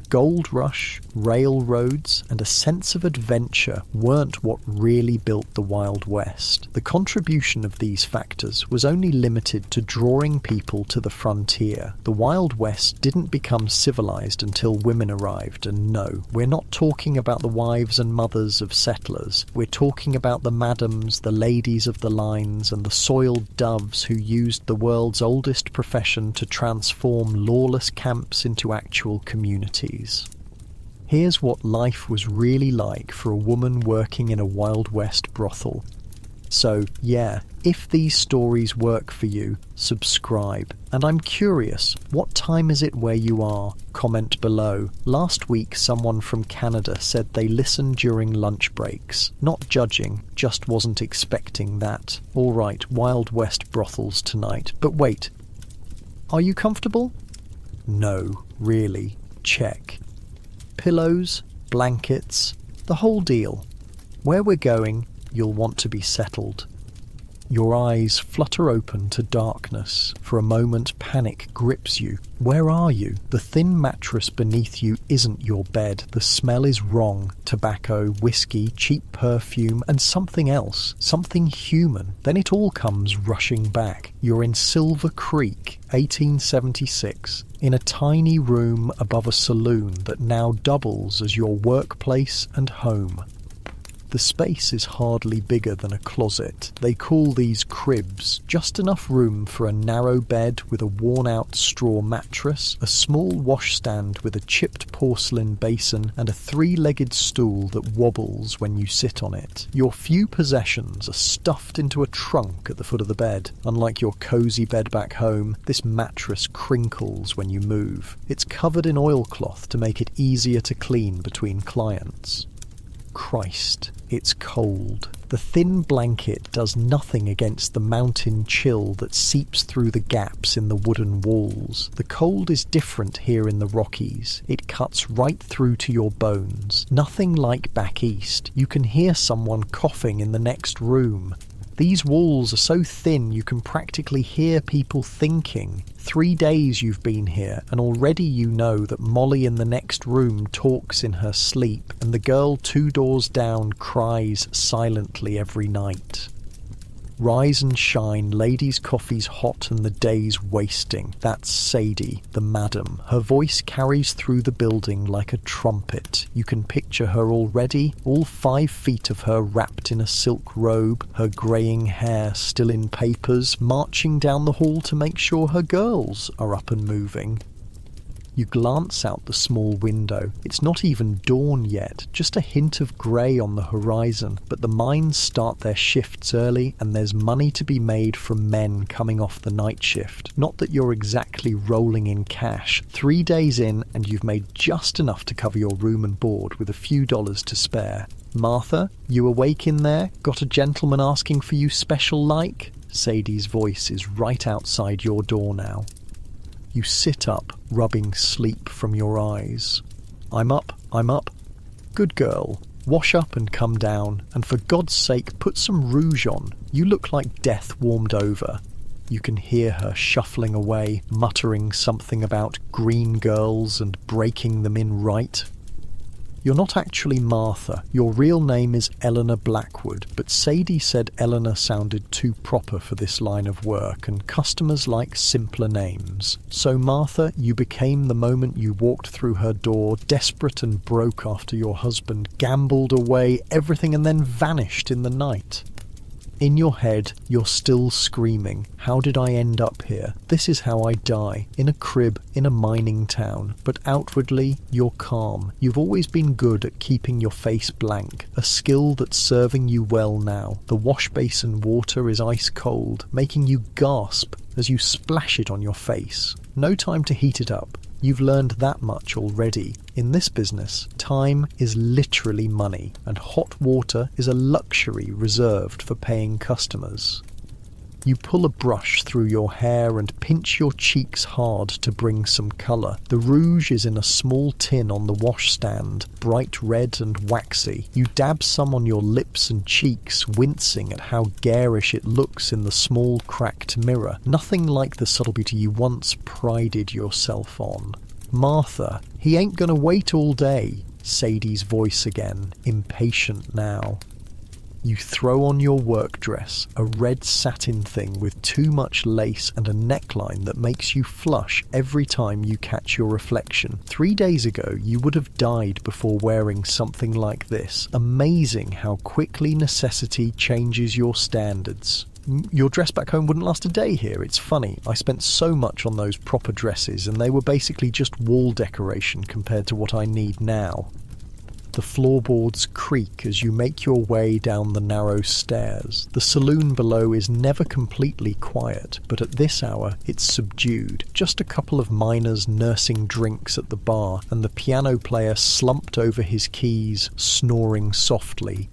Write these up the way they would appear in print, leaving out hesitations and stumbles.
gold rush, railroads, and a sense of adventure weren't what really built the Wild West. The contribution of these factors was only limited to drawing people to the frontier. The Wild West didn't become civilized until women arrived, and no, we're not talking about the wives and mothers of settlers. We're talking about the madams, the ladies of the lines, and the soiled doves who used the world's oldest profession to transform lawless camps into actual communities. Here's what life was really like for a woman working in a Wild West brothel. So, yeah, if these stories work for you, subscribe. And I'm curious, what time is it where you are? Comment below. Last week, someone from Canada said they listened during lunch breaks. Not judging, just wasn't expecting that. Alright, Wild West brothels tonight. But wait, are you comfortable? No, really. Check. Pillows, blankets, the whole deal. Where we're going, you'll want to be settled. Your eyes flutter open to darkness. For a moment, panic grips you. Where are you? The thin mattress beneath you isn't your bed. The smell is wrong. Tobacco, whiskey, cheap perfume, and something else. Something human. Then it all comes rushing back. You're in Silver Creek, 1876, in a tiny room above a saloon that now doubles as your workplace and home. The space is hardly bigger than a closet. They call these cribs. Just enough room for a narrow bed with a worn-out straw mattress, a small washstand with a chipped porcelain basin, and a three-legged stool that wobbles when you sit on it. Your few possessions are stuffed into a trunk at the foot of the bed. Unlike your cozy bed back home, this mattress crinkles when you move. It's covered in oilcloth to make it easier to clean between clients. Christ, it's cold. The thin blanket does nothing against the mountain chill that seeps through the gaps in the wooden walls. The cold is different here in the Rockies. It cuts right through to your bones. Nothing like back east. You can hear someone coughing in the next room. These walls are so thin you can practically hear people thinking. 3 days you've been here, and already you know that Molly in the next room talks in her sleep, and the girl 2 doors down cries silently every night. Rise and shine, ladies' coffee's hot and the day's wasting. That's Sadie, the madam. Her voice carries through the building like a trumpet. You can picture her already, all 5 feet of her wrapped in a silk robe, her greying hair still in papers, marching down the hall to make sure her girls are up and moving. You glance out the small window. It's not even dawn yet, just a hint of grey on the horizon, but the mines start their shifts early and there's money to be made from men coming off the night shift. Not that you're exactly rolling in cash. 3 days in and you've made just enough to cover your room and board with a few dollars to spare. Martha, you awake in there? Got a gentleman asking for you special like? Sadie's voice is right outside your door now. You sit up, rubbing sleep from your eyes. I'm up. Good girl. Wash up and come down, and for God's sake put some rouge on. You look like death warmed over. You can hear her shuffling away, muttering something about green girls and breaking them in right. You're not actually Martha. Your real name is Eleanor Blackwood, but Sadie said Eleanor sounded too proper for this line of work, and customers like simpler names. So Martha, you became the moment you walked through her door, desperate and broke after your husband gambled away everything and then vanished in the night. In your head, you're still screaming, how did I end up here? This is how I die, in a crib, in a mining town. But outwardly, you're calm. You've always been good at keeping your face blank, a skill that's serving you well now. The wash basin water is ice cold, making you gasp as you splash it on your face. No time to heat it up. You've learned that much already. In this business, time is literally money, and hot water is a luxury reserved for paying customers. You pull a brush through your hair and pinch your cheeks hard to bring some colour. The rouge is in a small tin on the washstand, bright red and waxy. You dab some on your lips and cheeks, wincing at how garish it looks in the small cracked mirror. Nothing like the subtle beauty you once prided yourself on. Martha, he ain't gonna wait all day. Sadie's voice again, impatient now. You throw on your work dress, a red satin thing with too much lace and a neckline that makes you flush every time you catch your reflection. 3 days ago, you would have died before wearing something like this. Amazing how quickly necessity changes your standards. Your dress back home wouldn't last a day here. It's funny. I spent so much on those proper dresses and they were basically just wall decoration compared to what I need now. The floorboards creak as you make your way down the narrow stairs. The saloon below is never completely quiet, but at this hour it's subdued. Just a couple of miners nursing drinks at the bar, and the piano player slumped over his keys, snoring softly.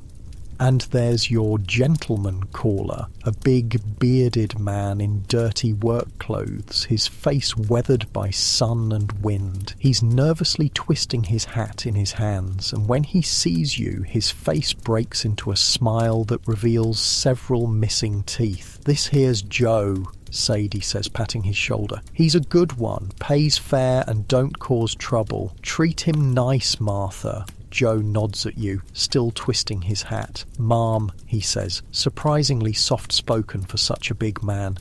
And there's your gentleman caller, a big bearded man in dirty work clothes, his face weathered by sun and wind. He's nervously twisting his hat in his hands, and when he sees you, his face breaks into a smile that reveals several missing teeth. "This here's Joe," Sadie says, patting his shoulder. "He's a good one, pays fair and don't cause trouble. Treat him nice, Martha." Joe nods at you, still twisting his hat. "Ma'am," he says, surprisingly soft-spoken for such a big man.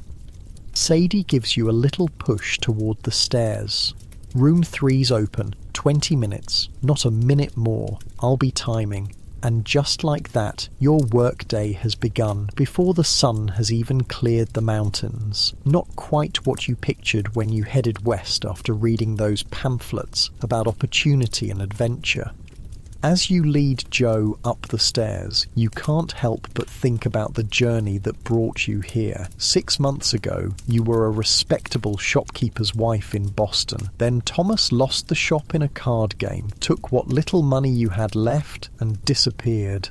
Sadie gives you a little push toward the stairs. "Room 3's open. 20 minutes. Not a minute more. I'll be timing." And just like that, your workday has begun before the sun has even cleared the mountains. Not quite what you pictured when you headed west after reading those pamphlets about opportunity and adventure. As you lead Joe up the stairs, you can't help but think about the journey that brought you here. 6 months ago, you were a respectable shopkeeper's wife in Boston. Then Thomas lost the shop in a card game, took what little money you had left, and disappeared.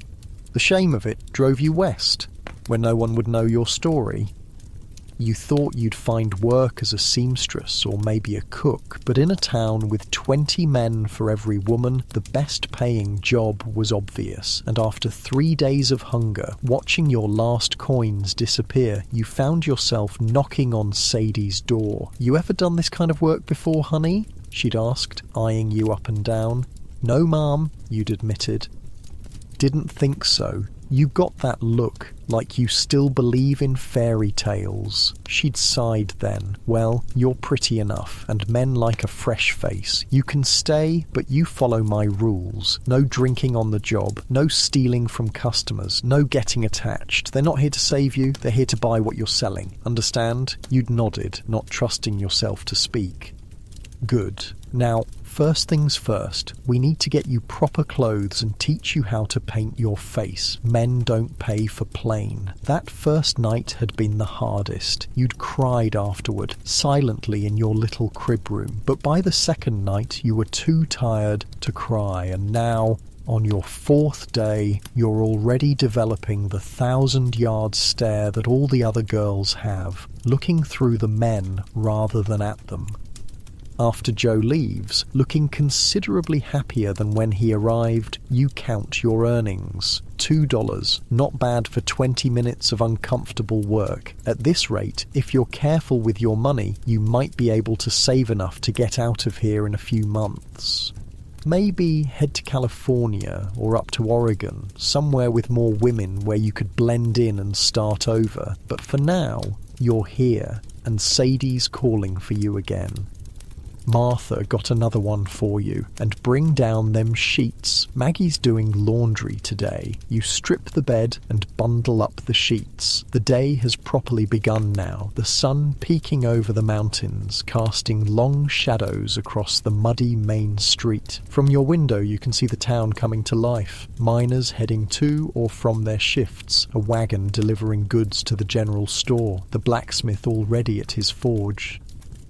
The shame of it drove you west, where no one would know your story. You thought you'd find work as a seamstress or maybe a cook, but in a town with 20 men for every woman, the best paying job was obvious, and after 3 days of hunger, watching your last coins disappear, you found yourself knocking on Sadie's door. "You ever done this kind of work before, honey?" she'd asked, eyeing you up and down. "No, ma'am," you'd admitted. "Didn't think so." You got that look, like you still believe in fairy tales. She'd sighed then. "Well, you're pretty enough, and men like a fresh face. You can stay, but you follow my rules. No drinking on the job, no stealing from customers, no getting attached. They're not here to save you, they're here to buy what you're selling. Understand?" You'd nodded, not trusting yourself to speak. "Good. Now, first things first, we need to get you proper clothes and teach you how to paint your face. Men don't pay for plain." That first night had been the hardest. You'd cried afterward, silently in your little crib room. But by the second night, you were too tired to cry, and now, on your 4th day, you're already developing the 1,000-yard stare that all the other girls have, looking through the men rather than at them. After Joe leaves, looking considerably happier than when he arrived, you count your earnings. $2, not bad for 20 minutes of uncomfortable work. At this rate, if you're careful with your money, you might be able to save enough to get out of here in a few months. Maybe head to California or up to Oregon, somewhere with more women where you could blend in and start over. But for now, you're here, and Sadie's calling for you again. "Martha got another one for you, and bring down them sheets. Maggie's doing laundry today." You strip the bed and bundle up the sheets. The day has properly begun now, the sun peeking over the mountains, casting long shadows across the muddy main street. From your window you can see the town coming to life. Miners heading to or from their shifts, a wagon delivering goods to the general store, the blacksmith already at his forge.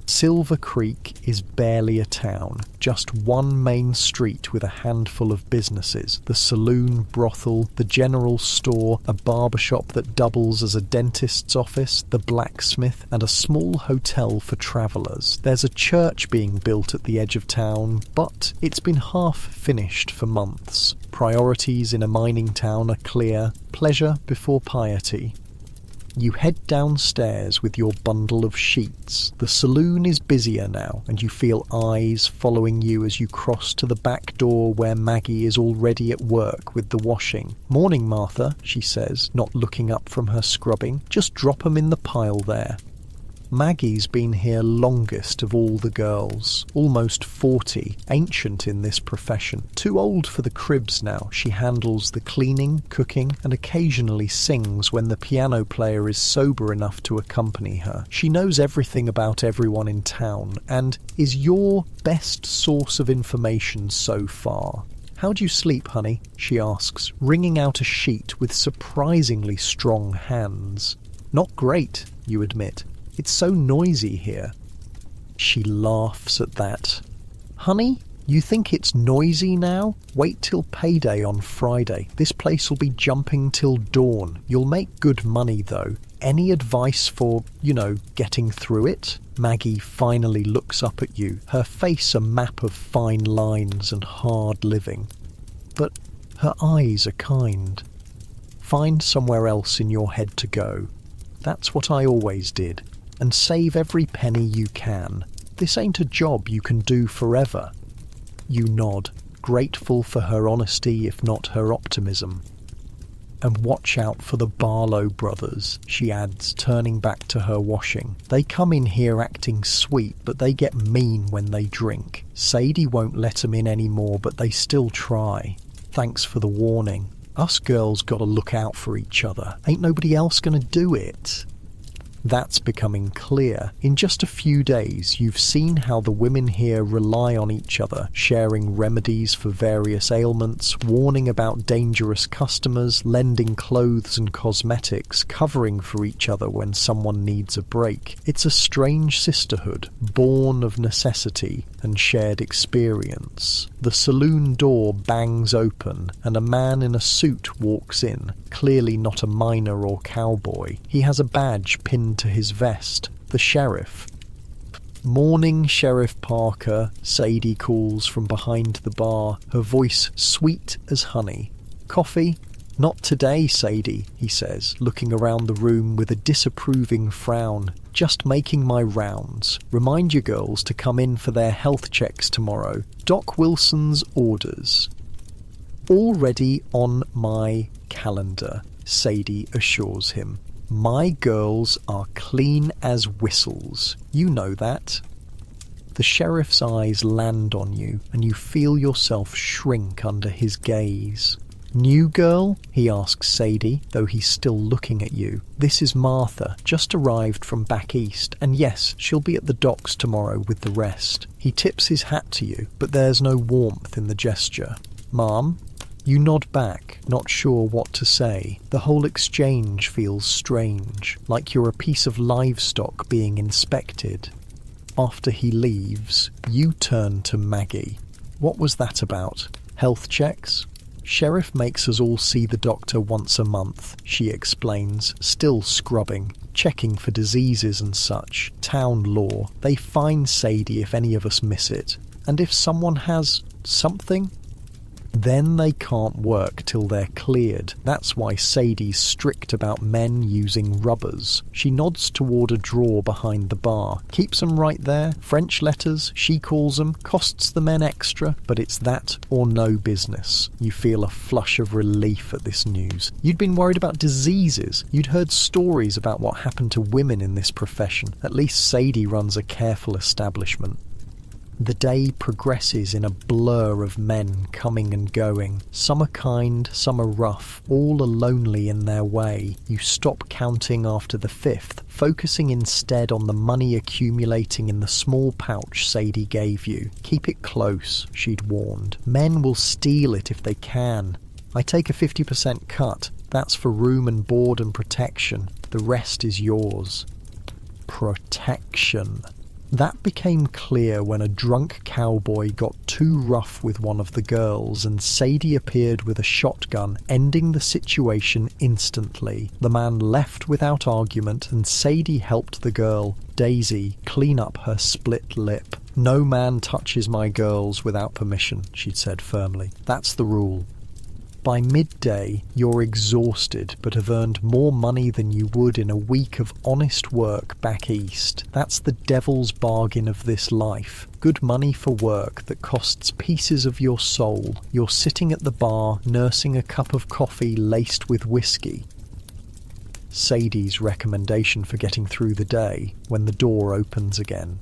Silver Creek is barely a town, just one main street with a handful of businesses: the saloon, brothel, the general store, a barbershop that doubles as a dentist's office, the blacksmith, and a small hotel for travellers. There's a church being built at the edge of town, but it's been half finished for months. Priorities in a mining town are clear: pleasure before piety. You head downstairs with your bundle of sheets. The saloon is busier now, and you feel eyes following you as you cross to the back door where Maggie is already at work with the washing. "Morning, Martha," she says, not looking up from her scrubbing. "Just drop 'em in the pile there." Maggie's been here longest of all the girls, almost 40, ancient in this profession. Too old for the cribs now, she handles the cleaning, cooking, and occasionally sings when the piano player is sober enough to accompany her. She knows everything about everyone in town, and is your best source of information so far. "How'd you sleep, honey?" she asks, wringing out a sheet with surprisingly strong hands. "Not great," you admit. "It's so noisy here." She laughs at that. "Honey, you think it's noisy now? Wait till payday on Friday. This place will be jumping till dawn. You'll make good money, though. Any advice for, getting through it?" Maggie finally looks up at you, her face a map of fine lines and hard living. But her eyes are kind. "Find somewhere else in your head to go. That's what I always did. And save every penny you can. This ain't a job you can do forever." You nod, grateful for her honesty if not her optimism. "And watch out for the Barlow brothers," she adds, turning back to her washing. "They come in here acting sweet, but they get mean when they drink. Sadie won't let 'em in anymore, but they still try. Thanks for the warning. Us girls gotta look out for each other. Ain't nobody else gonna do it." That's becoming clear. In just a few days, you've seen how the women here rely on each other, sharing remedies for various ailments, warning about dangerous customers, lending clothes and cosmetics, covering for each other when someone needs a break. It's a strange sisterhood, born of necessity and shared experience. The saloon door bangs open, and a man in a suit walks in, clearly not a miner or cowboy. He has a badge pinned to his vest, the sheriff. "Morning, Sheriff Parker," Sadie calls from behind the bar, her voice sweet as honey. "Coffee?" "Not today, Sadie," he says, looking around the room with a disapproving frown. "Just making my rounds. Remind your girls to come in for their health checks tomorrow. Doc Wilson's orders." "Already on my calendar," Sadie assures him. "My girls are clean as whistles. You know that." The sheriff's eyes land on you, and you feel yourself shrink under his gaze. "New girl?" he asks Sadie, though he's still looking at you. "This is Martha, just arrived from back east, and yes, she'll be at the docks tomorrow with the rest." He tips his hat to you, but there's no warmth in the gesture. "Ma'am?" You nod back, not sure what to say. The whole exchange feels strange, like you're a piece of livestock being inspected. After he leaves, you turn to Maggie. "What was that about? Health checks?" "Sheriff makes us all see the doctor once a month," she explains, still scrubbing, checking for diseases and such. Town law. They fine Sadie if any of us miss it. And if someone has something, then they can't work till they're cleared. That's why Sadie's strict about men using rubbers. She nods toward a drawer behind the bar. Keeps 'em right there. French letters, she calls 'em. Costs the men extra, but it's that or no business. You feel a flush of relief at this news. You'd been worried about diseases. You'd heard stories about what happened to women in this profession. At least Sadie runs a careful establishment. The day progresses in a blur of men coming and going. Some are kind, some are rough, all are lonely in their way. You stop counting after the fifth, focusing instead on the money accumulating in the small pouch Sadie gave you. "Keep it close," she'd warned. "Men will steal it if they can. I take a 50% cut. That's for room and board and protection. The rest is yours." Protection. That became clear when a drunk cowboy got too rough with one of the girls and Sadie appeared with a shotgun, ending the situation instantly. The man left without argument and Sadie helped the girl, Daisy, clean up her split lip. "No man touches my girls without permission," she'd said firmly. "That's the rule." By midday, you're exhausted but have earned more money than you would in a week of honest work back east. That's the devil's bargain of this life. Good money for work that costs pieces of your soul. You're sitting at the bar, nursing a cup of coffee laced with whiskey. Sadie's recommendation for getting through the day when the door opens again.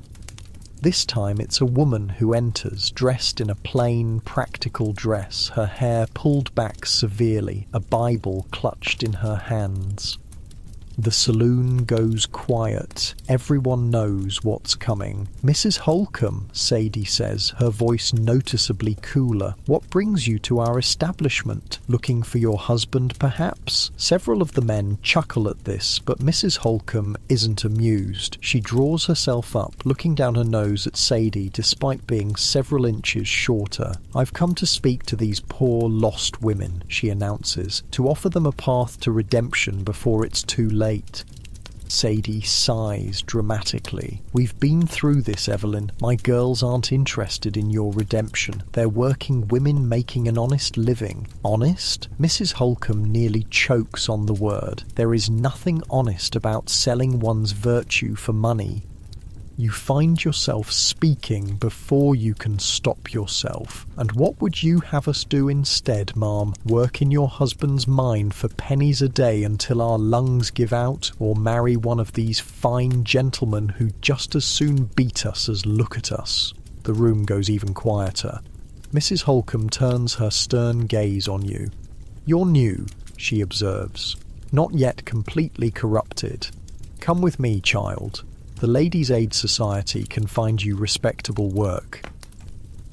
This time it's a woman who enters, dressed in a plain, practical dress, her hair pulled back severely, a Bible clutched in her hands. The saloon goes quiet. Everyone knows what's coming. "Mrs. Holcomb," Sadie says, her voice noticeably cooler. "What brings you to our establishment? Looking for your husband, perhaps?" Several of the men chuckle at this, but Mrs. Holcomb isn't amused. She draws herself up, looking down her nose at Sadie despite being several inches shorter. "I've come to speak to these poor, lost women," she announces, "to offer them a path to redemption before it's too late." Sadie sighs dramatically. "We've been through this, Evelyn. My girls aren't interested in your redemption. They're working women making an honest living." "Honest?" Mrs. Holcomb nearly chokes on the word. "There is nothing honest about selling one's virtue for money." You find yourself speaking before you can stop yourself. "And what would you have us do instead, ma'am? Work in your husband's mine for pennies a day until our lungs give out, or marry one of these fine gentlemen who just as soon beat us as look at us?" The room goes even quieter. Mrs. Holcomb turns her stern gaze on you. "You're new," she observes. "Not yet completely corrupted. Come with me, child. The Ladies' Aid Society can find you respectable work."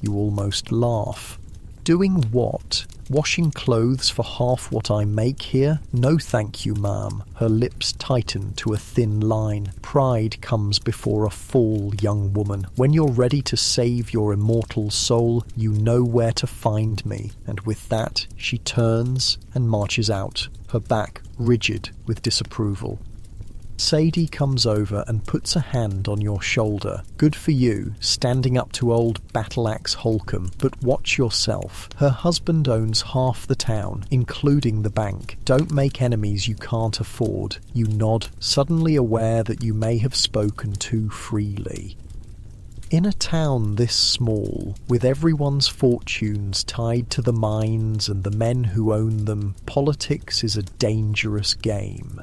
You almost laugh. "Doing what? Washing clothes for half what I make here? No thank you, ma'am." Her lips tighten to a thin line. Pride comes before a fall, young woman. "When you're ready to save your immortal soul, you know where to find me." And with that, she turns and marches out, her back rigid with disapproval. Sadie comes over and puts a hand on your shoulder. "Good for you, standing up to old Battle-Axe Holcomb, but watch yourself. Her husband owns half the town, including the bank. Don't make enemies you can't afford." You nod, suddenly aware that you may have spoken too freely. In a town this small, with everyone's fortunes tied to the mines and the men who own them, politics is a dangerous game.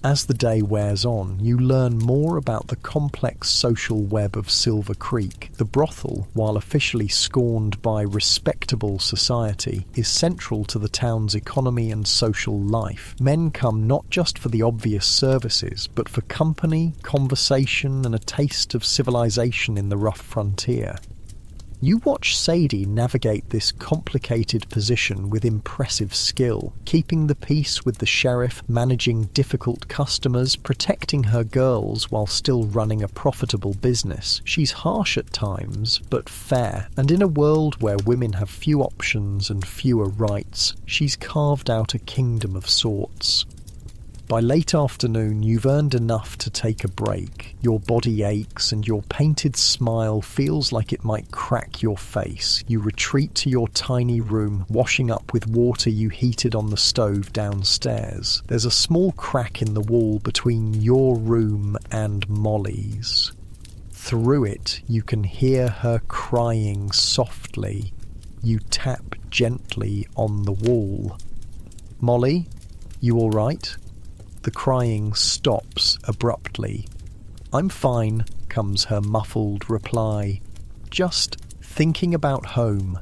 As the day wears on, you learn more about the complex social web of Silver Creek. The brothel, while officially scorned by respectable society, is central to the town's economy and social life. Men come not just for the obvious services, but for company, conversation, and a taste of civilization in the rough frontier. You watch Sadie navigate this complicated position with impressive skill, keeping the peace with the sheriff, managing difficult customers, protecting her girls while still running a profitable business. She's harsh at times, but fair, and in a world where women have few options and fewer rights, she's carved out a kingdom of sorts. By late afternoon, you've earned enough to take a break. Your body aches and your painted smile feels like it might crack your face. You retreat to your tiny room, washing up with water you heated on the stove downstairs. There's a small crack in the wall between your room and Molly's. Through it, you can hear her crying softly. You tap gently on the wall. "Molly, you all right?" The crying stops abruptly. "I'm fine," comes her muffled reply. "Just thinking about home."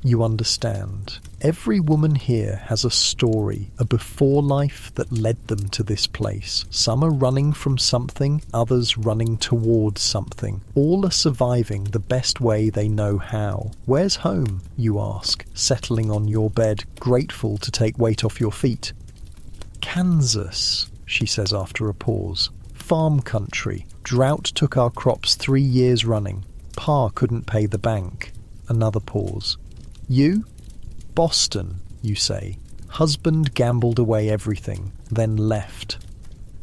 You understand. Every woman here has a story, a before life that led them to this place. Some are running from something, others running towards something. All are surviving the best way they know how. "Where's home?" you ask, settling on your bed, grateful to take weight off your feet. "Kansas," she says after a pause. "Farm country. Drought took our crops 3 years running. Pa couldn't pay the bank." Another pause. "You?" "Boston," you say. "Husband gambled away everything, then left."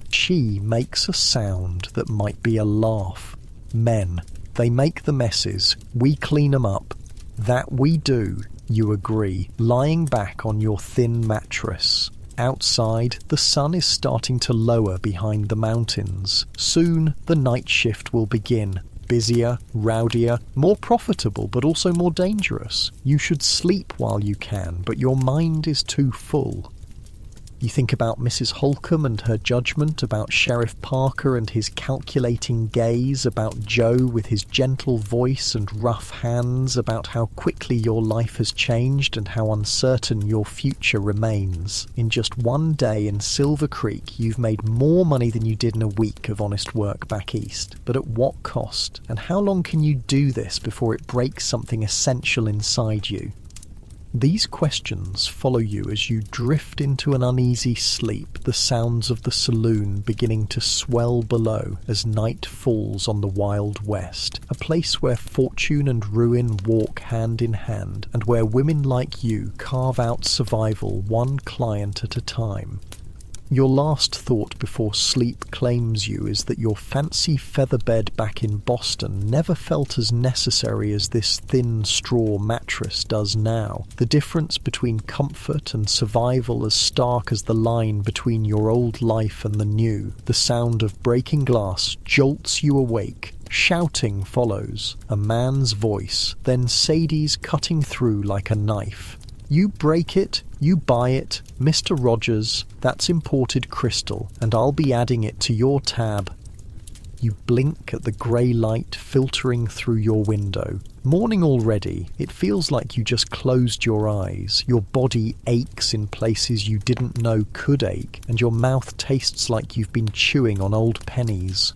She makes a sound that might be a laugh. "Men. They make the messes. We clean 'em up. That we do. You agree, lying back on your thin mattress. Outside, the sun is starting to lower behind the mountains. Soon, the night shift will begin. Busier, rowdier, more profitable, but also more dangerous. You should sleep while you can, but your mind is too full. You think about Mrs. Holcomb and her judgment, about Sheriff Parker and his calculating gaze, about Joe with his gentle voice and rough hands, about how quickly your life has changed and how uncertain your future remains. In just one day in Silver Creek, you've made more money than you did in a week of honest work back east. But at what cost? And how long can you do this before it breaks something essential inside you? These questions follow you as you drift into an uneasy sleep, the sounds of the saloon beginning to swell below as night falls on the Wild West, a place where fortune and ruin walk hand in hand, and where women like you carve out survival one client at a time. Your last thought before sleep claims you is that your fancy feather bed back in Boston never felt as necessary as this thin straw mattress does now. The difference between comfort and survival as stark as the line between your old life and the new. The sound of breaking glass jolts you awake. Shouting follows, a man's voice, then Sadie's cutting through like a knife. You break it, you buy it, Mr. Rogers, that's imported crystal, and I'll be adding it to your tab. You blink at the grey light filtering through your window. Morning already, it feels like you just closed your eyes. Your body aches in places you didn't know could ache, and your mouth tastes like you've been chewing on old pennies.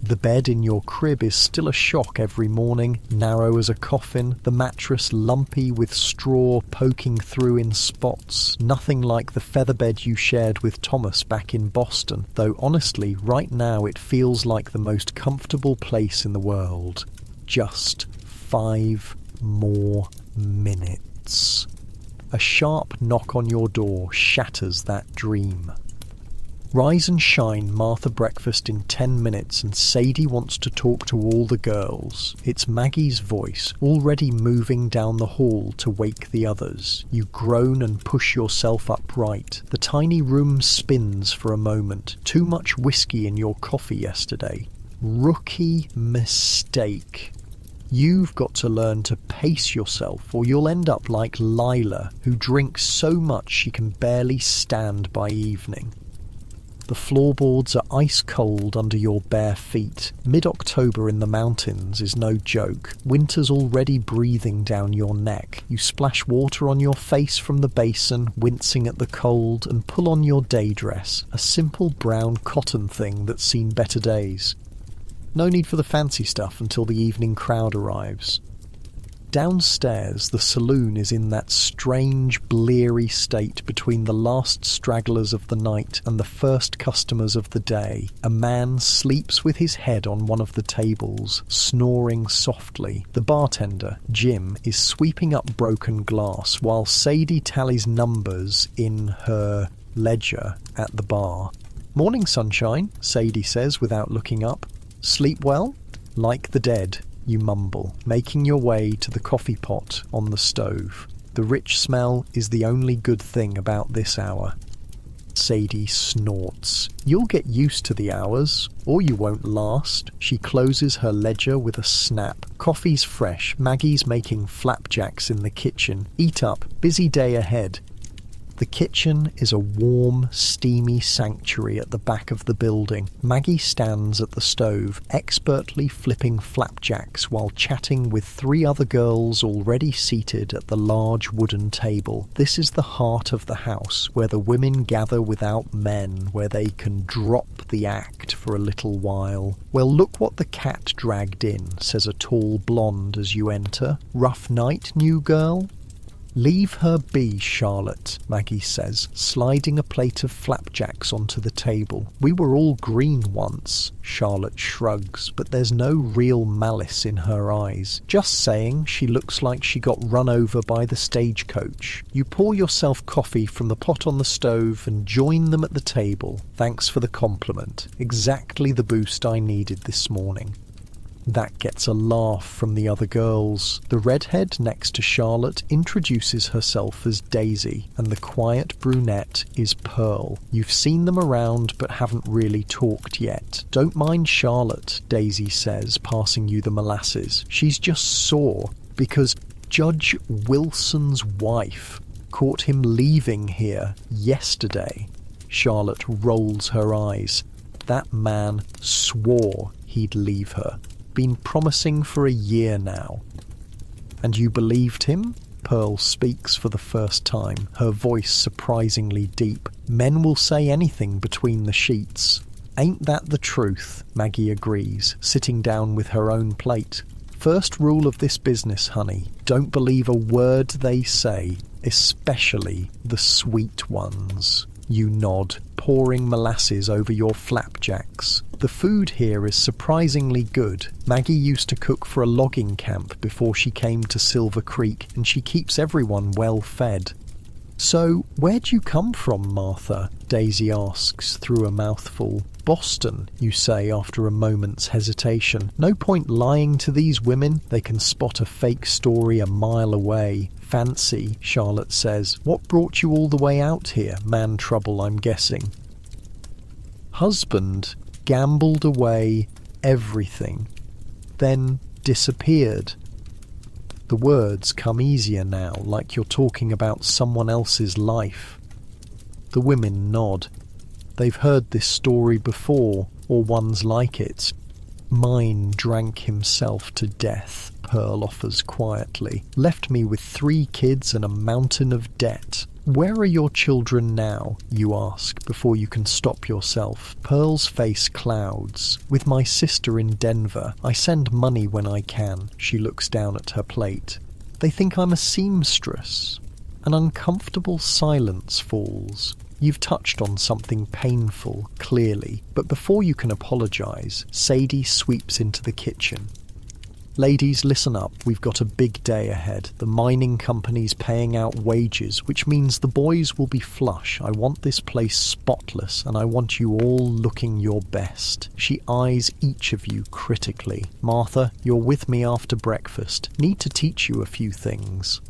The bed in your crib is still a shock every morning, narrow as a coffin, the mattress lumpy with straw poking through in spots, nothing like the featherbed you shared with Thomas back in Boston, though honestly, right now it feels like the most comfortable place in the world. Just 5 more minutes. A sharp knock on your door shatters that dream. Rise and shine, Martha breakfast in 10 minutes and Sadie wants to talk to all the girls. It's Maggie's voice, already moving down the hall to wake the others. You groan and push yourself upright. The tiny room spins for a moment. Too much whiskey in your coffee yesterday. Rookie mistake. You've got to learn to pace yourself or you'll end up like Lila, who drinks so much she can barely stand by evening. The floorboards are ice cold under your bare feet. Mid-October in the mountains is no joke. Winter's already breathing down your neck. You splash water on your face from the basin, wincing at the cold, and pull on your day dress, a simple brown cotton thing that's seen better days. No need for the fancy stuff until the evening crowd arrives. Downstairs, the saloon is in that strange, bleary state between the last stragglers of the night and the first customers of the day. A man sleeps with his head on one of the tables, snoring softly. The bartender, Jim, is sweeping up broken glass while Sadie tallies numbers in her ledger at the bar. "Morning, sunshine," Sadie says without looking up. "Sleep well?" "Like the dead," you mumble, making your way to the coffee pot on the stove. The rich smell is the only good thing about this hour. Sadie snorts. "You'll get used to the hours, or you won't last." She closes her ledger with a snap. Coffee's fresh, Maggie's making flapjacks in the kitchen. Eat up, busy day ahead. The kitchen is a warm, steamy sanctuary at the back of the building. Maggie stands at the stove, expertly flipping flapjacks while chatting with 3 other girls already seated at the large wooden table. This is the heart of the house, where the women gather without men, where they can drop the act for a little while. "Well, look what the cat dragged in," says a tall blonde as you enter. "Rough night, new girl?" "Leave her be, Charlotte," Maggie says, sliding a plate of flapjacks onto the table. "We were all green once." Charlotte shrugs, but there's no real malice in her eyes. Just saying she looks like she got run over by the stagecoach. You pour yourself coffee from the pot on the stove and join them at the table. "Thanks for the compliment. Exactly the boost I needed this morning." That gets a laugh from the other girls. The redhead next to Charlotte introduces herself as Daisy, and the quiet brunette is Pearl. You've seen them around but haven't really talked yet. Don't mind Charlotte, Daisy says, passing you the molasses. She's just sore because Judge Wilson's wife caught him leaving here yesterday. Charlotte rolls her eyes. That man swore he'd leave her. Been promising for a year now. And you believed him? Pearl speaks for the first time, her voice surprisingly deep. Men will say anything between the sheets. Ain't that the truth? Maggie agrees, sitting down with her own plate. First rule of this business, honey. Don't believe a word they say, especially the sweet ones. You nod, pouring molasses over your flapjacks. The food here is surprisingly good. Maggie used to cook for a logging camp before she came to Silver Creek, and she keeps everyone well fed. So, where'd you come from, Martha? Daisy asks through a mouthful. Boston, you say after a moment's hesitation. No point lying to these women. They can spot a fake story a mile away. Fancy, Charlotte says. What brought you all the way out here? Man trouble, I'm guessing. Husband gambled away everything, then disappeared. The words come easier now, like you're talking about someone else's life. The women nod. They've heard this story before, or ones like it. Mine drank himself to death, Pearl offers quietly. Left me with 3 kids and a mountain of debt. Where are your children now? You ask, before you can stop yourself. Pearl's face clouds. With my sister in Denver. I send money when I can. She looks down at her plate. They think I'm a seamstress. An uncomfortable silence falls. You've touched on something painful, clearly, but before you can apologise, Sadie sweeps into the kitchen. Ladies, listen up. We've got a big day ahead. The mining company's paying out wages, which means the boys will be flush. I want this place spotless, and I want you all looking your best. She eyes each of you critically. Martha, you're with me after breakfast. Need to teach you a few things.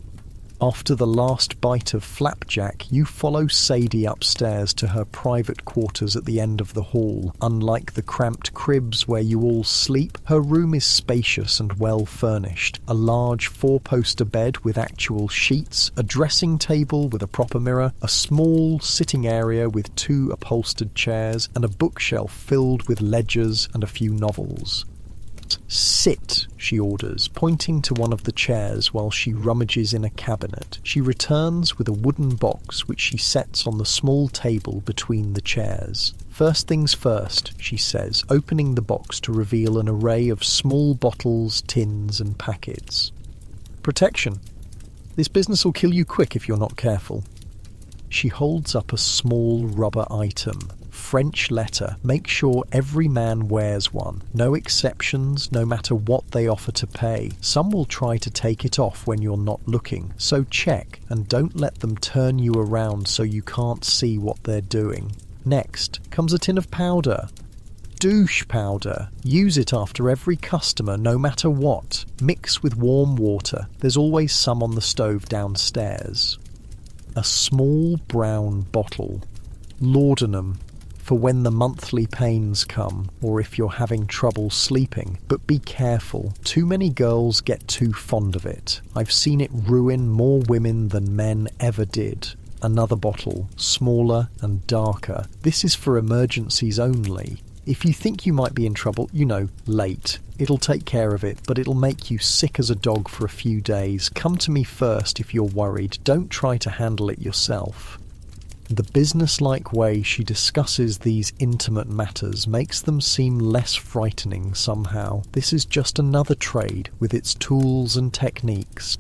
After the last bite of flapjack, you follow Sadie upstairs to her private quarters at the end of the hall. Unlike the cramped cribs where you all sleep, her room is spacious and well furnished. A large 4-poster bed with actual sheets, a dressing table with a proper mirror, a small sitting area with 2 upholstered chairs, and a bookshelf filled with ledgers and a few novels. Sit, she orders, pointing to one of the chairs while she rummages in a cabinet. She returns with a wooden box which she sets on the small table between the chairs. First things first, she says, opening the box to reveal an array of small bottles, tins and packets. Protection. This business will kill you quick if you're not careful. She holds up a small rubber item. French letter. Make sure every man wears one. No exceptions, no matter what they offer to pay. Some will try to take it off when you're not looking, so check and don't let them turn you around so you can't see what they're doing. Next comes a tin of powder. Douche powder. Use it after every customer, no matter what. Mix with warm water. There's always some on the stove downstairs. A small brown bottle. Laudanum. For when the monthly pains come, or if you're having trouble sleeping. But be careful. Too many girls get too fond of it. I've seen it ruin more women than men ever did. Another bottle, smaller and darker. This is for emergencies only. If you think you might be in trouble, late. It'll take care of it, but it'll make you sick as a dog for a few days. Come to me first if you're worried. Don't try to handle it yourself. The business-like way she discusses these intimate matters makes them seem less frightening somehow. This is just another trade with its tools and techniques.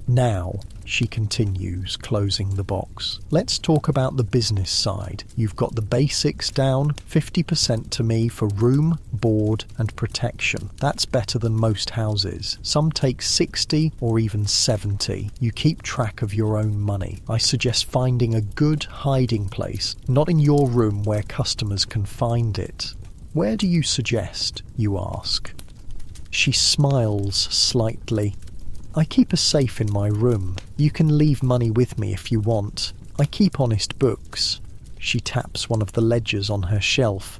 Now, she continues, closing the box. Let's talk about the business side. You've got the basics down, 50% to me for room, board and protection. That's better than most houses. Some take 60 or even 70. You keep track of your own money. I suggest finding a good hiding place, not in your room where customers can find it. Where do you suggest, you ask? She smiles slightly. I keep a safe in my room. You can leave money with me if you want. I keep honest books. She taps one of the ledgers on her shelf.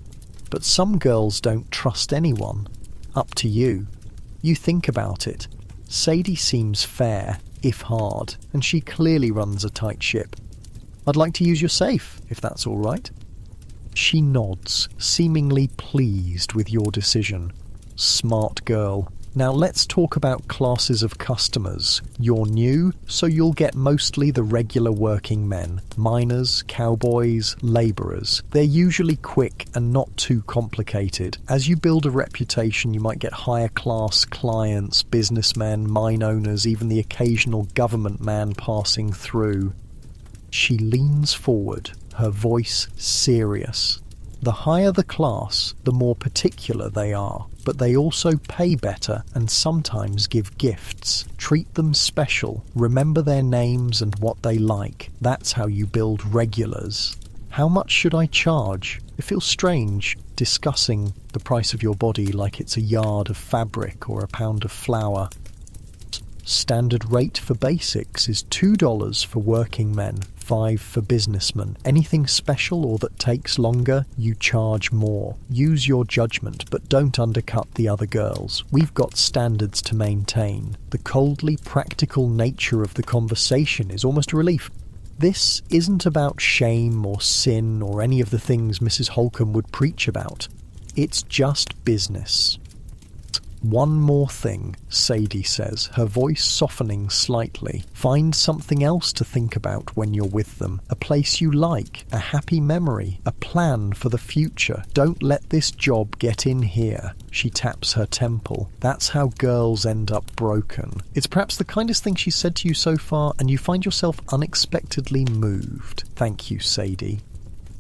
But some girls don't trust anyone. Up to you. You think about it. Sadie seems fair, if hard, and she clearly runs a tight ship. I'd like to use your safe, if that's all right. She nods, seemingly pleased with your decision. Smart girl. Now let's talk about classes of customers. You're new, so you'll get mostly the regular working men. Miners, cowboys, labourers. They're usually quick and not too complicated. As you build a reputation, you might get higher class clients, businessmen, mine owners, even the occasional government man passing through. She leans forward, her voice serious. The higher the class, the more particular they are, but they also pay better and sometimes give gifts. Treat them special, remember their names and what they like. That's how you build regulars. How much should I charge? It feels strange discussing the price of your body like it's a yard of fabric or a pound of flour. Standard rate for basics is $2 for working men, $5 for businessmen. Anything special or that takes longer, you charge more. Use your judgment, but don't undercut the other girls. We've got standards to maintain. The coldly practical nature of the conversation is almost a relief. This isn't about shame or sin or any of the things Mrs. Holcomb would preach about. It's just business. One more thing, Sadie says, her voice softening slightly. Find something else to think about when you're with them. A place you like, a happy memory, a plan for the future. Don't let this job get in here. She taps her temple. That's how girls end up broken. It's perhaps the kindest thing she's said to you so far, and you find yourself unexpectedly moved. Thank you, Sadie.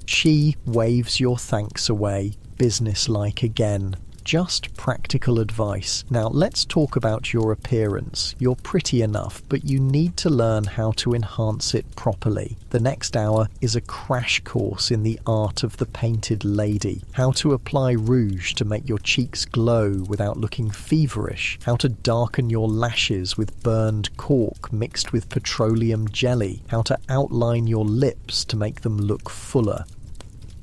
She waves your thanks away, businesslike again. Just practical advice. Now let's talk about your appearance. You're pretty enough, but you need to learn how to enhance it properly. The next hour is a crash course in the art of the painted lady. How to apply rouge to make your cheeks glow without looking feverish. How to darken your lashes with burned cork mixed with petroleum jelly. How to outline your lips to make them look fuller.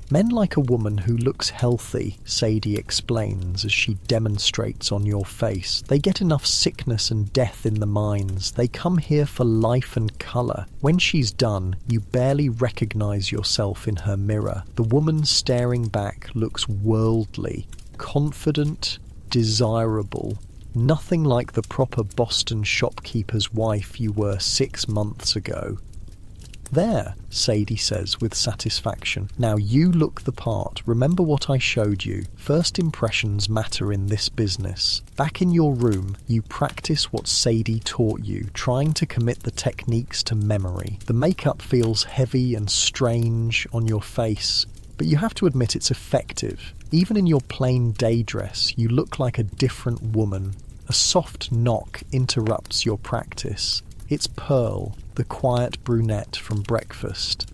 Men like a woman who looks healthy, Sadie explains as she demonstrates on your face. They get enough sickness and death in the mines. They come here for life and colour. When she's done, you barely recognise yourself in her mirror. The woman staring back looks worldly, confident, desirable. Nothing like the proper Boston shopkeeper's wife you were 6 months ago. There, Sadie says with satisfaction. Now you look the part. Remember what I showed you. First impressions matter in this business. Back in your room, you practice what Sadie taught you, trying to commit the techniques to memory. The makeup feels heavy and strange on your face, but you have to admit it's effective. Even in your plain day dress, you look like a different woman. A soft knock interrupts your practice. It's Pearl, the quiet brunette from breakfast.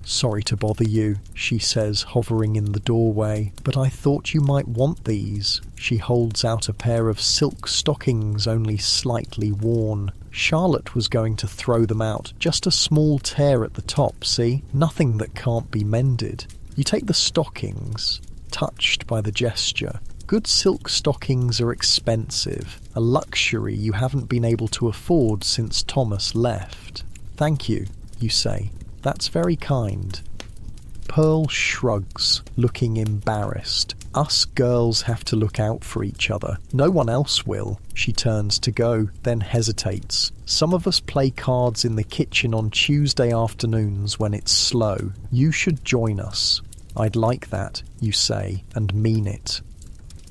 Sorry to bother you, she says, hovering in the doorway, but I thought you might want these. She holds out a pair of silk stockings only slightly worn. Charlotte was going to throw them out, just a small tear at the top, see? Nothing that can't be mended. You take the stockings, touched by the gesture. Good silk stockings are expensive, a luxury you haven't been able to afford since Thomas left. Thank you, you say. That's very kind. Pearl shrugs, looking embarrassed. Us girls have to look out for each other. No one else will. She turns to go, then hesitates. Some of us play cards in the kitchen on Tuesday afternoons when it's slow. You should join us. I'd like that, you say, and mean it.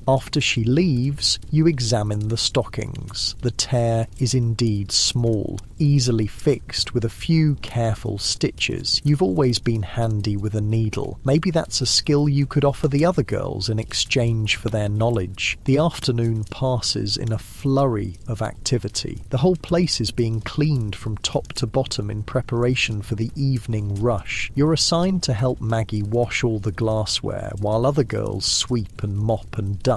After she leaves, you examine the stockings. The tear is indeed small, easily fixed with a few careful stitches. You've always been handy with a needle. Maybe that's a skill you could offer the other girls in exchange for their knowledge. The afternoon passes in a flurry of activity. The whole place is being cleaned from top to bottom in preparation for the evening rush. You're assigned to help Maggie wash all the glassware, while other girls sweep and mop and dust.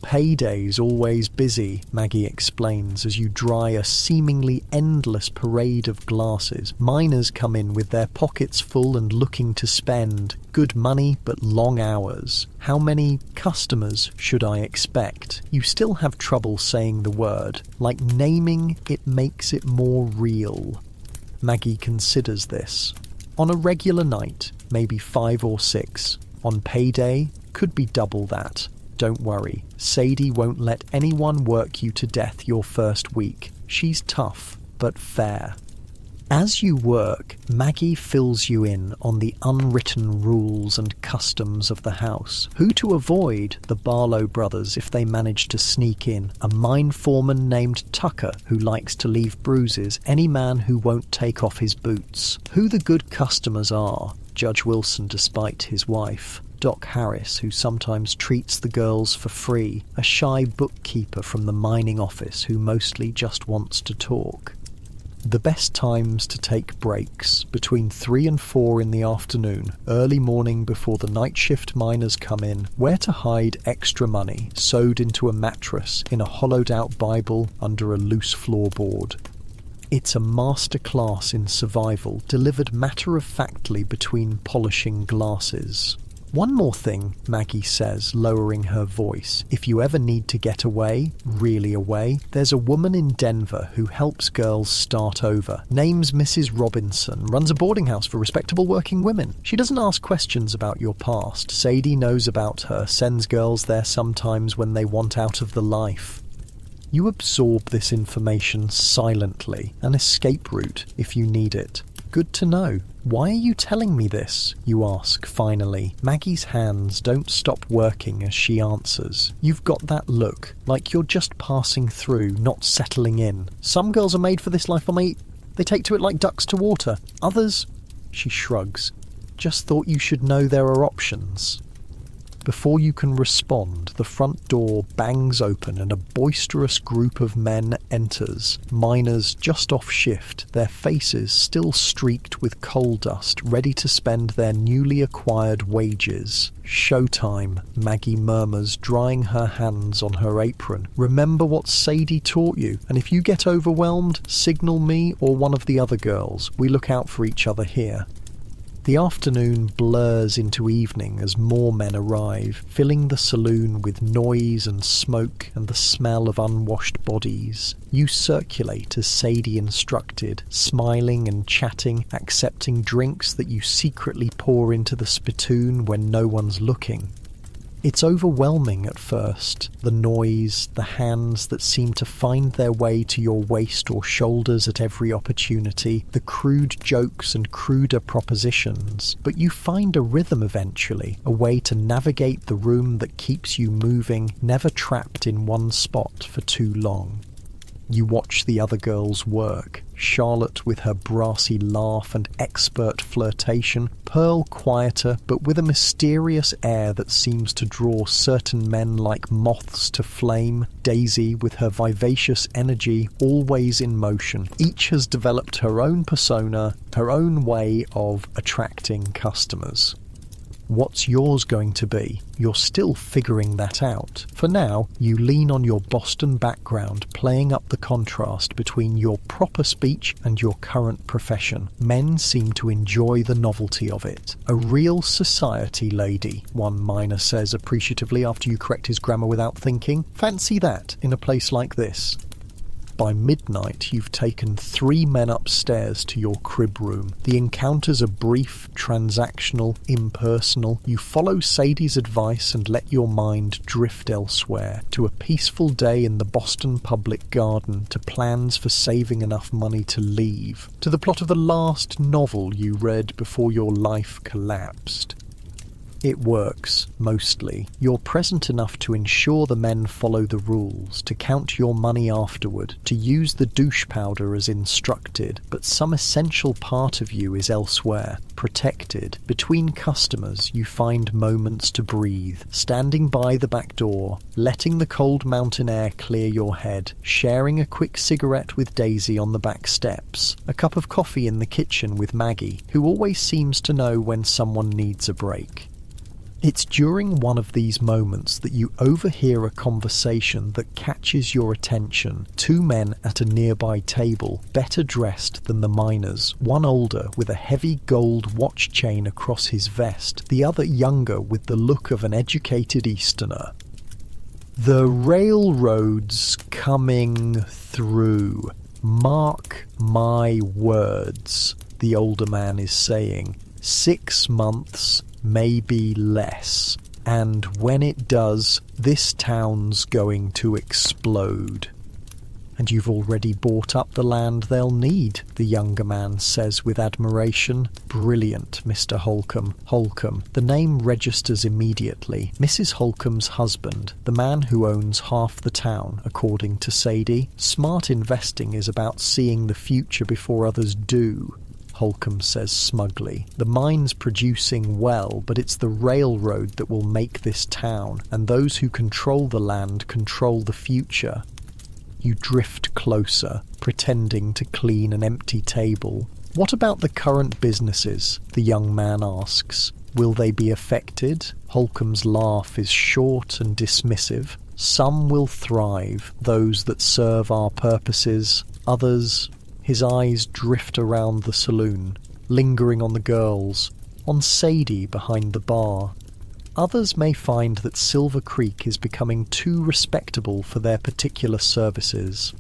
Payday's always busy, Maggie explains as you dry a seemingly endless parade of glasses. Miners come in with their pockets full and looking to spend. Good money, but long hours. How many customers should I expect? You still have trouble saying the word. Like naming it makes it more real. Maggie considers this. On a regular night, maybe 5 or 6. On payday, could be double that. Don't worry, Sadie won't let anyone work you to death your first week. She's tough, but fair. As you work, Maggie fills you in on the unwritten rules and customs of the house. Who to avoid, the Barlow brothers if they manage to sneak in, a mine foreman named Tucker who likes to leave bruises, any man who won't take off his boots. Who the good customers are, Judge Wilson despite his wife. Doc Harris, who sometimes treats the girls for free, a shy bookkeeper from the mining office who mostly just wants to talk. The best times to take breaks, between 3 and 4 in the afternoon, early morning before the night shift miners come in, where to hide extra money, sewed into a mattress, in a hollowed-out Bible, under a loose floorboard. It's a master class in survival, delivered matter-of-factly between polishing glasses. One more thing, Maggie says, lowering her voice. If you ever need to get away, really away, there's a woman in Denver who helps girls start over. Name's Mrs. Robinson, runs a boarding house for respectable working women. She doesn't ask questions about your past. Sadie knows about her, sends girls there sometimes when they want out of the life. You absorb this information silently, an escape route if you need it. Good to know. Why are you telling me this? You ask, finally. Maggie's hands don't stop working as she answers. You've got that look, like you're just passing through, not settling in. Some girls are made for this life, mate. They take to it like ducks to water. Others, she shrugs, just thought you should know there are options. Before you can respond, the front door bangs open and a boisterous group of men enters. Miners just off shift, their faces still streaked with coal dust, ready to spend their newly acquired wages. Showtime, Maggie murmurs, drying her hands on her apron. Remember what Sadie taught you, and if you get overwhelmed, signal me or one of the other girls. We look out for each other here. The afternoon blurs into evening as more men arrive, filling the saloon with noise and smoke and the smell of unwashed bodies. You circulate as Sadie instructed, smiling and chatting, accepting drinks that you secretly pour into the spittoon when no one's looking. It's overwhelming at first, the noise, the hands that seem to find their way to your waist or shoulders at every opportunity, the crude jokes and cruder propositions. But you find a rhythm eventually, a way to navigate the room that keeps you moving, never trapped in one spot for too long. You watch the other girls work, Charlotte with her brassy laugh and expert flirtation, Pearl quieter but with a mysterious air that seems to draw certain men like moths to flame, Daisy with her vivacious energy always in motion. Each has developed her own persona, her own way of attracting customers. What's yours going to be? You're still figuring that out. For now, you lean on your Boston background, playing up the contrast between your proper speech and your current profession. Men seem to enjoy the novelty of it. A real society lady, one miner says appreciatively after you correct his grammar without thinking. Fancy that in a place like this. By midnight, you've taken 3 men upstairs to your crib room. The encounters are brief, transactional, impersonal. You follow Sadie's advice and let your mind drift elsewhere, to a peaceful day in the Boston Public Garden, to plans for saving enough money to leave, to the plot of the last novel you read before your life collapsed. It works, mostly. You're present enough to ensure the men follow the rules, to count your money afterward, to use the douche powder as instructed, but some essential part of you is elsewhere, protected. Between customers, you find moments to breathe, standing by the back door, letting the cold mountain air clear your head, sharing a quick cigarette with Daisy on the back steps, a cup of coffee in the kitchen with Maggie, who always seems to know when someone needs a break. It's during one of these moments that you overhear a conversation that catches your attention. Two men at a nearby table, better dressed than the miners, one older with a heavy gold watch chain across his vest, the other younger with the look of an educated Easterner. "The railroad's coming through. Mark my words," the older man is saying. 6 months, maybe less. And when it does, this town's going to explode. "And you've already bought up the land they'll need," the younger man says with admiration. "Brilliant, Mr. Holcomb." Holcomb, the name registers immediately. Mrs. Holcomb's husband, the man who owns half the town, according to Sadie. Smart investing is about seeing the future before others do, Holcomb says smugly. "The mine's producing well, but it's the railroad that will make this town, and those who control the land control the future." You drift closer, pretending to clean an empty table. "What about the current businesses?" the young man asks. "Will they be affected?" Holcomb's laugh is short and dismissive. "Some will thrive, those that serve our purposes. Others..." His eyes drift around the saloon, lingering on the girls, on Sadie behind the bar. "Others may find that Silver Creek is becoming too respectable for their particular services."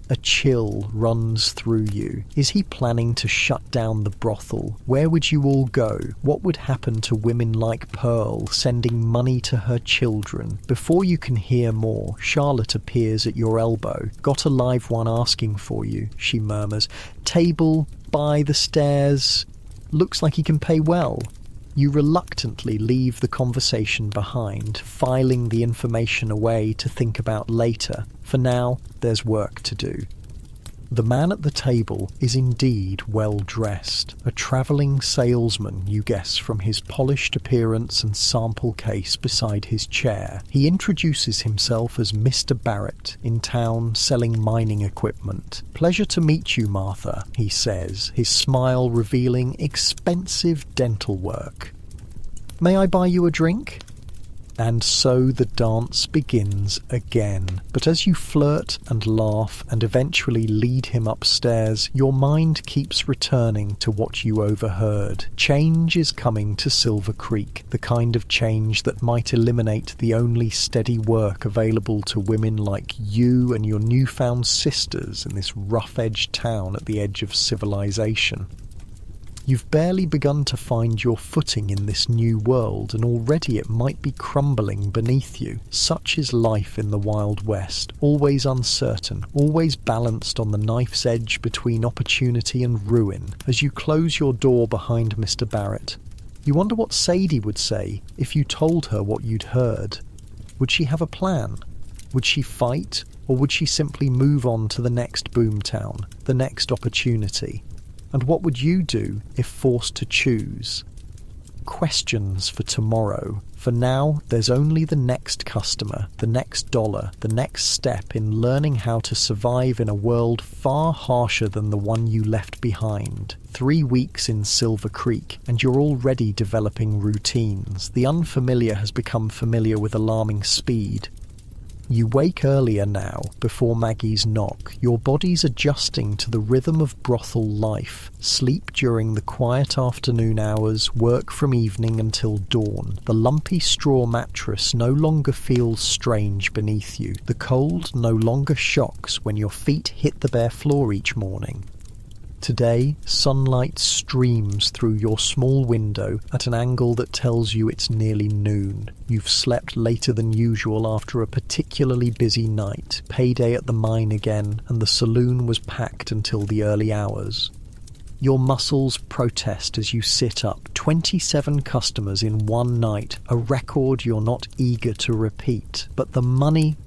A chill runs through you. Is he planning to shut down the brothel? Where would you all go? What would happen to women like Pearl sending money to her children? Before you can hear more, Charlotte appears at your elbow. "Got a live one asking for you," she murmurs. "Table by the stairs. Looks like he can pay well." You reluctantly leave the conversation behind, filing the information away to think about later. For now, there's work to do. The man at the table is indeed well dressed. A travelling salesman, you guess from his polished appearance and sample case beside his chair. He introduces himself as Mr. Barrett, in town selling mining equipment. "Pleasure to meet you, Martha," he says, his smile revealing expensive dental work. "May I buy you a drink?" And so the dance begins again. But as you flirt and laugh and eventually lead him upstairs, your mind keeps returning to what you overheard. Change is coming to Silver Creek, the kind of change that might eliminate the only steady work available to women like you and your newfound sisters in this rough-edged town at the edge of civilization. You've barely begun to find your footing in this new world, and already it might be crumbling beneath you. Such is life in the Wild West, always uncertain, always balanced on the knife's edge between opportunity and ruin. As you close your door behind Mr. Barrett, you wonder what Sadie would say if you told her what you'd heard. Would she have a plan? Would she fight, or would she simply move on to the next boomtown, the next opportunity? And what would you do if forced to choose? Questions for tomorrow. For now, there's only the next customer, the next dollar, the next step in learning how to survive in a world far harsher than the one you left behind. 3 weeks in Silver Creek, and you're already developing routines. The unfamiliar has become familiar with alarming speed. You wake earlier now, before Maggie's knock, your body's adjusting to the rhythm of brothel life. Sleep during the quiet afternoon hours, work from evening until dawn. The lumpy straw mattress no longer feels strange beneath you. The cold no longer shocks when your feet hit the bare floor each morning. Today, sunlight streams through your small window at an angle that tells you it's nearly noon. You've slept later than usual after a particularly busy night, payday at the mine again, and the saloon was packed until the early hours. Your muscles protest as you sit up. 27 customers in one night, a record you're not eager to repeat. But the money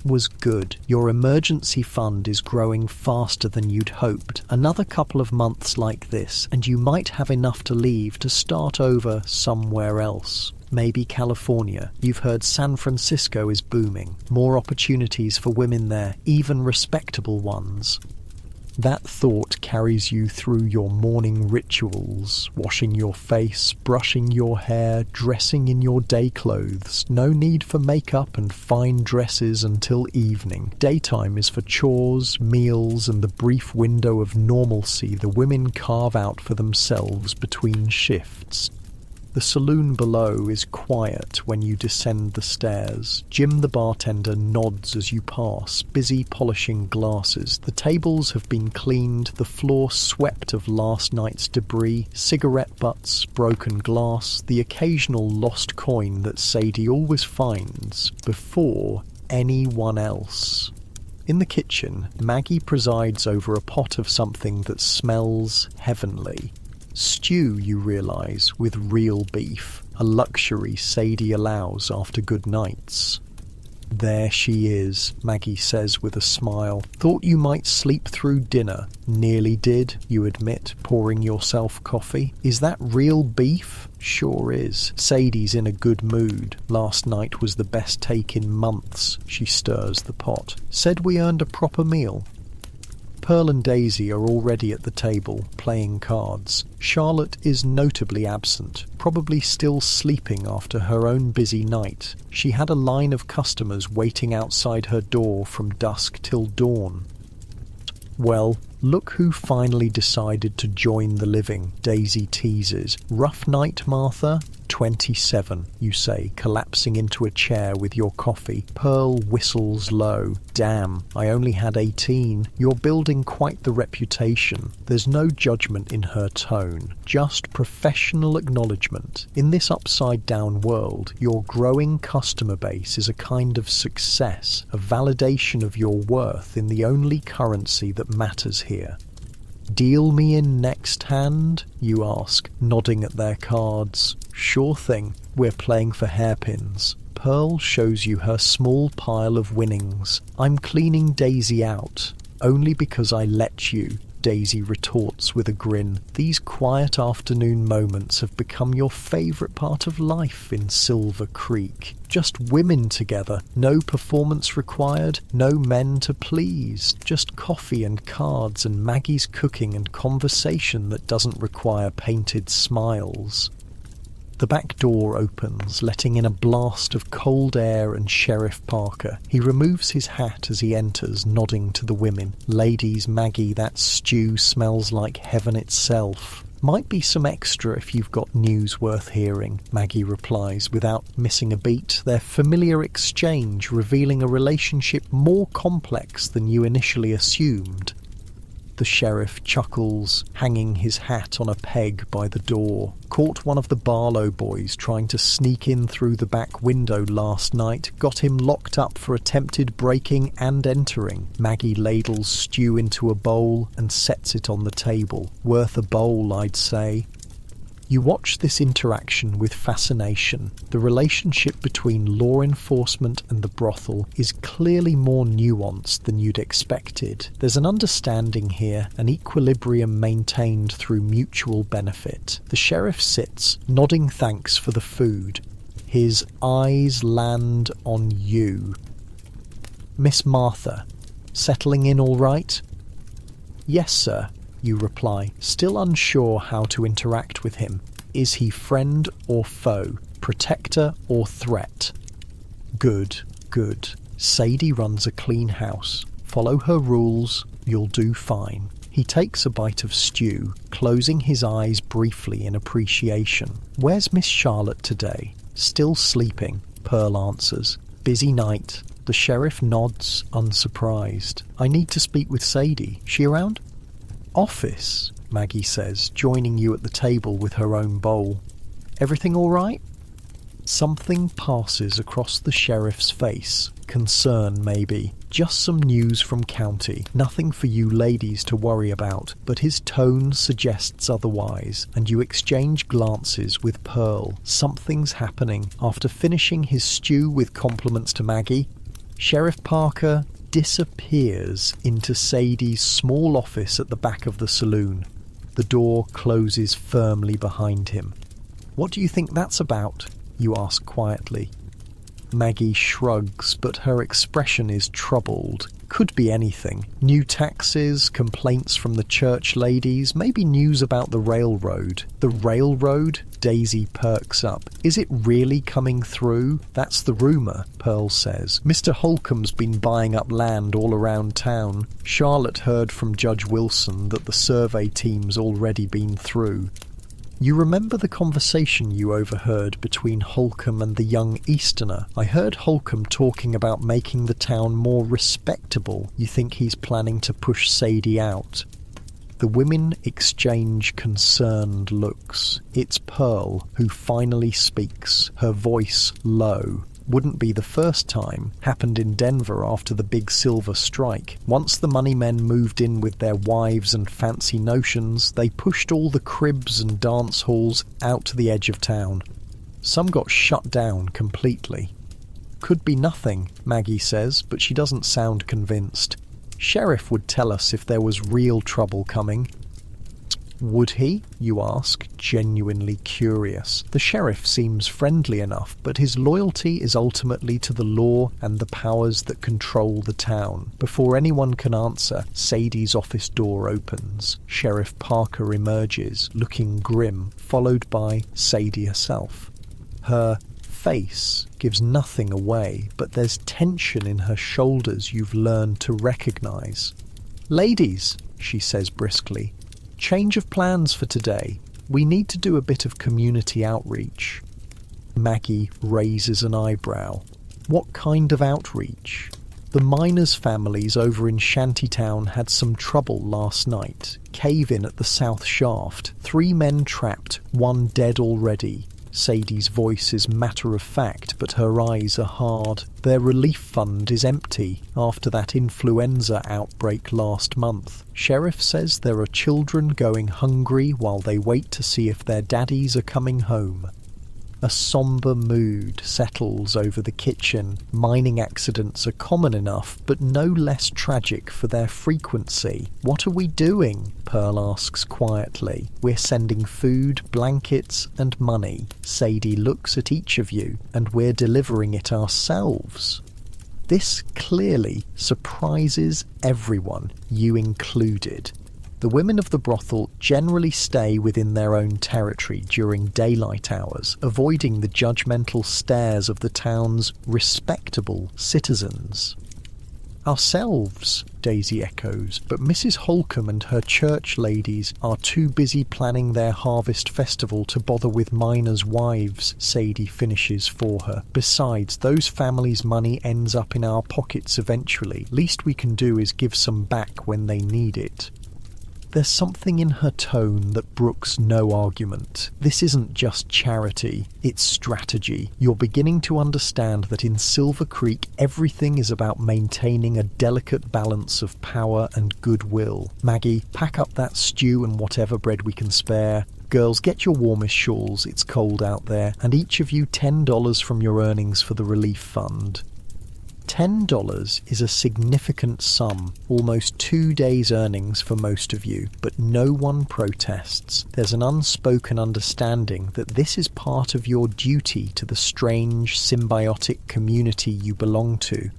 was good. Your emergency fund is growing faster than you'd hoped. Another couple of months like this, and you might have enough to leave to start over somewhere else. Maybe California. You've heard San Francisco is booming. More opportunities for women there, even respectable ones. That thought carries you through your morning rituals, washing your face, brushing your hair, dressing in your day clothes. No need for makeup and fine dresses until evening. Daytime is for chores, meals, and the brief window of normalcy the women carve out for themselves between shifts. The saloon below is quiet when you descend the stairs. Jim the bartender nods as you pass, busy polishing glasses. The tables have been cleaned, the floor swept of last night's debris, cigarette butts, broken glass, the occasional lost coin that Sadie always finds before anyone else. In the kitchen, Maggie presides over a pot of something that smells heavenly. Stew, you realise, with real beef, a luxury Sadie allows after good nights. There she is, Maggie says with a smile. Thought you might sleep through dinner. Nearly did, you admit, pouring yourself coffee. Is that real beef? Sure is. Sadie's in a good mood. Last night was the best take in months. She stirs the pot. Said we earned a proper meal. Pearl and Daisy are already at the table, playing cards. Charlotte is notably absent, probably still sleeping after her own busy night. She had a line of customers waiting outside her door from dusk till dawn. Well, look who finally decided to join the living, Daisy teases. Rough night, Martha? 27, you say, collapsing into a chair with your coffee. Pearl whistles low. Damn, I only had 18. You're building quite the reputation. There's no judgment in her tone, just professional acknowledgement. In this upside-down world, your growing customer base is a kind of success, a validation of your worth in the only currency that matters here. Deal me in next hand? You ask, nodding at their cards. Sure thing, we're playing for hairpins. Pearl shows you her small pile of winnings. I'm cleaning Daisy out, only because I let you, Daisy retorts with a grin. These quiet afternoon moments have become your favourite part of life in Silver Creek. Just women together, no performance required, no men to please, just coffee and cards and Maggie's cooking and conversation that doesn't require painted smiles. The back door opens, letting in a blast of cold air and Sheriff Parker. He removes his hat as he enters, nodding to the women. Ladies, Maggie, that stew smells like heaven itself. Might be some extra if you've got news worth hearing, Maggie replies without missing a beat, their familiar exchange revealing a relationship more complex than you initially assumed. The sheriff chuckles, hanging his hat on a peg by the door. Caught one of the Barlow boys trying to sneak in through the back window last night. Got him locked up for attempted breaking and entering. Maggie ladles stew into a bowl and sets it on the table. Worth a bowl, I'd say. You watch this interaction with fascination. The relationship between law enforcement and the brothel is clearly more nuanced than you'd expected. There's an understanding here, an equilibrium maintained through mutual benefit. The sheriff sits, nodding thanks for the food. His eyes land on you. Miss Martha, settling in all right? Yes, sir. You reply, still unsure how to interact with him. Is he friend or foe? Protector or threat? Good, good. Sadie runs a clean house. Follow her rules, you'll do fine. He takes a bite of stew, closing his eyes briefly in appreciation. Where's Miss Charlotte today? Still sleeping, Pearl answers. Busy night. The sheriff nods, unsurprised. I need to speak with Sadie. She around? Office, Maggie says, joining you at the table with her own bowl. Everything all right? Something passes across the sheriff's face. Concern, maybe. Just some news from county. Nothing for you ladies to worry about, but his tone suggests otherwise, and you exchange glances with Pearl. Something's happening. After finishing his stew with compliments to Maggie, Sheriff Parker disappears into Sadie's small office at the back of the saloon. The door closes firmly behind him. What do you think that's about? You ask quietly. Maggie shrugs, but her expression is troubled. Could be anything. New taxes, complaints from the church ladies, maybe news about the railroad. The railroad? Daisy perks up. Is it really coming through? That's the rumour, Pearl says. Mr. Holcomb's been buying up land all around town. Charlotte heard from Judge Wilson that the survey team's already been through. You remember the conversation you overheard between Holcomb and the young Easterner? I heard Holcomb talking about making the town more respectable. You think he's planning to push Sadie out? The women exchange concerned looks. It's Pearl who finally speaks, her voice low. Wouldn't be the first time. Happened in Denver after the big silver strike. Once the money men moved in with their wives and fancy notions, they pushed all the cribs and dance halls out to the edge of town. Some got shut down completely. Could be nothing, Maggie says, but she doesn't sound convinced. Sheriff would tell us if there was real trouble coming. Would he? You ask, genuinely curious. The sheriff seems friendly enough, but his loyalty is ultimately to the law and the powers that control the town. Before anyone can answer, Sadie's office door opens. Sheriff Parker emerges, looking grim, followed by Sadie herself. Her face gives nothing away, but there's tension in her shoulders you've learned to recognize. "Ladies," she says briskly, "change of plans for today. We need to do a bit of community outreach." Maggie raises an eyebrow. What kind of outreach? The miners' families over in Shantytown had some trouble last night. Cave-in at the South Shaft. 3 men trapped, 1 dead already. Sadie's voice is matter-of-fact, but her eyes are hard. Their relief fund is empty after that influenza outbreak last month. Sheriff says there are children going hungry while they wait to see if their daddies are coming home. A sombre mood settles over the kitchen. Mining accidents are common enough, but no less tragic for their frequency. "What are we doing?" Pearl asks quietly. "We're sending food, blankets, and money." Sadie looks at each of you, and we're delivering it ourselves. This clearly surprises everyone, you included. The women of the brothel generally stay within their own territory during daylight hours, avoiding the judgmental stares of the town's respectable citizens. "Ourselves," Daisy echoes, "but Mrs. Holcomb and her church ladies are too busy planning their harvest festival to bother with miners' wives," Sadie finishes for her. "Besides, those families' money ends up in our pockets eventually. Least we can do is give some back when they need it." There's something in her tone that brooks no argument. This isn't just charity, it's strategy. You're beginning to understand that in Silver Creek everything is about maintaining a delicate balance of power and goodwill. Maggie, pack up that stew and whatever bread we can spare. Girls, get your warmest shawls, it's cold out there, and each of you $10 from your earnings for the relief fund. $10 is a significant sum, almost 2 days' earnings for most of you, but no one protests. There's an unspoken understanding that this is part of your duty to the strange, symbiotic community you belong to.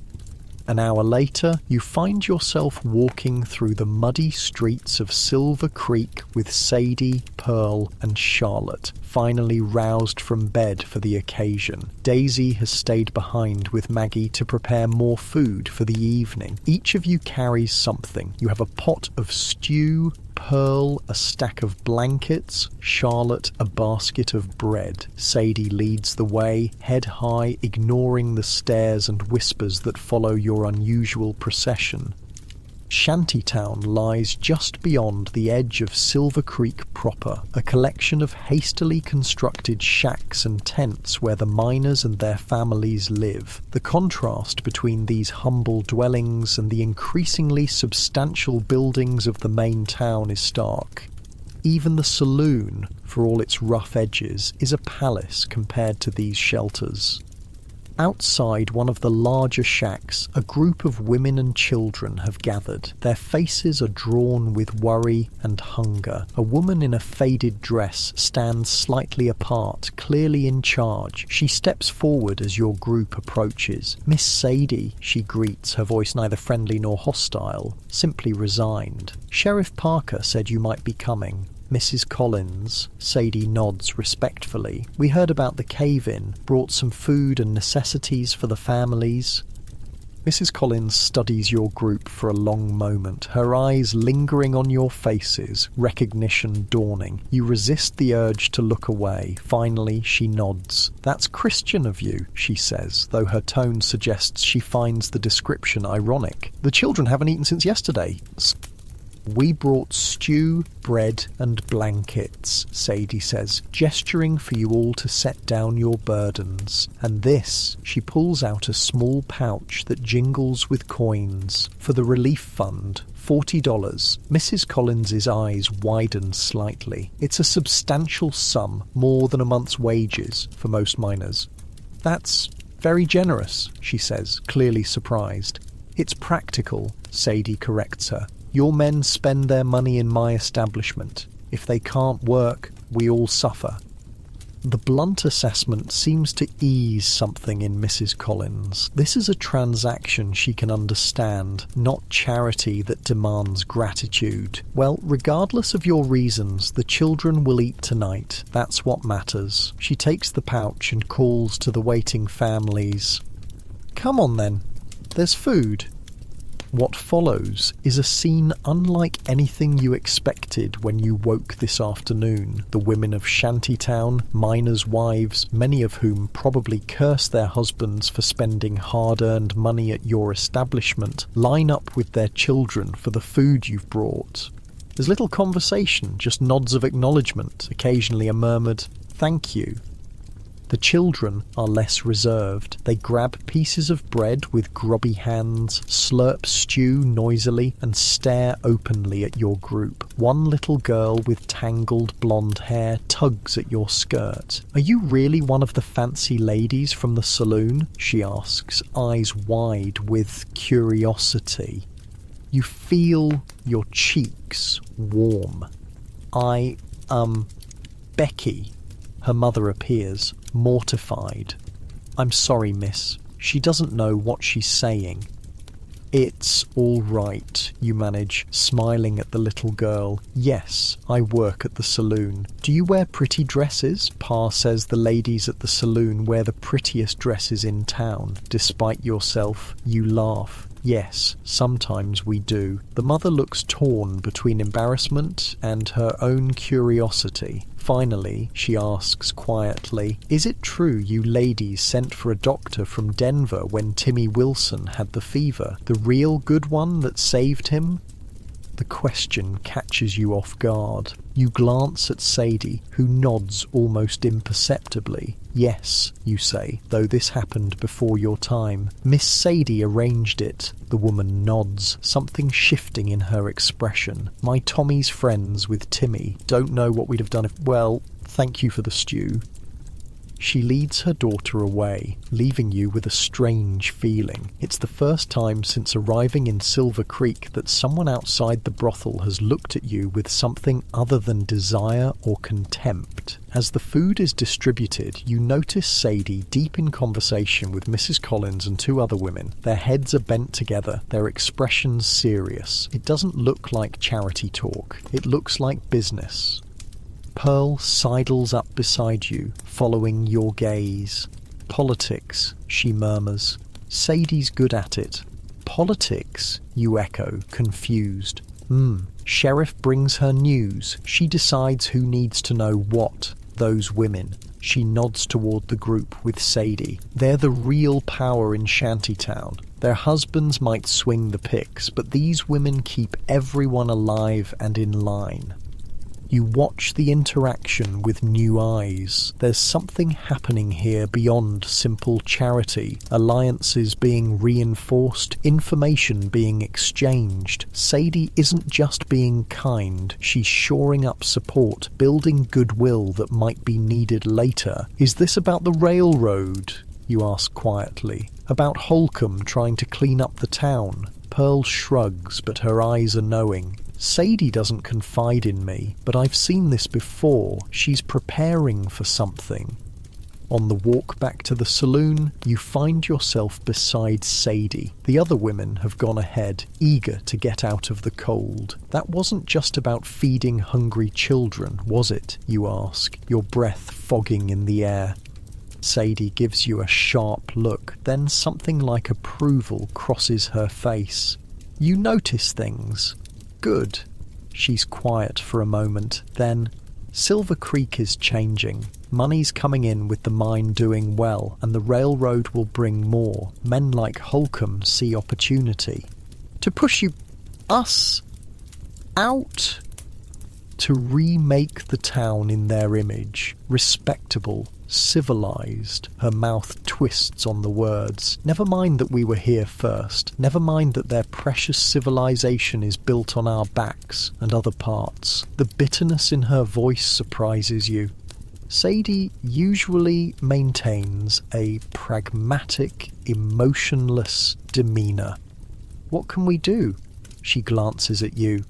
An hour later, you find yourself walking through the muddy streets of Silver Creek with Sadie, Pearl, and Charlotte, finally roused from bed for the occasion. Daisy has stayed behind with Maggie to prepare more food for the evening. Each of you carries something. You have a pot of stew, Pearl a stack of blankets, Charlotte a basket of bread. Sadie leads the way, head high, ignoring the stares and whispers that follow your unusual procession. Shantytown lies just beyond the edge of Silver Creek proper, a collection of hastily constructed shacks and tents where the miners and their families live. The contrast between these humble dwellings and the increasingly substantial buildings of the main town is stark. Even the saloon, for all its rough edges, is a palace compared to these shelters. Outside one of the larger shacks, a group of women and children have gathered. Their faces are drawn with worry and hunger. A woman in a faded dress stands slightly apart, clearly in charge. She steps forward as your group approaches. "Miss Sadie," she greets, her voice neither friendly nor hostile, simply resigned. "Sheriff Parker said you might be coming." "Mrs. Collins," Sadie nods respectfully. "We heard about the cave-in, brought some food and necessities for the families." Mrs. Collins studies your group for a long moment, her eyes lingering on your faces, recognition dawning. You resist the urge to look away. Finally, she nods. "That's Christian of you," she says, though her tone suggests she finds the description ironic. "The children haven't eaten since yesterday." "We brought stew, bread and blankets," Sadie says, "gesturing for you all to set down your burdens. And this," she pulls out a small pouch that jingles with coins, "for the relief fund, $40. Mrs. Collins's eyes widen slightly. It's a substantial sum, more than a month's wages for most miners. "That's very generous," she says, clearly surprised. "It's practical," Sadie corrects her. "Your men spend their money in my establishment. If they can't work, we all suffer." The blunt assessment seems to ease something in Mrs. Collins. This is a transaction she can understand, not charity that demands gratitude. "Well, regardless of your reasons, the children will eat tonight. That's what matters." She takes the pouch and calls to the waiting families. "Come on then, there's food." What follows is a scene unlike anything you expected when you woke this afternoon. The women of Shantytown, miners' wives, many of whom probably curse their husbands for spending hard-earned money at your establishment, line up with their children for the food you've brought. There's little conversation, just nods of acknowledgement, occasionally a murmured, "Thank you." The children are less reserved. They grab pieces of bread with grubby hands, slurp stew noisily, and stare openly at your group. One little girl with tangled blonde hair tugs at your skirt. "Are you really one of the fancy ladies from the saloon?" she asks, eyes wide with curiosity. You feel your cheeks warm. Becky." Her mother appears, mortified. "I'm sorry, miss. She doesn't know what she's saying." "It's all right," you manage, smiling at the little girl. "Yes, I work at the saloon." "Do you wear pretty dresses?" Pa says the ladies at the saloon wear the prettiest dresses in town. Despite yourself, you laugh. "Yes, sometimes we do." The mother looks torn between embarrassment and her own curiosity. Finally, she asks quietly, "Is it true you ladies sent for a doctor from Denver when Timmy Wilson had the fever? The real good one that saved him?" The question catches you off guard. You glance at Sadie, who nods almost imperceptibly. "Yes," you say, "though this happened before your time. Miss Sadie arranged it." The woman nods, something shifting in her expression. "My Tommy's friends with Timmy. Don't know what we'd have done if... well, thank you for the stew." She leads her daughter away, leaving you with a strange feeling. It's the first time since arriving in Silver Creek that someone outside the brothel has looked at you with something other than desire or contempt. As the food is distributed, you notice Sadie deep in conversation with Mrs. Collins and two other women. Their heads are bent together, their expressions serious. It doesn't look like charity talk. It looks like business. Pearl sidles up beside you, following your gaze. "Politics," she murmurs. "Sadie's good at it." "Politics?" you echo, confused. Sheriff brings her news. She decides who needs to know what. Those women." She nods toward the group with Sadie. "They're the real power in Shantytown. Their husbands might swing the picks, but these women keep everyone alive and in line." You watch the interaction with new eyes. There's something happening here beyond simple charity. Alliances being reinforced, information being exchanged. Sadie isn't just being kind, she's shoring up support, building goodwill that might be needed later. "Is this about the railroad?" you ask quietly. About Holcomb trying to clean up the town. Pearl shrugs, but her eyes are knowing. Sadie doesn't confide in me, but I've seen this before. She's preparing for something. On the walk back to the saloon, you find yourself beside Sadie. The other women have gone ahead, eager to get out of the cold. That wasn't just about feeding hungry children, was it? You ask, your breath fogging in the air. Sadie gives you a sharp look, then something like approval crosses her face. You notice things. Good. She's quiet for a moment, then, Silver Creek is changing. Money's coming in with the mine doing well, and the railroad will bring more. Men like Holcomb see opportunity. To push us out, to remake the town in their image, respectable, civilized. Her mouth twists on the words. Never mind that we were here first. Never mind that their precious civilization is built on our backs and other parts. The bitterness in her voice surprises you. Sadie usually maintains a pragmatic, emotionless demeanour. What can we do? She glances at you.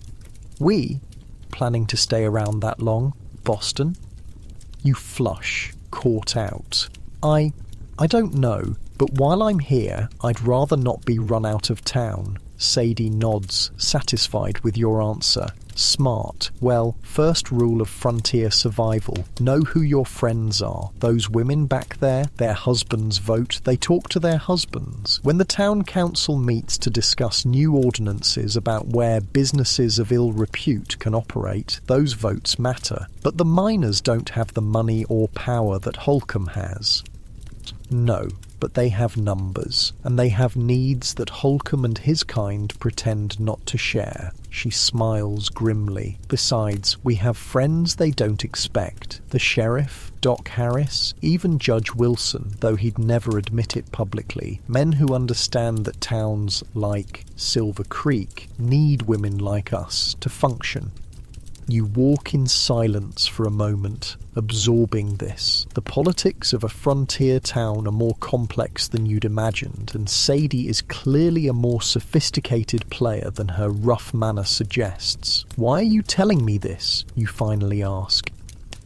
We? Planning to stay around that long? Boston? You flush, caught out. I don't know, but while I'm here, I'd rather not be run out of town. Sadie nods, satisfied with your answer. Smart. Well, first rule of frontier survival. Know who your friends are. Those women back there, their husbands vote. They talk to their husbands. When the town council meets to discuss new ordinances about where businesses of ill repute can operate, those votes matter. But the miners don't have the money or power that Holcomb has. No, but they have numbers, and they have needs that Holcomb and his kind pretend not to share. She smiles grimly. Besides, we have friends they don't expect. The sheriff, Doc Harris, even Judge Wilson, though he'd never admit it publicly. Men who understand that towns like Silver Creek need women like us to function. You walk in silence for a moment, absorbing this. The politics of a frontier town are more complex than you'd imagined, and Sadie is clearly a more sophisticated player than her rough manner suggests. Why are you telling me this? You finally ask.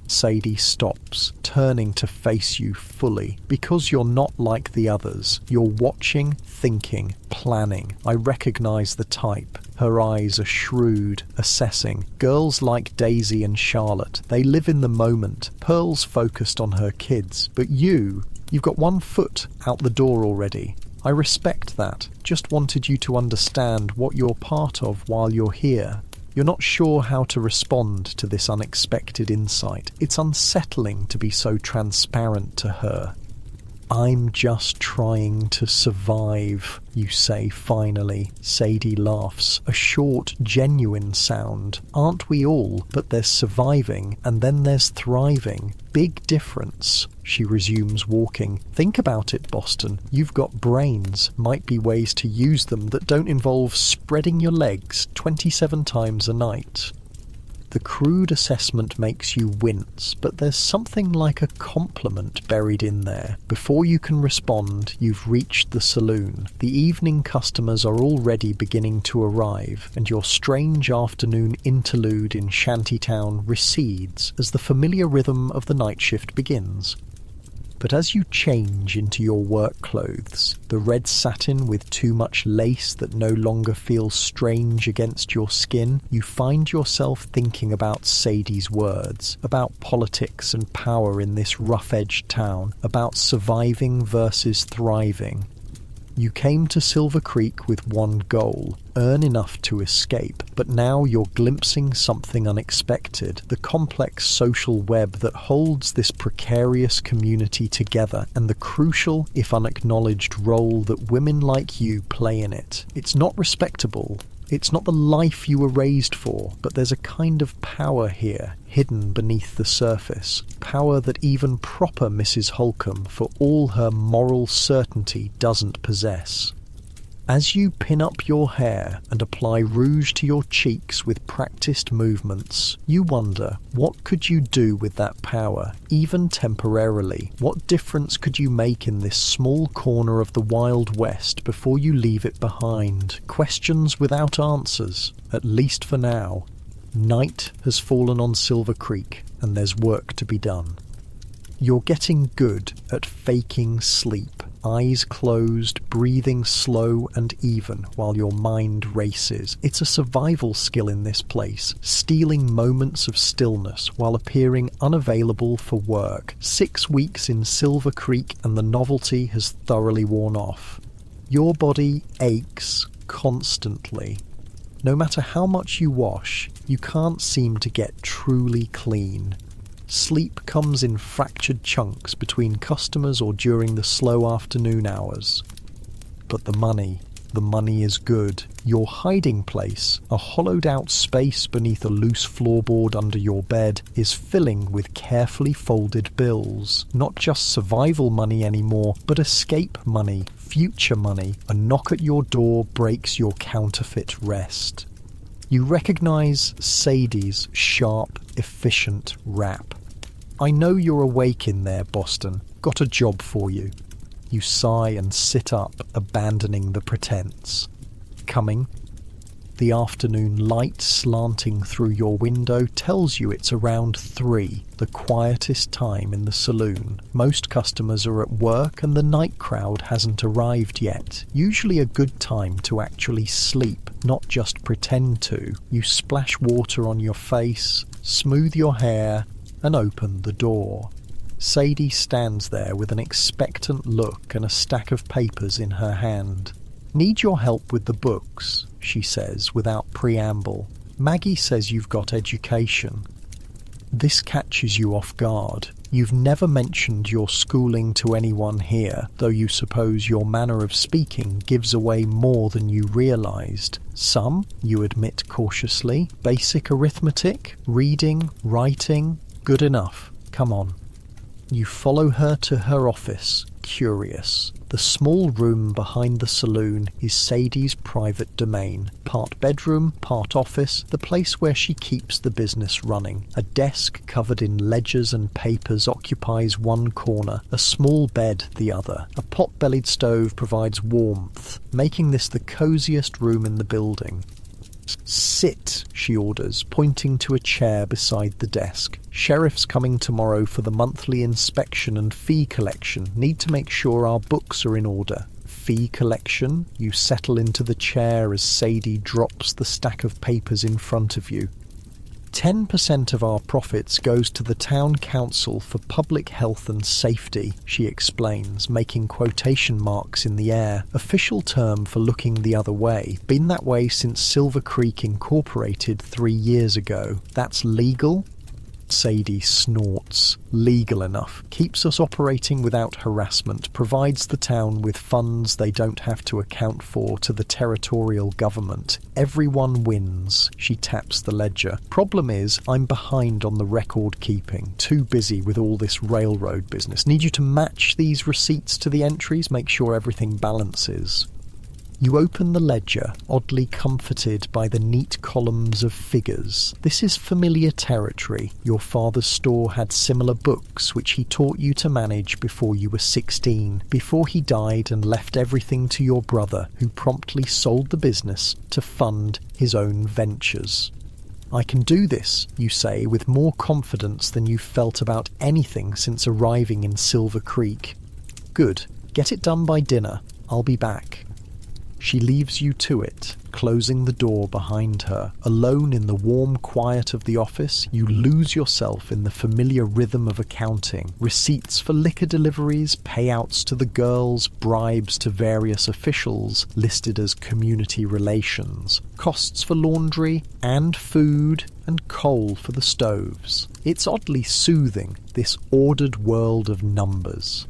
Sadie stops, turning to face you fully. Because you're not like the others. You're watching, thinking, planning. I recognize the type. Her eyes are shrewd, assessing. Girls like Daisy and Charlotte, they live in the moment. Pearl's focused on her kids. But you've got one foot out the door already. I respect that. Just wanted you to understand what you're part of while you're here. You're not sure how to respond to this unexpected insight. It's unsettling to be so transparent to her. I'm just trying to survive, you say finally. Sadie laughs, a short, genuine sound. Aren't we all? But there's surviving, and then there's thriving. Big difference. She resumes walking. Think about it, Boston. You've got brains. Might be ways to use them that don't involve spreading your legs 27 times a night. The crude assessment makes you wince, but there's something like a compliment buried in there. Before you can respond, you've reached the saloon. The evening customers are already beginning to arrive, and your strange afternoon interlude in Shantytown recedes as the familiar rhythm of the night shift begins. But as you change into your work clothes, the red satin with too much lace that no longer feels strange against your skin, you find yourself thinking about Sadie's words, about politics and power in this rough-edged town, about surviving versus thriving. You came to Silver Creek with one goal, earn enough to escape, but now you're glimpsing something unexpected, the complex social web that holds this precarious community together, and the crucial, if unacknowledged, role that women like you play in it. It's not respectable. It's not the life you were raised for, but there's a kind of power here, hidden beneath the surface. Power that even proper Mrs. Holcomb, for all her moral certainty, doesn't possess. As you pin up your hair and apply rouge to your cheeks with practiced movements, you wonder, what could you do with that power, even temporarily? What difference could you make in this small corner of the Wild West before you leave it behind? Questions without answers, at least for now. Night has fallen on Silver Creek, and there's work to be done. You're getting good at faking sleep, eyes closed, breathing slow and even while your mind races. It's a survival skill in this place, stealing moments of stillness while appearing unavailable for work. 6 weeks in Silver Creek and the novelty has thoroughly worn off. Your body aches constantly. No matter how much you wash, you can't seem to get truly clean. Sleep comes in fractured chunks between customers or during the slow afternoon hours. But the money is good. Your hiding place, a hollowed out space beneath a loose floorboard under your bed, is filling with carefully folded bills. Not just survival money anymore, but escape money, future money. A knock at your door breaks your counterfeit rest. You recognize Sadie's sharp, efficient rap. "I know you're awake in there, Boston. Got a job for you." You sigh and sit up, abandoning the pretense. Coming. The afternoon light slanting through your window tells you it's around 3, the quietest time in the saloon. Most customers are at work and the night crowd hasn't arrived yet. Usually a good time to actually sleep, not just pretend to. You splash water on your face, smooth your hair, and open the door. Sadie stands there with an expectant look and a stack of papers in her hand. "Need your help with the books," she says without preamble. "Maggie says you've got education." This catches you off guard. You've never mentioned your schooling to anyone here, though you suppose your manner of speaking gives away more than you realized. Some, you admit cautiously, basic arithmetic, reading, writing. Good enough. Come on. You follow her to her office, curious. The small room behind the saloon is Sadie's private domain. Part bedroom, part office, the place where she keeps the business running. A desk covered in ledgers and papers occupies one corner, a small bed the other. A pot-bellied stove provides warmth, making this the coziest room in the building. "Sit," she orders, pointing to a chair beside the desk. "Sheriff's coming tomorrow for the monthly inspection and fee collection. Need to make sure our books are in order." Fee collection? You settle into the chair as Sadie drops the stack of papers in front of you. 10% of our profits goes to the town council for public health and safety, she explains, making quotation marks in the air. Official term for looking the other way. Been that way since Silver Creek Incorporated 3 years ago. That's legal? Sadie snorts. Legal enough. Keeps us operating without harassment. Provides the town with funds they don't have to account for to the territorial government. Everyone wins. She taps the ledger. Problem is, I'm behind on the record keeping. Too busy with all this railroad business. Need you to match these receipts to the entries. Make sure everything balances. You open the ledger, oddly comforted by the neat columns of figures. This is familiar territory. Your father's store had similar books, which he taught you to manage before you were 16, before he died and left everything to your brother, who promptly sold the business to fund his own ventures. I can do this, you say, with more confidence than you've felt about anything since arriving in Silver Creek. Good. Get it done by dinner. I'll be back. She leaves you to it, closing the door behind her. Alone in the warm quiet of the office, you lose yourself in the familiar rhythm of accounting. Receipts for liquor deliveries, payouts to the girls, bribes to various officials listed as community relations, costs for laundry and food, and coal for the stoves. It's oddly soothing, this ordered world of numbers.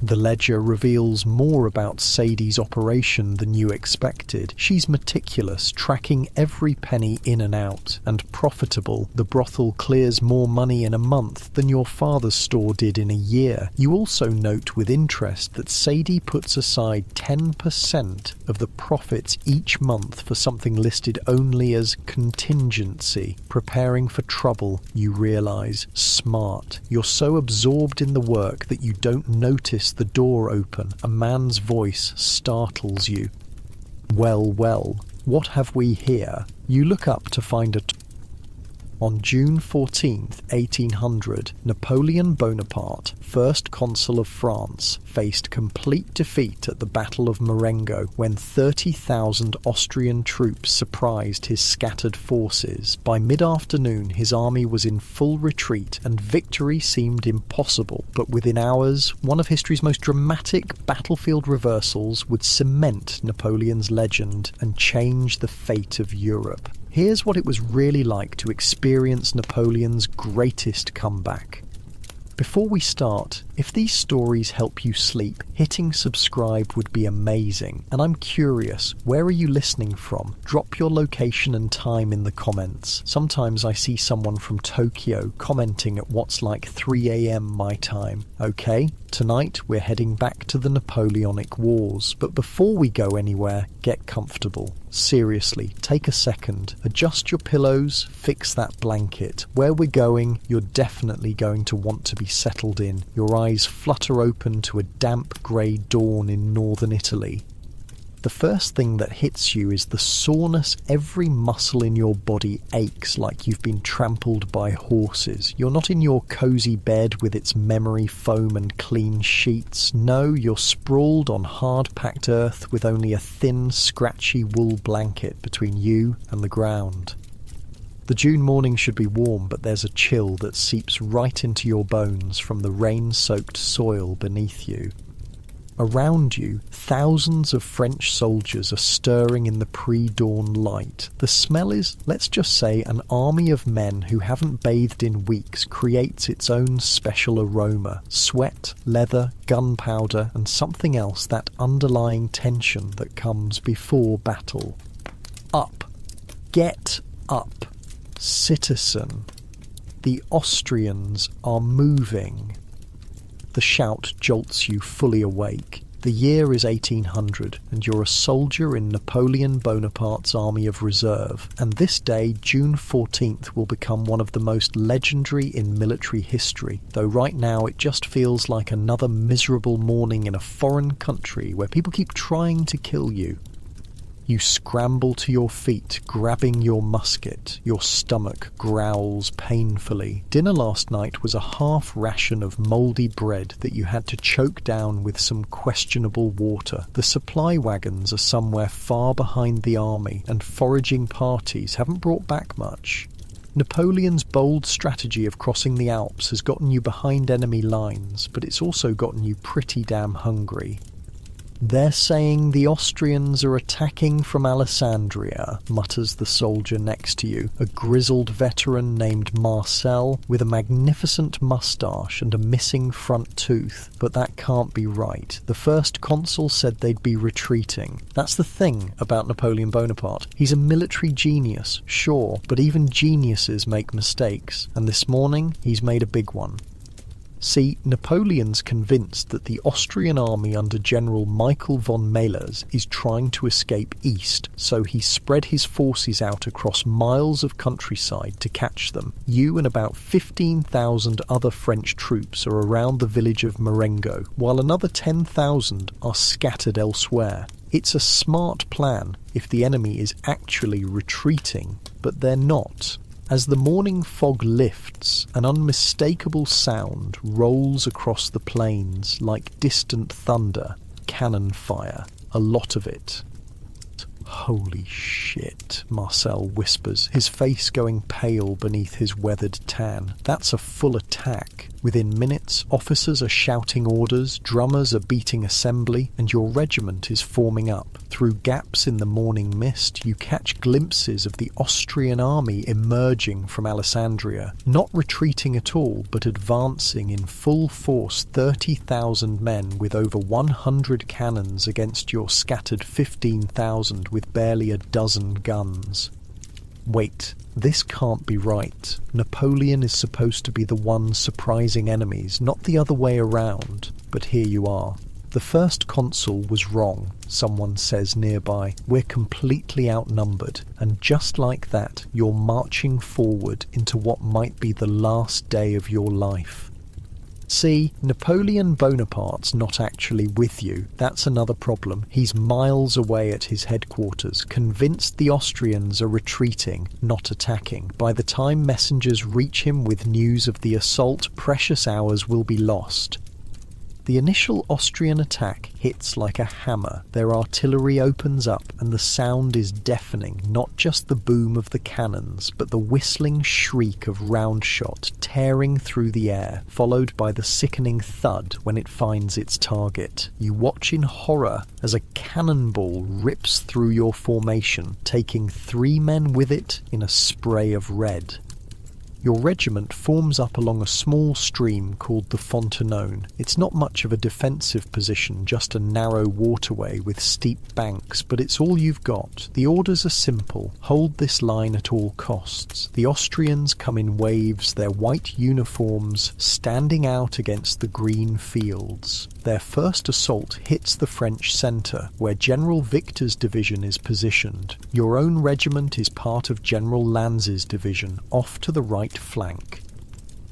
The ledger reveals more about Sadie's operation than you expected. She's meticulous, tracking every penny in and out, and profitable. The brothel clears more money in a month than your father's store did in a year. You also note with interest that Sadie puts aside 10% of the profits each month for something listed only as contingency. Preparing for trouble, you realise. Smart. You're so absorbed in the work that you don't notice the door open. A man's voice startles you. Well, well, what have we here? You look up to find on June 14th, 1800, Napoleon Bonaparte, first consul of France, faced complete defeat at the Battle of Marengo when 30,000 Austrian troops surprised his scattered forces. By mid-afternoon, his army was in full retreat and victory seemed impossible, but within hours, one of history's most dramatic battlefield reversals would cement Napoleon's legend and change the fate of Europe. Here's what it was really like to experience Napoleon's greatest comeback. Before we start, if these stories help you sleep, hitting subscribe would be amazing. And I'm curious, where are you listening from? Drop your location and time in the comments. Sometimes I see someone from Tokyo commenting at what's like 3 a.m. my time. Okay, tonight we're heading back to the Napoleonic Wars. But before we go anywhere, get comfortable. Seriously, take a second, adjust your pillows, fix that blanket. Where we're going, you're definitely going to want to be settled in. Your eyes flutter open to a damp grey dawn in northern Italy. The first thing that hits you is the soreness. Every muscle in your body aches like you've been trampled by horses. You're not in your cosy bed with its memory foam and clean sheets. No, you're sprawled on hard-packed earth with only a thin, scratchy wool blanket between you and the ground. The June morning should be warm, but there's a chill that seeps right into your bones from the rain-soaked soil beneath you. Around you, thousands of French soldiers are stirring in the pre-dawn light. The smell is, let's just say, an army of men who haven't bathed in weeks creates its own special aroma. Sweat, leather, gunpowder, and something else, that underlying tension that comes before battle. Up. Get up. Citizen. The Austrians are moving. The shout jolts you fully awake. The year is 1800, and you're a soldier in Napoleon Bonaparte's army of reserve. And this day, June 14th, will become one of the most legendary in military history, though right now it just feels like another miserable morning in a foreign country where people keep trying to kill you. You scramble to your feet, grabbing your musket. Your stomach growls painfully. Dinner last night was a half ration of mouldy bread that you had to choke down with some questionable water. The supply wagons are somewhere far behind the army, and foraging parties haven't brought back much. Napoleon's bold strategy of crossing the Alps has gotten you behind enemy lines, but it's also gotten you pretty damn hungry. They're saying the Austrians are attacking from Alessandria, mutters the soldier next to you, a grizzled veteran named Marcel with a magnificent moustache and a missing front tooth. But that can't be right. The first consul said they'd be retreating. That's the thing about Napoleon Bonaparte. He's a military genius, sure, but even geniuses make mistakes, and this morning he's made a big one. See, Napoleon's convinced that the Austrian army under General Michael von Mehlers is trying to escape east, so he spread his forces out across miles of countryside to catch them. You and about 15,000 other French troops are around the village of Marengo, while another 10,000 are scattered elsewhere. It's a smart plan if the enemy is actually retreating, but they're not. As the morning fog lifts, an unmistakable sound rolls across the plains like distant thunder, cannon fire, a lot of it. "Holy shit," Marcel whispers, his face going pale beneath his weathered tan. "That's a full attack." Within minutes, officers are shouting orders, drummers are beating assembly, and your regiment is forming up. Through gaps in the morning mist, you catch glimpses of the Austrian army emerging from Alessandria, not retreating at all, but advancing in full force, 30,000 men with over 100 cannons against your scattered 15,000 with barely a dozen guns. Wait, this can't be right. Napoleon is supposed to be the one surprising enemies, not the other way around. But here you are. "The first consul was wrong," someone says nearby. "We're completely outnumbered." And just like that, you're marching forward into what might be the last day of your life. See, Napoleon Bonaparte's not actually with you. That's another problem. He's miles away at his headquarters, convinced the Austrians are retreating, not attacking. By the time messengers reach him with news of the assault, precious hours will be lost. The initial Austrian attack hits like a hammer. Their artillery opens up and the sound is deafening, not just the boom of the cannons, but the whistling shriek of round shot tearing through the air, followed by the sickening thud when it finds its target. You watch in horror as a cannonball rips through your formation, taking 3 men with it in a spray of red. Your regiment forms up along a small stream called the Fontenone. It's not much of a defensive position, just a narrow waterway with steep banks, but it's all you've got. The orders are simple. Hold this line at all costs. The Austrians come in waves, their white uniforms standing out against the green fields. Their first assault hits the French centre, where General Victor's division is positioned. Your own regiment is part of General Lanz's division, off to the right flank.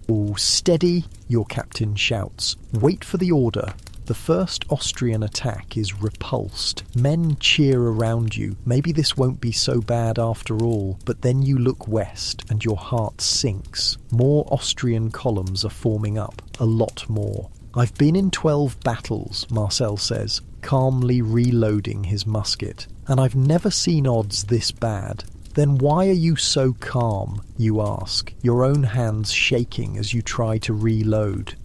"All steady," your captain shouts. "Wait for the order." The first Austrian attack is repulsed. Men cheer around you. Maybe this won't be so bad after all, but then you look west and your heart sinks. More Austrian columns are forming up, a lot more. "I've been in 12 battles," Marcel says, calmly reloading his musket, "and I've never seen odds this bad." "Then why are you so calm?" you ask, your own hands shaking as you try to reload.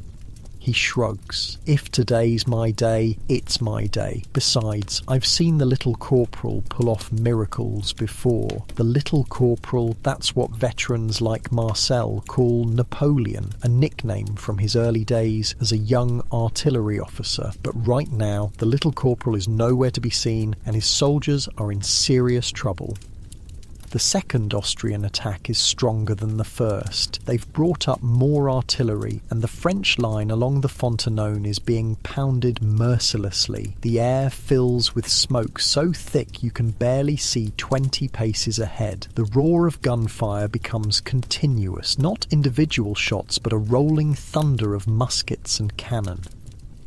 He shrugs. "If today's my day, it's my day. Besides, I've seen the little corporal pull off miracles before." The little corporal, that's what veterans like Marcel call Napoleon, a nickname from his early days as a young artillery officer. But right now, the little corporal is nowhere to be seen and his soldiers are in serious trouble. The second Austrian attack is stronger than the first. They've brought up more artillery, and the French line along the Fontenone is being pounded mercilessly. The air fills with smoke so thick you can barely see 20 paces ahead. The roar of gunfire becomes continuous, not individual shots, but a rolling thunder of muskets and cannon.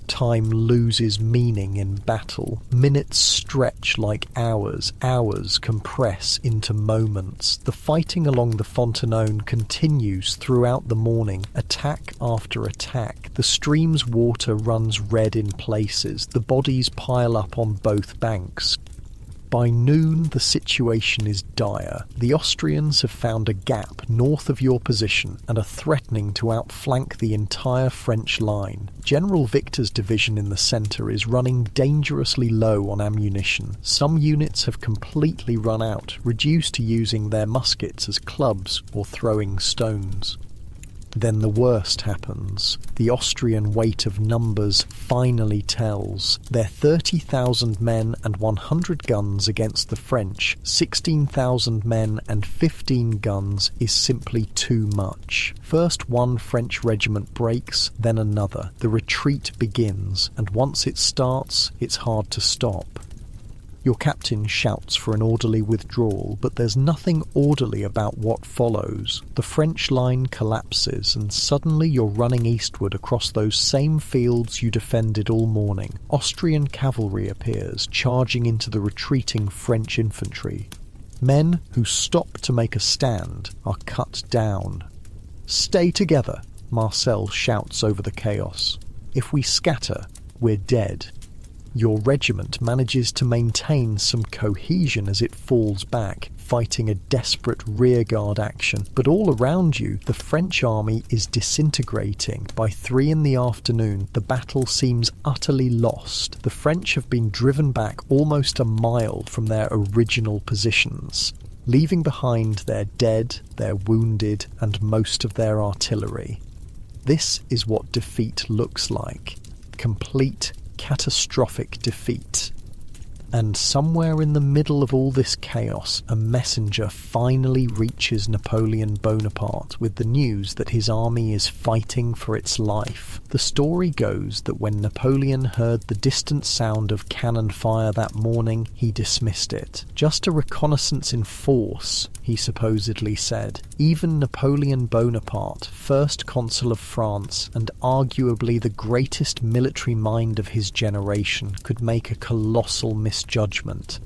Time loses meaning in battle. Minutes stretch like hours. Hours compress into moments. The fighting along the Fontenone continues throughout the morning, attack after attack. The stream's water runs red in places. The bodies pile up on both banks. By noon, the situation is dire. The Austrians have found a gap north of your position and are threatening to outflank the entire French line. General Victor's division in the centre is running dangerously low on ammunition. Some units have completely run out, reduced to using their muskets as clubs or throwing stones. Then the worst happens. The Austrian weight of numbers finally tells. Their 30,000 men and 100 guns against the French, 16,000 men and 15 guns is simply too much. First one French regiment breaks, then another. The retreat begins, and once it starts, it's hard to stop. Your captain shouts for an orderly withdrawal, but there's nothing orderly about what follows. The French line collapses, and suddenly you're running eastward across those same fields you defended all morning. Austrian cavalry appears, charging into the retreating French infantry. Men who stop to make a stand are cut down. "Stay together," Marcel shouts over the chaos. "If we scatter, we're dead." Your regiment manages to maintain some cohesion as it falls back, fighting a desperate rearguard action. But all around you, the French army is disintegrating. By 3 in the afternoon, the battle seems utterly lost. The French have been driven back almost a mile from their original positions, leaving behind their dead, their wounded, and most of their artillery. This is what defeat looks like. Complete, catastrophic defeat. And somewhere in the middle of all this chaos, a messenger finally reaches Napoleon Bonaparte with the news that his army is fighting for its life. The story goes that when Napoleon heard the distant sound of cannon fire that morning, he dismissed it. Just a reconnaissance in force, he supposedly said. Even Napoleon Bonaparte, first consul of France and arguably the greatest military mind of his generation, could make a colossal misjudgment.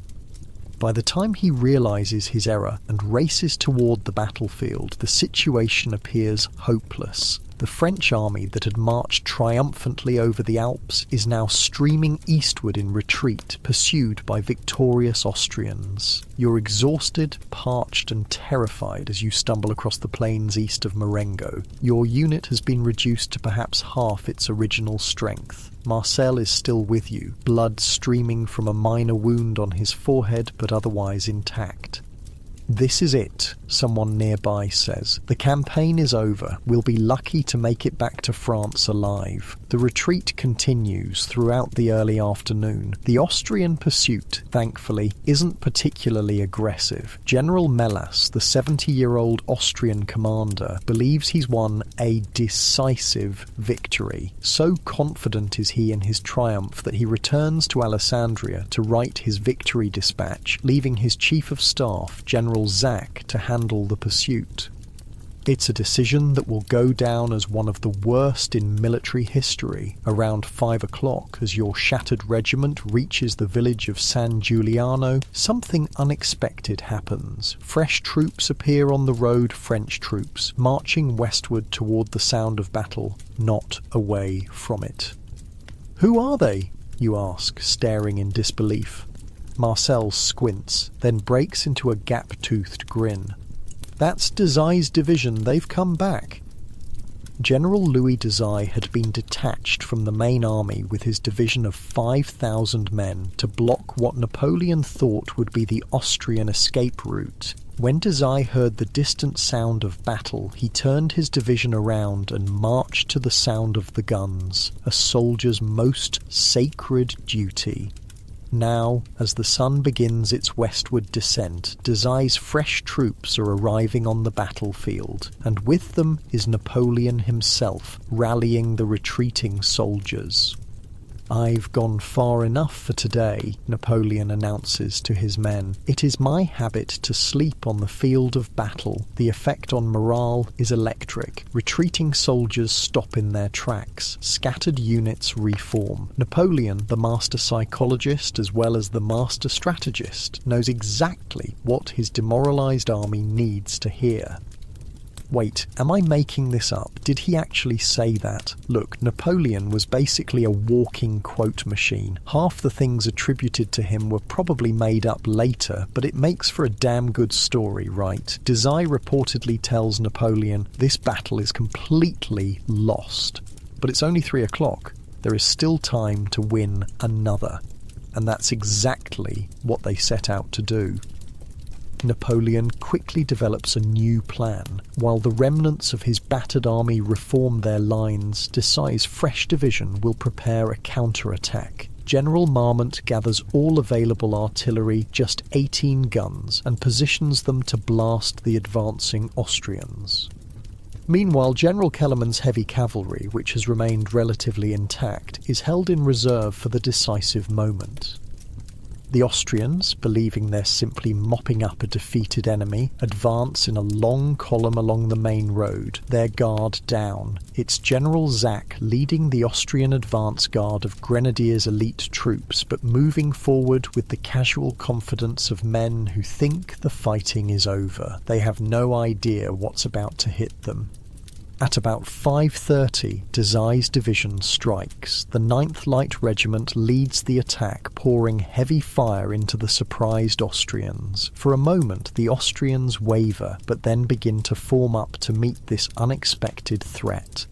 By the time he realizes his error and races toward the battlefield, the situation appears hopeless. The French army that had marched triumphantly over the Alps is now streaming eastward in retreat, pursued by victorious Austrians. You're exhausted, parched and terrified as you stumble across the plains east of Marengo. Your unit has been reduced to perhaps half its original strength. Marcel is still with you, blood streaming from a minor wound on his forehead but otherwise intact. "This is it," someone nearby says. "The campaign is over. We'll be lucky to make it back to France alive." The retreat continues throughout the early afternoon. The Austrian pursuit, thankfully, isn't particularly aggressive. General Melas, the 70-year-old Austrian commander, believes he's won a decisive victory. So confident is he in his triumph that he returns to Alessandria to write his victory dispatch, leaving his chief of staff, General Zach, to handle the pursuit. It's a decision that will go down as one of the worst in military history. Around 5 o'clock, as your shattered regiment reaches the village of San Giuliano, something unexpected happens. Fresh troops appear on the road, French troops, marching westward toward the sound of battle, not away from it. "Who are they?" you ask, staring in disbelief. Marcel squints, then breaks into a gap-toothed grin. "That's Desai's division. They've come back." General Louis Desai had been detached from the main army with his division of 5,000 men to block what Napoleon thought would be the Austrian escape route. When Desai heard the distant sound of battle, he turned his division around and marched to the sound of the guns, a soldier's most sacred duty. Now, as the sun begins its westward descent, Desai's fresh troops are arriving on the battlefield, and with them is Napoleon himself, rallying the retreating soldiers. "I've gone far enough for today," Napoleon announces to his men. "It is my habit to sleep on the field of battle. The effect on morale is electric. Retreating soldiers stop in their tracks. Scattered units reform. Napoleon, the master psychologist as well as the master strategist, knows exactly what his demoralized army needs to hear." Wait, am I making this up? Did he actually say that? Look, Napoleon was basically a walking quote machine. Half the things attributed to him were probably made up later, but it makes for a damn good story, right? Desai reportedly tells Napoleon, "This battle is completely lost." But it's only 3 o'clock. There is still time to win another. And that's exactly what they set out to do. Napoleon quickly develops a new plan. While the remnants of his battered army reform their lines, Desai's fresh division will prepare a counterattack. General Marmont gathers all available artillery, just 18 guns, and positions them to blast the advancing Austrians. Meanwhile, General Kellerman's heavy cavalry, which has remained relatively intact, is held in reserve for the decisive moment. The Austrians, believing they're simply mopping up a defeated enemy, advance in a long column along the main road, their guard down. It's General Zach leading the Austrian advance guard of Grenadiers elite troops, but moving forward with the casual confidence of men who think the fighting is over. They have no idea what's about to hit them. At about 5:30, Desai's division strikes. The 9th Light Regiment leads the attack, pouring heavy fire into the surprised Austrians. For a moment, the Austrians waver, but then begin to form up to meet this unexpected threat.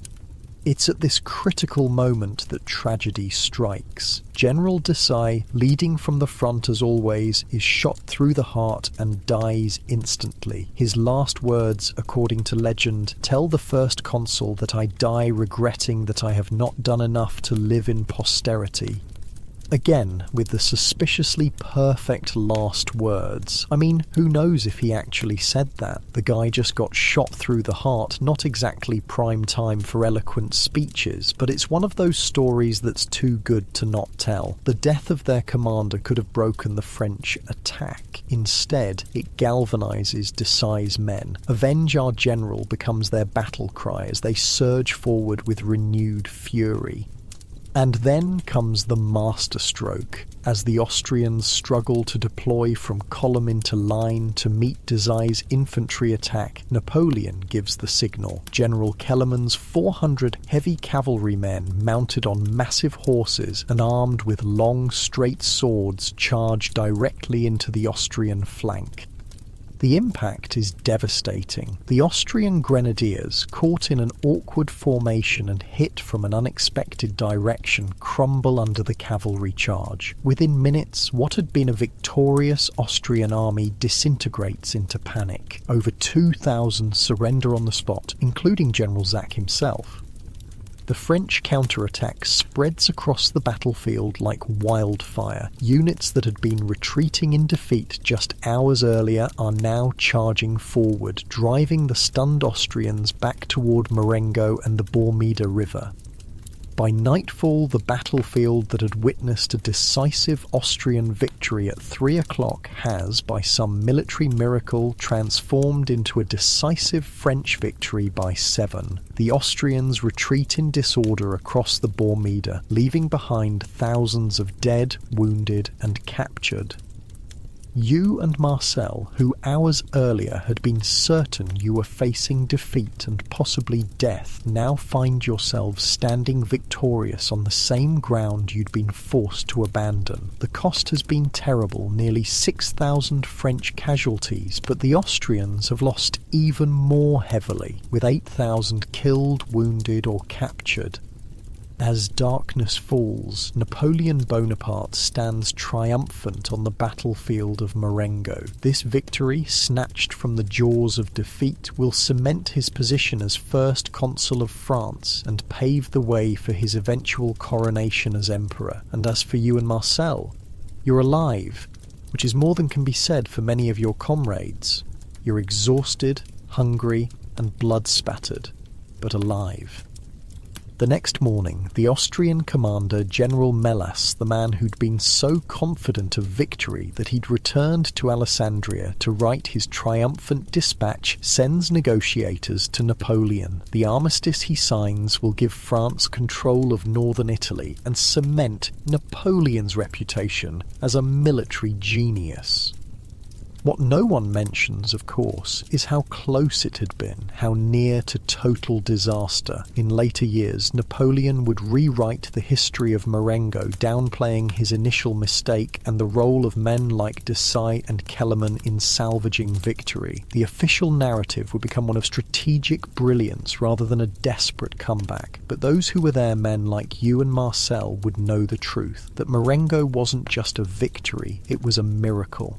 It's at this critical moment that tragedy strikes. General Desai, leading from the front as always, is shot through the heart and dies instantly. His last words, according to legend, tell the first consul that I die regretting that I have not done enough to live in posterity. Again, with the suspiciously perfect last words. I mean, who knows if he actually said that? The guy just got shot through the heart, not exactly prime time for eloquent speeches, but it's one of those stories that's too good to not tell. The death of their commander could have broken the French attack. Instead, it galvanizes Desai's men. Avenge our general becomes their battle cry as they surge forward with renewed fury. And then comes the masterstroke. As the Austrians struggle to deploy from column into line to meet Desai's infantry attack, Napoleon gives the signal. General Kellerman's 400 heavy cavalrymen mounted on massive horses and armed with long straight swords charge directly into the Austrian flank. The impact is devastating. The Austrian grenadiers, caught in an awkward formation and hit from an unexpected direction, crumble under the cavalry charge. Within minutes, what had been a victorious Austrian army disintegrates into panic. Over 2,000 surrender on the spot, including General Zach himself. The French counterattack spreads across the battlefield like wildfire. Units that had been retreating in defeat just hours earlier are now charging forward, driving the stunned Austrians back toward Marengo and the Bormida River. By nightfall, the battlefield that had witnessed a decisive Austrian victory at 3 o'clock has, by some military miracle, transformed into a decisive French victory by 7. The Austrians retreat in disorder across the Bormida, leaving behind thousands of dead, wounded, and captured. You and Marcel, who hours earlier had been certain you were facing defeat and possibly death, now find yourselves standing victorious on the same ground you'd been forced to abandon. The cost has been terrible, nearly 6,000 French casualties, but the Austrians have lost even more heavily, with 8,000 killed, wounded, or captured. As darkness falls, Napoleon Bonaparte stands triumphant on the battlefield of Marengo. This victory, snatched from the jaws of defeat, will cement his position as first consul of France and pave the way for his eventual coronation as emperor. And as for you and Marcel, you're alive, which is more than can be said for many of your comrades. You're exhausted, hungry, and blood-spattered, but alive. The next morning, the Austrian commander, General Melas, the man who'd been so confident of victory that he'd returned to Alessandria to write his triumphant dispatch, sends negotiators to Napoleon. The armistice he signs will give France control of northern Italy and cement Napoleon's reputation as a military genius. What no one mentions, of course, is how close it had been, how near to total disaster. In later years, Napoleon would rewrite the history of Marengo, downplaying his initial mistake and the role of men like Desai and Kellerman in salvaging victory. The official narrative would become one of strategic brilliance rather than a desperate comeback. But those who were there, men like you and Marcel, would know the truth, that Marengo wasn't just a victory, it was a miracle.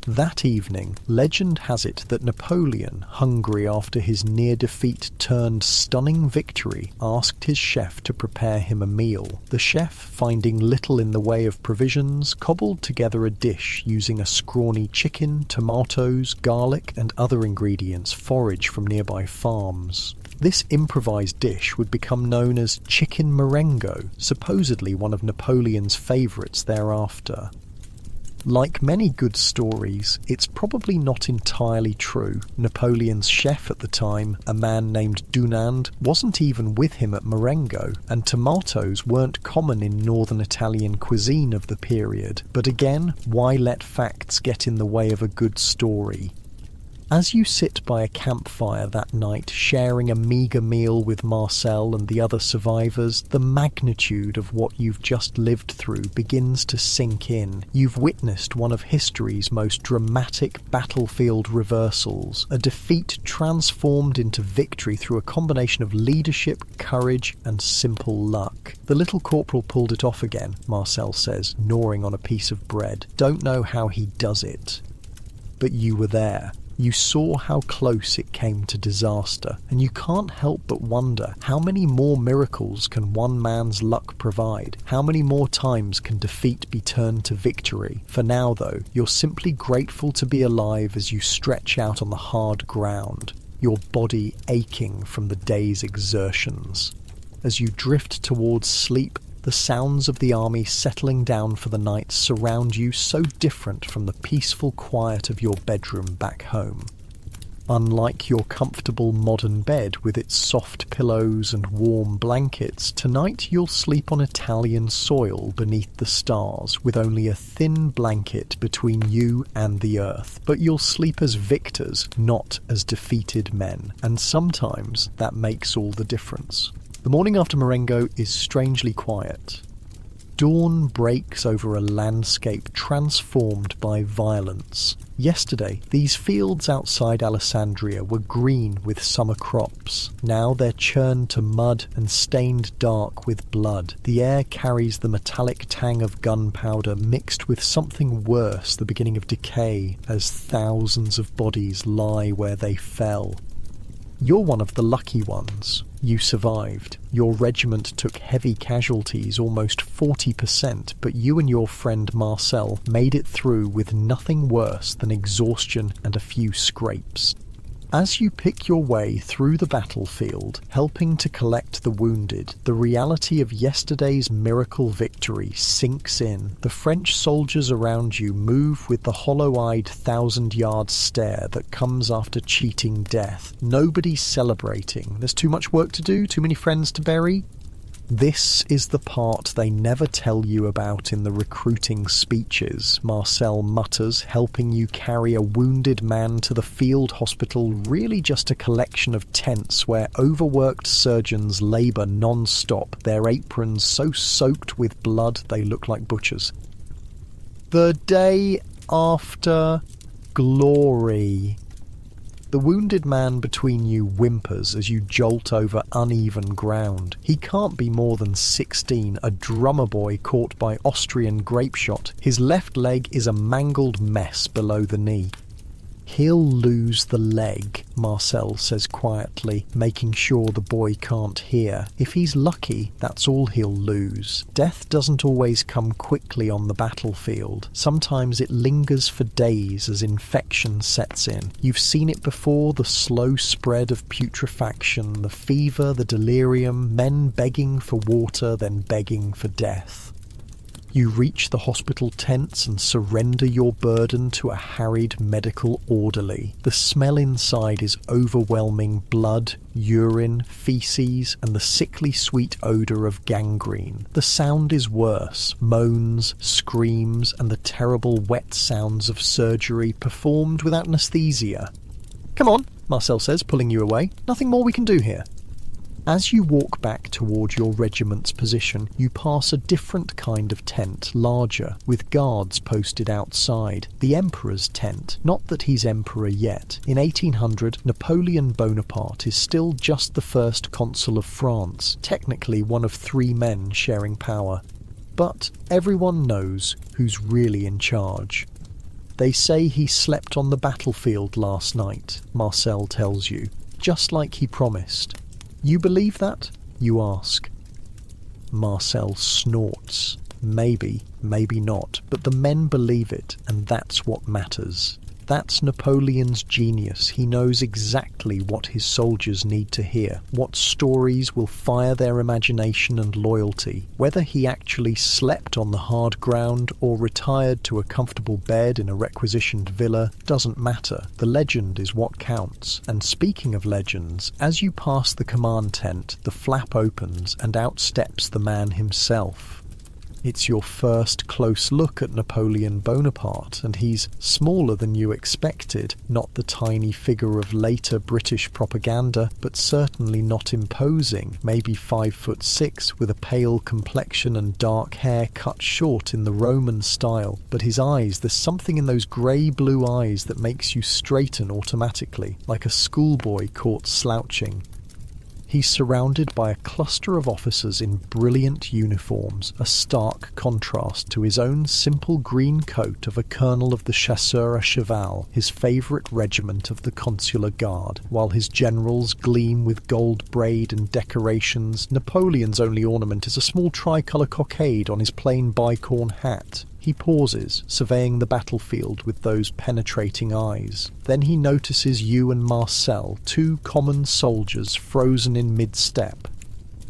That evening, legend has it that Napoleon, hungry after his near-defeat turned stunning victory, asked his chef to prepare him a meal. The chef, finding little in the way of provisions, cobbled together a dish using a scrawny chicken, tomatoes, garlic, and other ingredients foraged from nearby farms. This improvised dish would become known as chicken Marengo, supposedly one of Napoleon's favourites thereafter. Like many good stories, it's probably not entirely true. Napoleon's chef at the time, a man named Dunand, wasn't even with him at Marengo, and tomatoes weren't common in northern Italian cuisine of the period. But again, why let facts get in the way of a good story? As you sit by a campfire that night, sharing a meagre meal with Marcel and the other survivors, the magnitude of what you've just lived through begins to sink in. You've witnessed one of history's most dramatic battlefield reversals, a defeat transformed into victory through a combination of leadership, courage, and simple luck. The little corporal pulled it off again, Marcel says, gnawing on a piece of bread. Don't know how he does it. But you were there. You saw how close it came to disaster, and you can't help but wonder how many more miracles can one man's luck provide? How many more times can defeat be turned to victory? For now, though, you're simply grateful to be alive as you stretch out on the hard ground, your body aching from the day's exertions. As you drift towards sleep, the sounds of the army settling down for the night surround you, so different from the peaceful quiet of your bedroom back home. Unlike your comfortable modern bed with its soft pillows and warm blankets, tonight you'll sleep on Italian soil beneath the stars, with only a thin blanket between you and the earth. But you'll sleep as victors, not as defeated men, and sometimes that makes all the difference. The morning after Marengo is strangely quiet. Dawn breaks over a landscape transformed by violence. Yesterday, these fields outside Alessandria were green with summer crops. Now they're churned to mud and stained dark with blood. The air carries the metallic tang of gunpowder mixed with something worse, the beginning of decay, as thousands of bodies lie where they fell. You're one of the lucky ones. You survived. Your regiment took heavy casualties, almost 40%, but you and your friend Marcel made it through with nothing worse than exhaustion and a few scrapes. As you pick your way through the battlefield, helping to collect the wounded, the reality of yesterday's miracle victory sinks in. The French soldiers around you move with the hollow-eyed 1,000-yard stare that comes after cheating death. Nobody's celebrating. There's too much work to do, too many friends to bury. This is the part they never tell you about in the recruiting speeches, Marcel mutters, helping you carry a wounded man to the field hospital, really just a collection of tents where overworked surgeons labour non-stop, their aprons so soaked with blood they look like butchers. The day after glory. The wounded man between you whimpers as you jolt over uneven ground. He can't be more than 16, a drummer boy caught by Austrian grape shot. His left leg is a mangled mess below the knee. He'll lose the leg, Marcel says quietly, making sure the boy can't hear. If he's lucky, that's all he'll lose. Death doesn't always come quickly on the battlefield. Sometimes it lingers for days as infection sets in. You've seen it before, the slow spread of putrefaction, the fever, the delirium, men begging for water, then begging for death. You reach the hospital tents and surrender your burden to a harried medical orderly. The smell inside is overwhelming: blood, urine, feces, and the sickly sweet odour of gangrene. The sound is worse: moans, screams, and the terrible wet sounds of surgery performed without anaesthesia. "Come on," Marcel says, pulling you away. "Nothing more we can do here." As you walk back toward your regiment's position, you pass a different kind of tent, larger, with guards posted outside. The Emperor's tent. Not that he's Emperor yet. In 1800, Napoleon Bonaparte is still just the first consul of France, technically one of 3 men sharing power. But everyone knows who's really in charge. They say he slept on the battlefield last night, Marcel tells you, just like he promised. You believe that? You ask. Marcel snorts. Maybe, maybe not, but the men believe it, and that's what matters. That's Napoleon's genius. He knows exactly what his soldiers need to hear, what stories will fire their imagination and loyalty. Whether he actually slept on the hard ground or retired to a comfortable bed in a requisitioned villa doesn't matter. The legend is what counts. And speaking of legends, as you pass the command tent, the flap opens and out steps the man himself. It's your first close look at Napoleon Bonaparte, and he's smaller than you expected, not the tiny figure of later British propaganda, but certainly not imposing, maybe 5'6", with a pale complexion and dark hair cut short in the Roman style. But his eyes, there's something in those grey-blue eyes that makes you straighten automatically, like a schoolboy caught slouching. He's surrounded by a cluster of officers in brilliant uniforms, a stark contrast to his own simple green coat of a colonel of the Chasseurs à Cheval, his favourite regiment of the Consular Guard. While his generals gleam with gold braid and decorations, Napoleon's only ornament is a small tricolour cockade on his plain bicorn hat. He pauses, surveying the battlefield with those penetrating eyes. Then he notices you and Marcel, two common soldiers frozen in mid-step.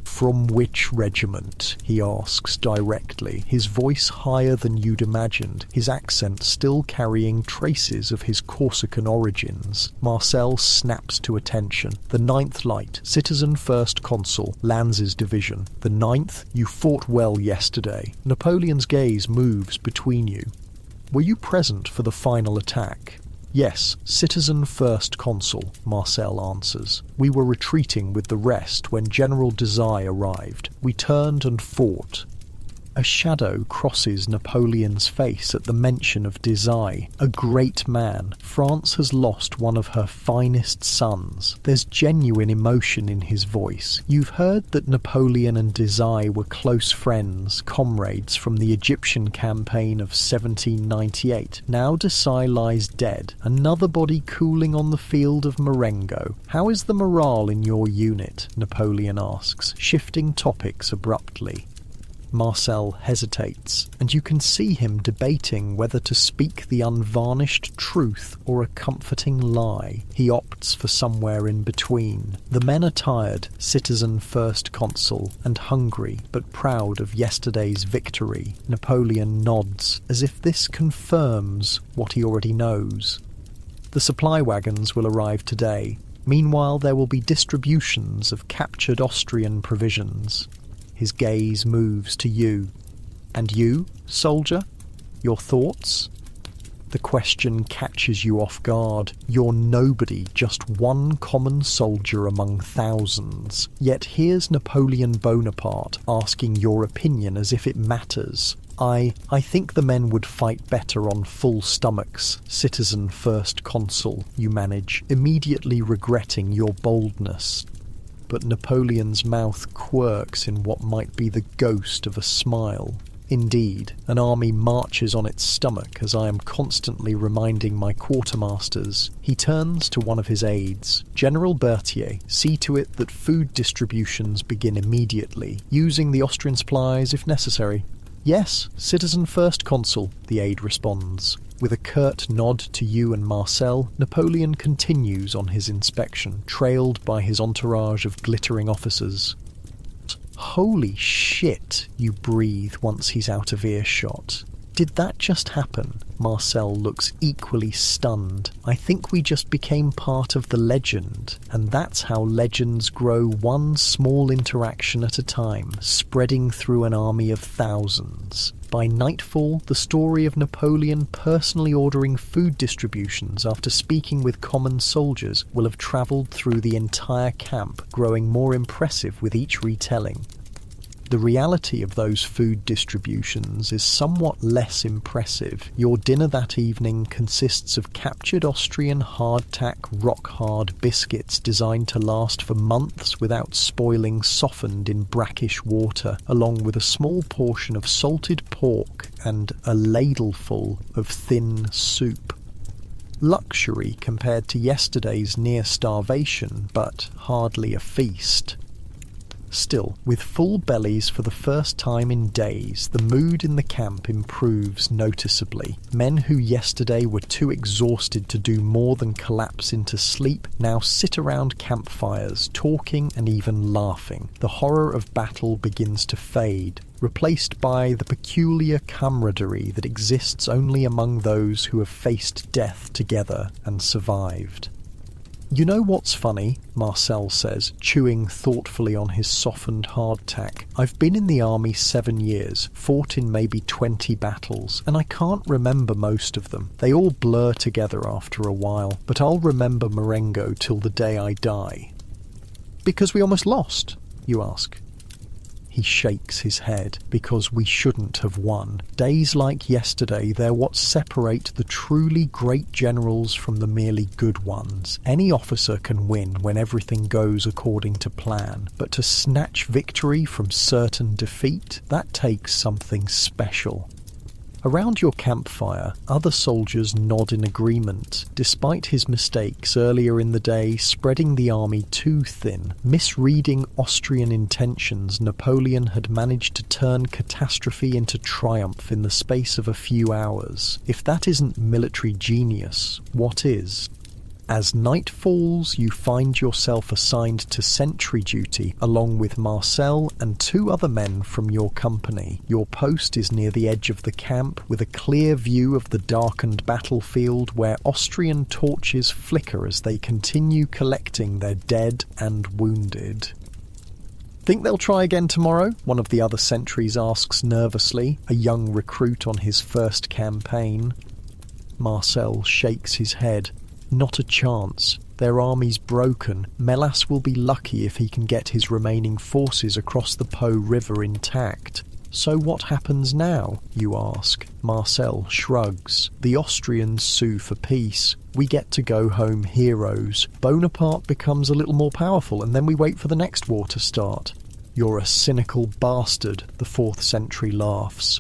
"From which regiment?" he asks directly, his voice higher than you'd imagined, his accent still carrying traces of his Corsican origins. Marcel snaps to attention. "The 9th Light, Citizen First Consul, Lanz's division. The 9th? You fought well yesterday." Napoleon's gaze moves between you. "Were you present for the final attack?" "Yes, Citizen First Consul," Marcel answers. "We were retreating with the rest when General Desai arrived. We turned and fought." A shadow crosses Napoleon's face at the mention of Desai, a great man. France has lost one of her finest sons. There's genuine emotion in his voice. You've heard that Napoleon and Desai were close friends, comrades from the Egyptian campaign of 1798. Now Desai lies dead, another body cooling on the field of Marengo. "How is the morale in your unit?" Napoleon asks, shifting topics abruptly. Marcel hesitates, and you can see him debating whether to speak the unvarnished truth or a comforting lie. He opts for somewhere in between. The men are tired, Citizen First Consul, and hungry, but proud of yesterday's victory. Napoleon nods, as if this confirms what he already knows. The supply wagons will arrive today. Meanwhile, there will be distributions of captured Austrian provisions. His gaze moves to you. "And you, soldier? Your thoughts?" The question catches you off guard. You're nobody, just one common soldier among thousands. Yet here's Napoleon Bonaparte asking your opinion as if it matters. I think the men would fight better on full stomachs, Citizen First Consul," you manage, immediately regretting your boldness. But Napoleon's mouth quirks in what might be the ghost of a smile. "Indeed, an army marches on its stomach, as I am constantly reminding my quartermasters." He turns to one of his aides. "General Berthier, see to it that food distributions begin immediately, using the Austrian supplies if necessary." "Yes, Citizen First Consul," the aide responds. With a curt nod to you and Marcel, Napoleon continues on his inspection, trailed by his entourage of glittering officers. "Holy shit," you breathe once he's out of earshot. "Did that just happen?" Marcel looks equally stunned. "I think we just became part of the legend, and that's how legends grow, one small interaction at a time, spreading through an army of thousands." By nightfall, the story of Napoleon personally ordering food distributions after speaking with common soldiers will have travelled through the entire camp, growing more impressive with each retelling. The reality of those food distributions is somewhat less impressive. Your dinner that evening consists of captured Austrian hardtack rock-hard biscuits designed to last for months without spoiling, softened in brackish water, along with a small portion of salted pork and a ladleful of thin soup. Luxury compared to yesterday's near starvation, but hardly a feast. Still, with full bellies for the first time in days, the mood in the camp improves noticeably. Men who yesterday were too exhausted to do more than collapse into sleep now sit around campfires, talking and even laughing. The horror of battle begins to fade, replaced by the peculiar camaraderie that exists only among those who have faced death together and survived. "You know what's funny?" Marcel says, chewing thoughtfully on his softened hardtack. "I've been in the army 7 years, fought in maybe 20 battles, and I can't remember most of them. They all blur together after a while, but I'll remember Marengo till the day I die." "Because we almost lost?" you ask. He shakes his head. "Because we shouldn't have won. Days like yesterday, they're what separate the truly great generals from the merely good ones. Any officer can win when everything goes according to plan, but to snatch victory from certain defeat, that takes something special." Around your campfire, other soldiers nod in agreement. Despite his mistakes earlier in the day, spreading the army too thin, misreading Austrian intentions, Napoleon had managed to turn catastrophe into triumph in the space of a few hours. If that isn't military genius, what is? As night falls, you find yourself assigned to sentry duty along with Marcel and 2 other men from your company. Your post is near the edge of the camp with a clear view of the darkened battlefield where Austrian torches flicker as they continue collecting their dead and wounded. "Think they'll try again tomorrow?" one of the other sentries asks nervously, a young recruit on his first campaign. Marcel shakes his head. "Not a chance. Their army's broken. Melas will be lucky if he can get his remaining forces across the Po River intact." "So what happens now?" you ask. Marcel shrugs. "The Austrians sue for peace. We get to go home heroes. Bonaparte becomes a little more powerful, and then we wait for the next war to start." "You're a cynical bastard," the 4th sentry laughs.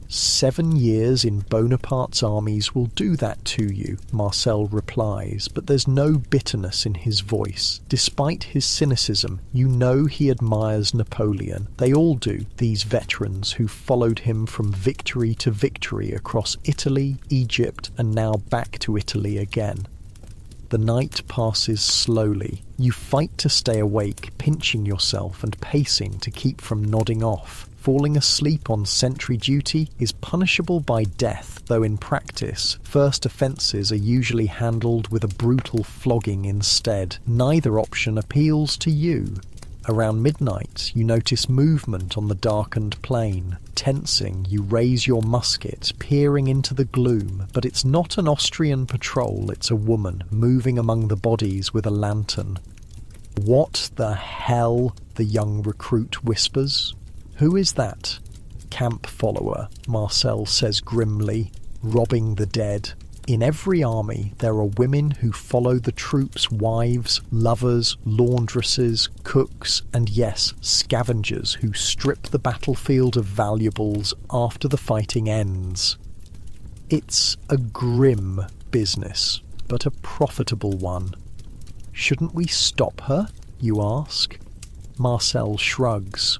7 years in Bonaparte's armies will do that to you, Marcel replies, but there's no bitterness in his voice. Despite his cynicism, you know he admires Napoleon. They all do, these veterans who followed him from victory to victory across Italy, Egypt, and now back to Italy again. The night passes slowly. You fight to stay awake, pinching yourself and pacing to keep from nodding off. Falling asleep on sentry duty is punishable by death, though in practice, first offences are usually handled with a brutal flogging instead. Neither option appeals to you. Around midnight, you notice movement on the darkened plain. Tensing, you raise your musket, peering into the gloom, but it's not an Austrian patrol, it's a woman, moving among the bodies with a lantern. "What the hell?" the young recruit whispers. "Who is that?" "Camp follower," Marcel says grimly, "robbing the dead." In every army, there are women who follow the troops' wives, lovers, laundresses, cooks, and yes, scavengers who strip the battlefield of valuables after the fighting ends. It's a grim business, but a profitable one. "Shouldn't we stop her?" you ask. Marcel shrugs.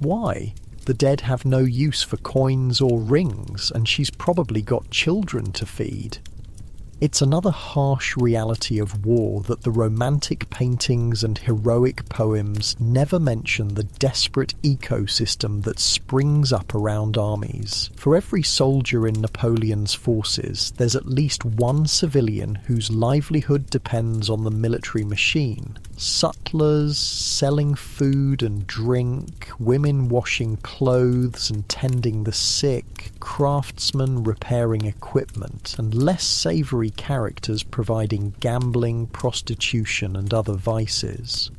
"Why? The dead have no use for coins or rings, and she's probably got children to feed." It's another harsh reality of war that the romantic paintings and heroic poems never mention the desperate ecosystem that springs up around armies. For every soldier in Napoleon's forces, there's at least one civilian whose livelihood depends on the military machine. Sutlers selling food and drink, women washing clothes and tending the sick, craftsmen repairing equipment, and less savoury characters providing gambling, prostitution and other vices.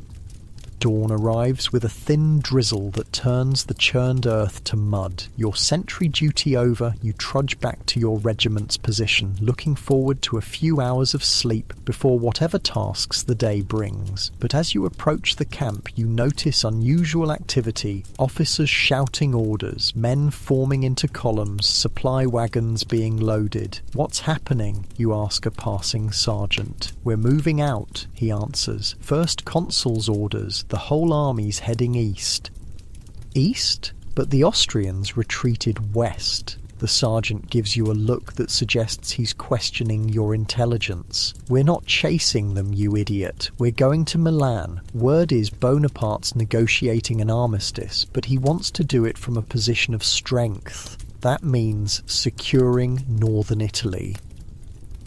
Dawn arrives with a thin drizzle that turns the churned earth to mud. Your sentry duty over, you trudge back to your regiment's position, looking forward to a few hours of sleep before whatever tasks the day brings. But as you approach the camp, you notice unusual activity, officers shouting orders, men forming into columns, supply wagons being loaded. "What's happening?" you ask a passing sergeant. "We're moving out," he answers. "First consul's orders. The whole army's heading east." "East? But the Austrians retreated west." The sergeant gives you a look that suggests he's questioning your intelligence. "We're not chasing them, you idiot. We're going to Milan. Word is Bonaparte's negotiating an armistice, but he wants to do it from a position of strength. That means securing northern Italy."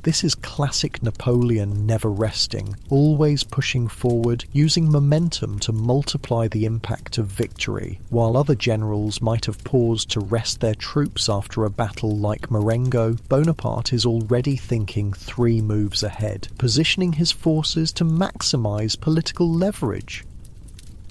This is classic Napoleon never resting, always pushing forward, using momentum to multiply the impact of victory. While other generals might have paused to rest their troops after a battle like Marengo, Bonaparte is already thinking 3 moves ahead, positioning his forces to maximize political leverage.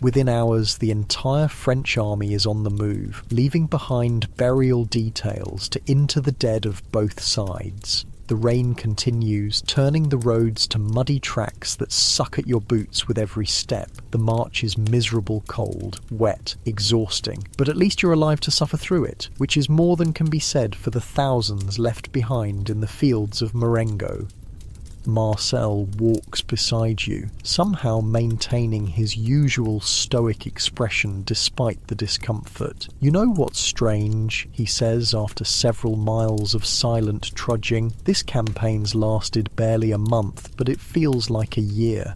Within hours, the entire French army is on the move, leaving behind burial details to inter the dead of both sides. The rain continues, turning the roads to muddy tracks that suck at your boots with every step. The march is miserable, cold, wet, exhausting, but at least you're alive to suffer through it, which is more than can be said for the thousands left behind in the fields of Marengo. Marcel walks beside you, somehow maintaining his usual stoic expression despite the discomfort. "You know what's strange?" he says after several miles of silent trudging. "This campaign's lasted barely a month, but it feels like a year."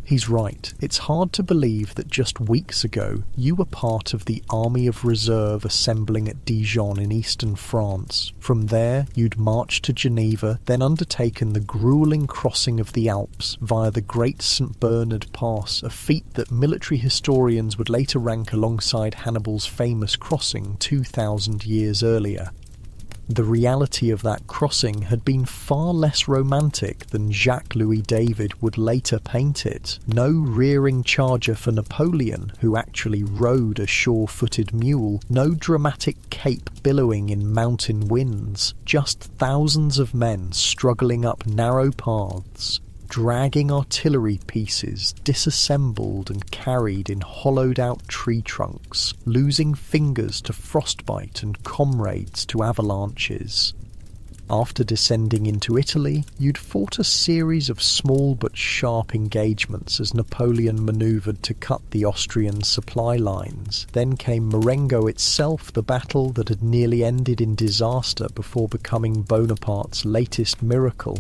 He's right. It's hard to believe that just weeks ago you were part of the army of reserve assembling at Dijon in eastern France. From there you'd marched to Geneva, then undertaken the gruelling crossing of the Alps via the Great St. Bernard Pass, a feat that military historians would later rank alongside Hannibal's famous crossing 2,000 years earlier. The reality of that crossing had been far less romantic than Jacques-Louis David would later paint it. No rearing charger for Napoleon, who actually rode a sure-footed mule, no dramatic cape billowing in mountain winds, just thousands of men struggling up narrow paths, dragging artillery pieces disassembled and carried in hollowed-out tree trunks, losing fingers to frostbite and comrades to avalanches. After descending into Italy, you'd fought a series of small but sharp engagements as Napoleon manoeuvred to cut the Austrian supply lines. Then came Marengo itself, the battle that had nearly ended in disaster before becoming Bonaparte's latest miracle.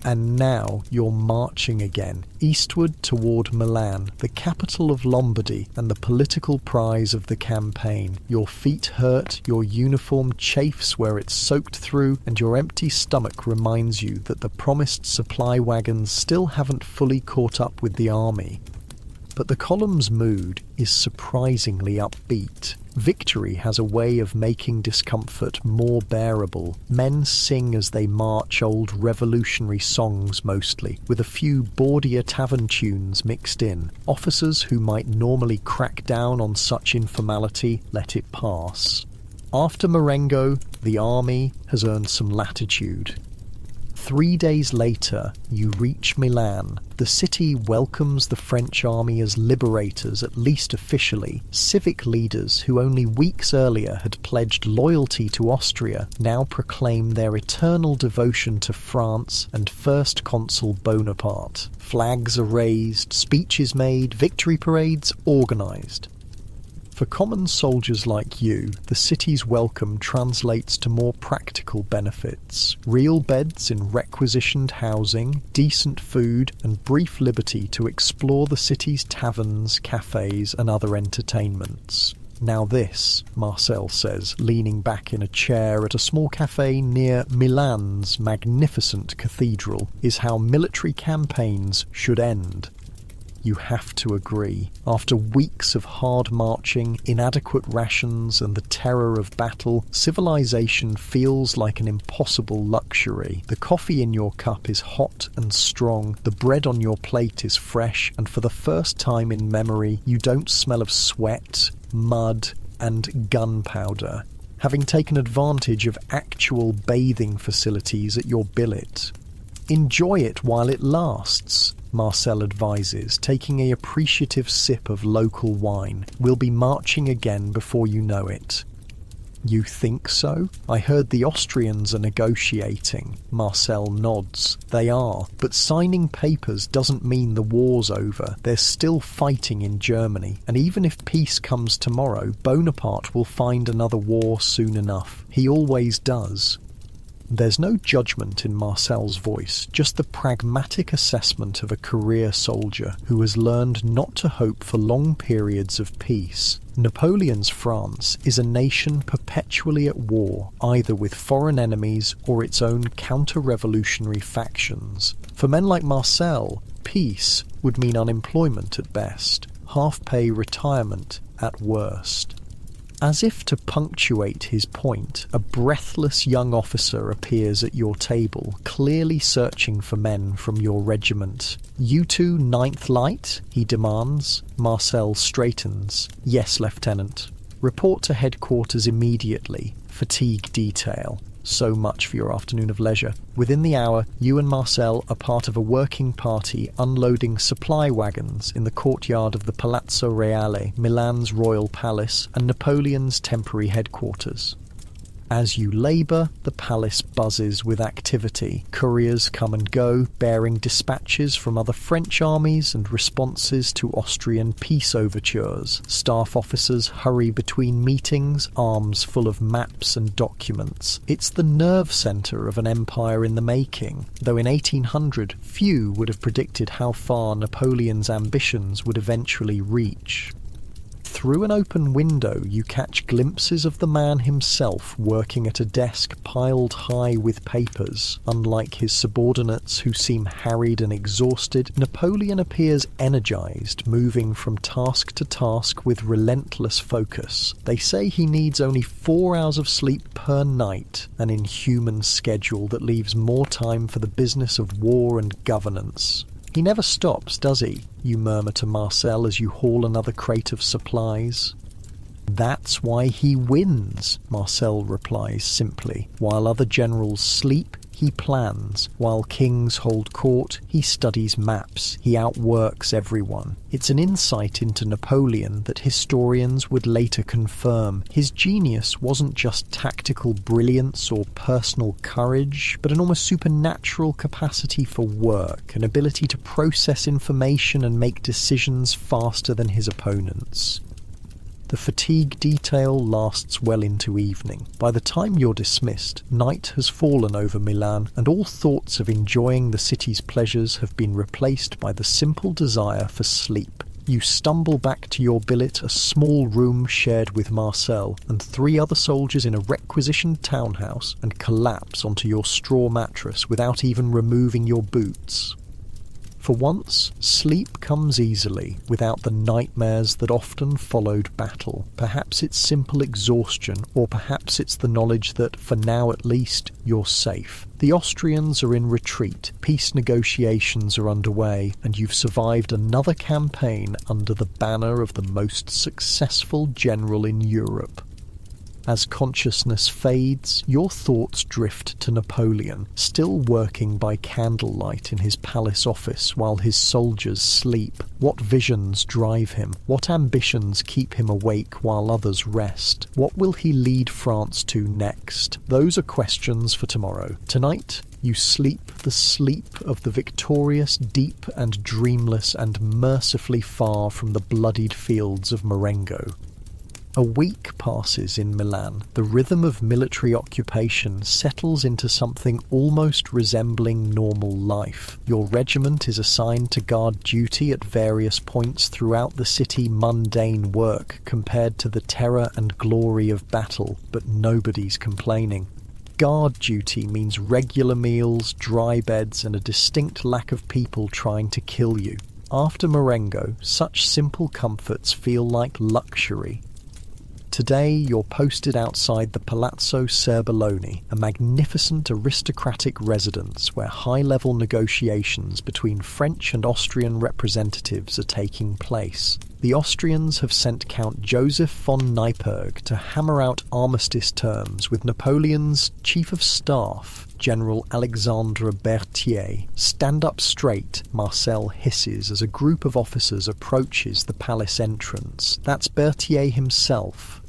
And now you're marching again, eastward toward Milan, the capital of Lombardy and the political prize of the campaign. Your feet hurt, your uniform chafes where it's soaked through, and your empty stomach reminds you that the promised supply wagons still haven't fully caught up with the army. But the column's mood is surprisingly upbeat. Victory has a way of making discomfort more bearable. Men sing as they march old revolutionary songs mostly, with a few bawdier tavern tunes mixed in. Officers who might normally crack down on such informality let it pass. After Marengo, the army has earned some latitude. 3 days later, you reach Milan. The city welcomes the French army as liberators, at least officially. Civic leaders who only weeks earlier had pledged loyalty to Austria now proclaim their eternal devotion to France and First Consul Bonaparte. Flags are raised, speeches made, victory parades organised. For common soldiers like you, the city's welcome translates to more practical benefits. Real beds in requisitioned housing, decent food, and brief liberty to explore the city's taverns, cafes, and other entertainments. Now this, Marcel says, leaning back in a chair at a small cafe near Milan's magnificent cathedral, is how military campaigns should end. You have to agree. After weeks of hard marching, inadequate rations, and the terror of battle, civilization feels like an impossible luxury. The coffee in your cup is hot and strong, the bread on your plate is fresh, and for the first time in memory, you don't smell of sweat, mud, and gunpowder, having taken advantage of actual bathing facilities at your billet. Enjoy it while it lasts, Marcel advises, taking an appreciative sip of local wine. We'll be marching again before you know it. You think so? I heard the Austrians are negotiating. Marcel nods. They are, but signing papers doesn't mean the war's over. They're still fighting in Germany, and even if peace comes tomorrow, Bonaparte will find another war soon enough. He always does. There's no judgment in Marcel's voice, just the pragmatic assessment of a career soldier who has learned not to hope for long periods of peace. Napoleon's France is a nation perpetually at war, either with foreign enemies or its own counter-revolutionary factions. For men like Marcel, peace would mean unemployment at best, half-pay retirement at worst. As if to punctuate his point, a breathless young officer appears at your table, clearly searching for men from your regiment. "You two, 9th Light?" he demands. Marcel straightens. "Yes, Lieutenant." "Report to headquarters immediately. Fatigue detail." So much for your afternoon of leisure. Within the hour, you and Marcel are part of a working party unloading supply wagons in the courtyard of the Palazzo Reale, Milan's royal palace and Napoleon's temporary headquarters. As you labour, the palace buzzes with activity. Couriers come and go, bearing dispatches from other French armies and responses to Austrian peace overtures. Staff officers hurry between meetings, arms full of maps and documents. It's the nerve centre of an empire in the making, though in 1800 few would have predicted how far Napoleon's ambitions would eventually reach. Through an open window you catch glimpses of the man himself working at a desk piled high with papers. Unlike his subordinates who seem harried and exhausted, Napoleon appears energized, moving from task to task with relentless focus. They say he needs only 4 hours of sleep per night, an inhuman schedule that leaves more time for the business of war and governance. "He never stops, does he?" you murmur to Marcel as you haul another crate of supplies. "That's why he wins," Marcel replies simply. "While other generals sleep, he plans. While kings hold court, he studies maps. He outworks everyone." It's an insight into Napoleon that historians would later confirm. His genius wasn't just tactical brilliance or personal courage, but an almost supernatural capacity for work, an ability to process information and make decisions faster than his opponents. The fatigue detail lasts well into evening. By the time you're dismissed, night has fallen over Milan, and all thoughts of enjoying the city's pleasures have been replaced by the simple desire for sleep. You stumble back to your billet, a small room shared with Marcel and 3 other soldiers in a requisitioned townhouse, and collapse onto your straw mattress without even removing your boots. For once, sleep comes easily, without the nightmares that often followed battle. Perhaps it's simple exhaustion, or perhaps it's the knowledge that, for now at least, you're safe. The Austrians are in retreat, peace negotiations are underway, and you've survived another campaign under the banner of the most successful general in Europe. As consciousness fades, your thoughts drift to Napoleon, still working by candlelight in his palace office while his soldiers sleep. What visions drive him? What ambitions keep him awake while others rest? What will he lead France to next? Those are questions for tomorrow. Tonight, you sleep the sleep of the victorious, deep and dreamless, and mercifully far from the bloodied fields of Marengo. A week passes in Milan. The rhythm of military occupation settles into something almost resembling normal life. Your regiment is assigned to guard duty at various points throughout the city. Mundane work compared to the terror and glory of battle, but nobody's complaining. Guard duty means regular meals, dry beds, and a distinct lack of people trying to kill you. After Marengo, such simple comforts feel like luxury. Today you're posted outside the Palazzo Serbelloni, a magnificent aristocratic residence where high-level negotiations between French and Austrian representatives are taking place. The Austrians have sent Count Joseph von Neipperg to hammer out armistice terms with Napoleon's chief of staff, General Alexandre Berthier. "Stand up straight," Marcel hisses as a group of officers approaches the palace entrance. That's Berthier himself.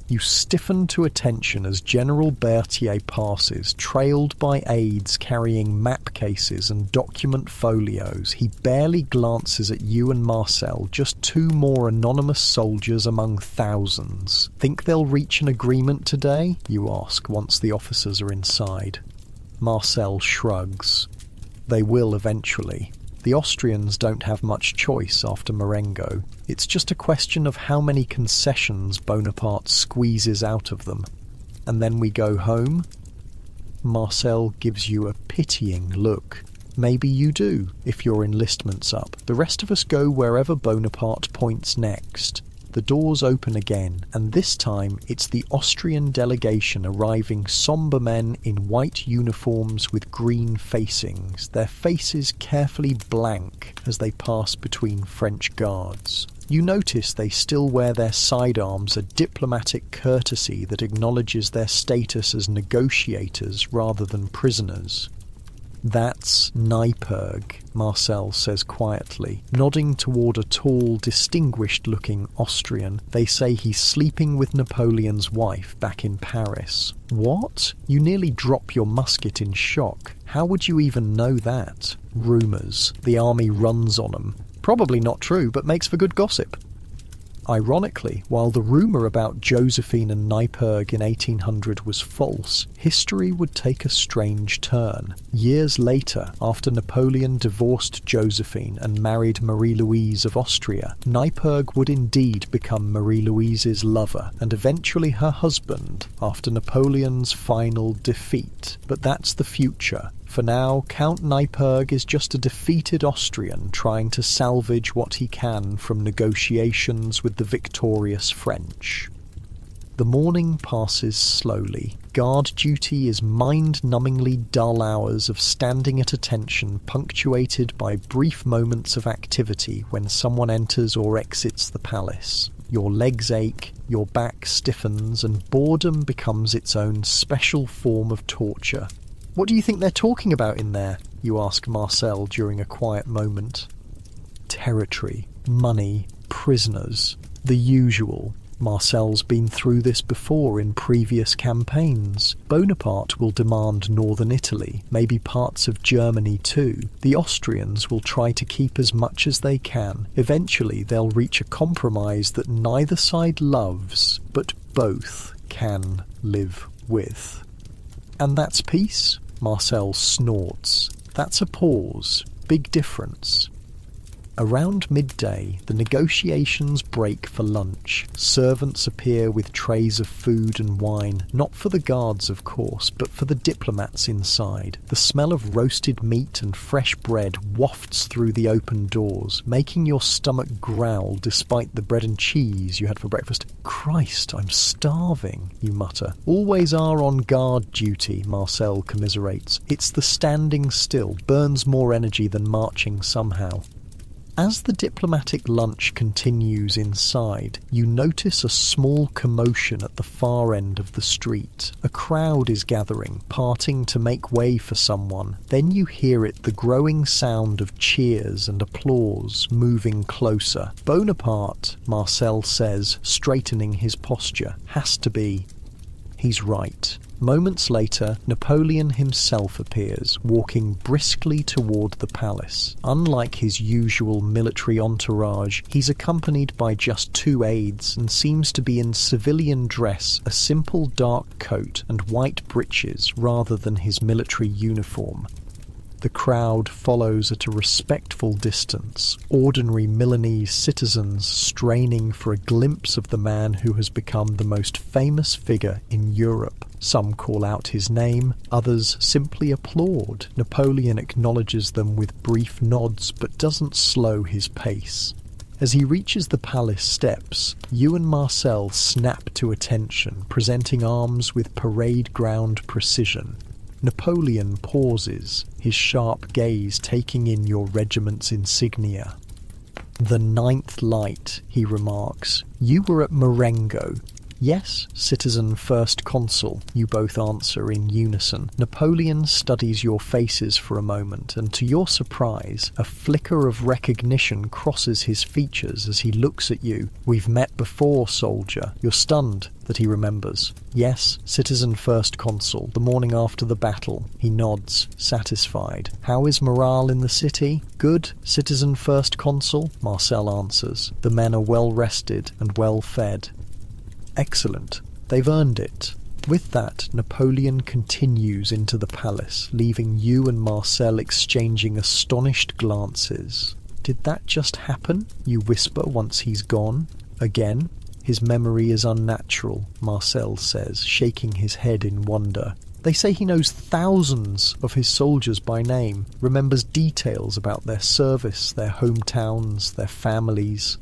You stiffen to attention as General Berthier passes, trailed by aides carrying map cases and document folios. He barely glances at you and Marcel, just 2 more anonymous soldiers among thousands. "Think they'll reach an agreement today?" you ask once the officers are inside. Marcel shrugs. They will eventually. The Austrians don't have much choice after Marengo. It's just a question of how many concessions Bonaparte squeezes out of them. And then we go home? Marcel gives you a pitying look. Maybe you do, if your enlistment's up. The rest of us go wherever Bonaparte points next. The doors open again, and this time it's the Austrian delegation arriving, sombre men in white uniforms with green facings, their faces carefully blank as they pass between French guards. You notice they still wear their sidearms, a diplomatic courtesy that acknowledges their status as negotiators rather than prisoners. "That's Nyperg," Marcel says quietly, nodding toward a tall, distinguished-looking Austrian. "They say he's sleeping with Napoleon's wife back in Paris." "What?" You nearly drop your musket in shock. "How would you even know that?" "Rumours. The army runs on 'em. Probably not true, but makes for good gossip." Ironically, while the rumour about Josephine and Nyperg in 1800 was false, history would take a strange turn. Years later, after Napoleon divorced Josephine and married Marie-Louise of Austria, Nyperg would indeed become Marie-Louise's lover and eventually her husband after Napoleon's final defeat. But that's the future. For now, Count Nyperg is just a defeated Austrian trying to salvage what he can from negotiations with the victorious French. The morning passes slowly. Guard duty is mind-numbingly dull hours of standing at attention, punctuated by brief moments of activity when someone enters or exits the palace. Your legs ache, your back stiffens, and boredom becomes its own special form of torture. "What do you think they're talking about in there?" you ask Marcel during a quiet moment. "Territory, money, prisoners, the usual." Marcel's been through this before in previous campaigns. Bonaparte will demand northern Italy, maybe parts of Germany too. The Austrians will try to keep as much as they can. Eventually they'll reach a compromise that neither side loves, but both can live with. "And that's peace?" Marcel snorts. "That's a pause. Big difference." Around midday, the negotiations break for lunch. Servants appear with trays of food and wine, not for the guards of course, but for the diplomats inside. The smell of roasted meat and fresh bread wafts through the open doors, making your stomach growl despite the bread and cheese you had for breakfast. "Christ, I'm starving," you mutter. "Always are on guard duty," Marcel commiserates. "It's the standing still, burns more energy than marching somehow." As the diplomatic lunch continues inside, you notice a small commotion at the far end of the street. A crowd is gathering, parting to make way for someone. Then you hear it, the growing sound of cheers and applause, moving closer. "Bonaparte," Marcel says, straightening his posture. "Has to be." He's right. Moments later, Napoleon himself appears, walking briskly toward the palace. Unlike his usual military entourage, he's accompanied by just 2 aides and seems to be in civilian dress, a simple dark coat and white breeches rather than his military uniform. The crowd follows at a respectful distance, ordinary Milanese citizens straining for a glimpse of the man who has become the most famous figure in Europe. Some call out his name, others simply applaud. Napoleon acknowledges them with brief nods but doesn't slow his pace. As he reaches the palace steps, you and Marcel snap to attention, presenting arms with parade ground precision. Napoleon pauses, his sharp gaze taking in your regiment's insignia. "The 9th Light," he remarks. "You were at Marengo." "Yes, citizen first consul," you both answer in unison. Napoleon studies your faces for a moment, and to your surprise, a flicker of recognition crosses his features as he looks at you. "We've met before, soldier." You're stunned that he remembers. "Yes, citizen first consul, the morning after the battle." He nods, satisfied. "How is morale in the city?" "Good, citizen first consul," Marcel answers. "The men are well rested and well fed." "Excellent. They've earned it." With that, Napoleon continues into the palace, leaving you and Marcel exchanging astonished glances. "Did that just happen?" you whisper once he's gone. Again, "His memory is unnatural," Marcel says, shaking his head in wonder. "They say he knows thousands of his soldiers by name, remembers details about their service, their hometowns, their families."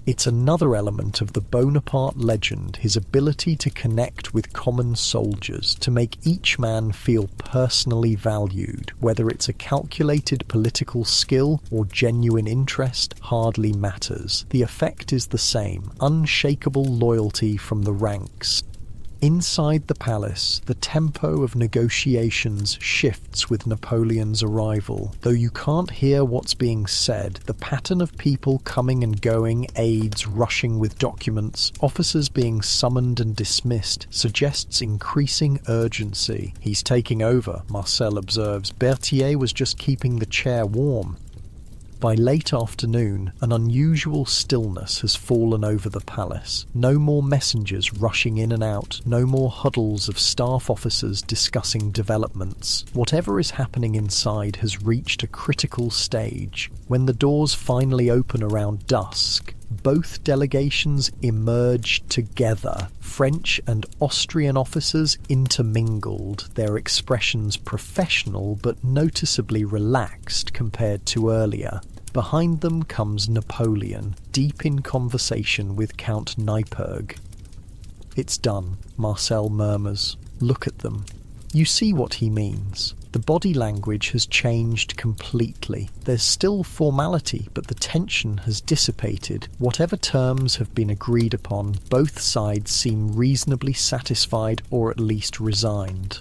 It's another element of the Bonaparte legend, his ability to connect with common soldiers, to make each man feel personally valued. Whether it's a calculated political skill or genuine interest hardly matters. The effect is the same: unshakable loyalty from the ranks. Inside the palace, the tempo of negotiations shifts with Napoleon's arrival. Though you can't hear what's being said, the pattern of people coming and going, aides rushing with documents, officers being summoned and dismissed, suggests increasing urgency. "He's taking over," Marcel observes. "Berthier was just keeping the chair warm." By late afternoon, an unusual stillness has fallen over the palace. No more messengers rushing in and out, no more huddles of staff officers discussing developments. Whatever is happening inside has reached a critical stage. When the doors finally open around dusk, both delegations emerge together. French and Austrian officers intermingled, their expressions professional but noticeably relaxed compared to earlier. Behind them comes Napoleon, deep in conversation with Count Neipperg. "It's done," Marcel murmurs. "Look at them." You see what he means. The body language has changed completely. There's still formality, but the tension has dissipated. Whatever terms have been agreed upon, both sides seem reasonably satisfied or at least resigned.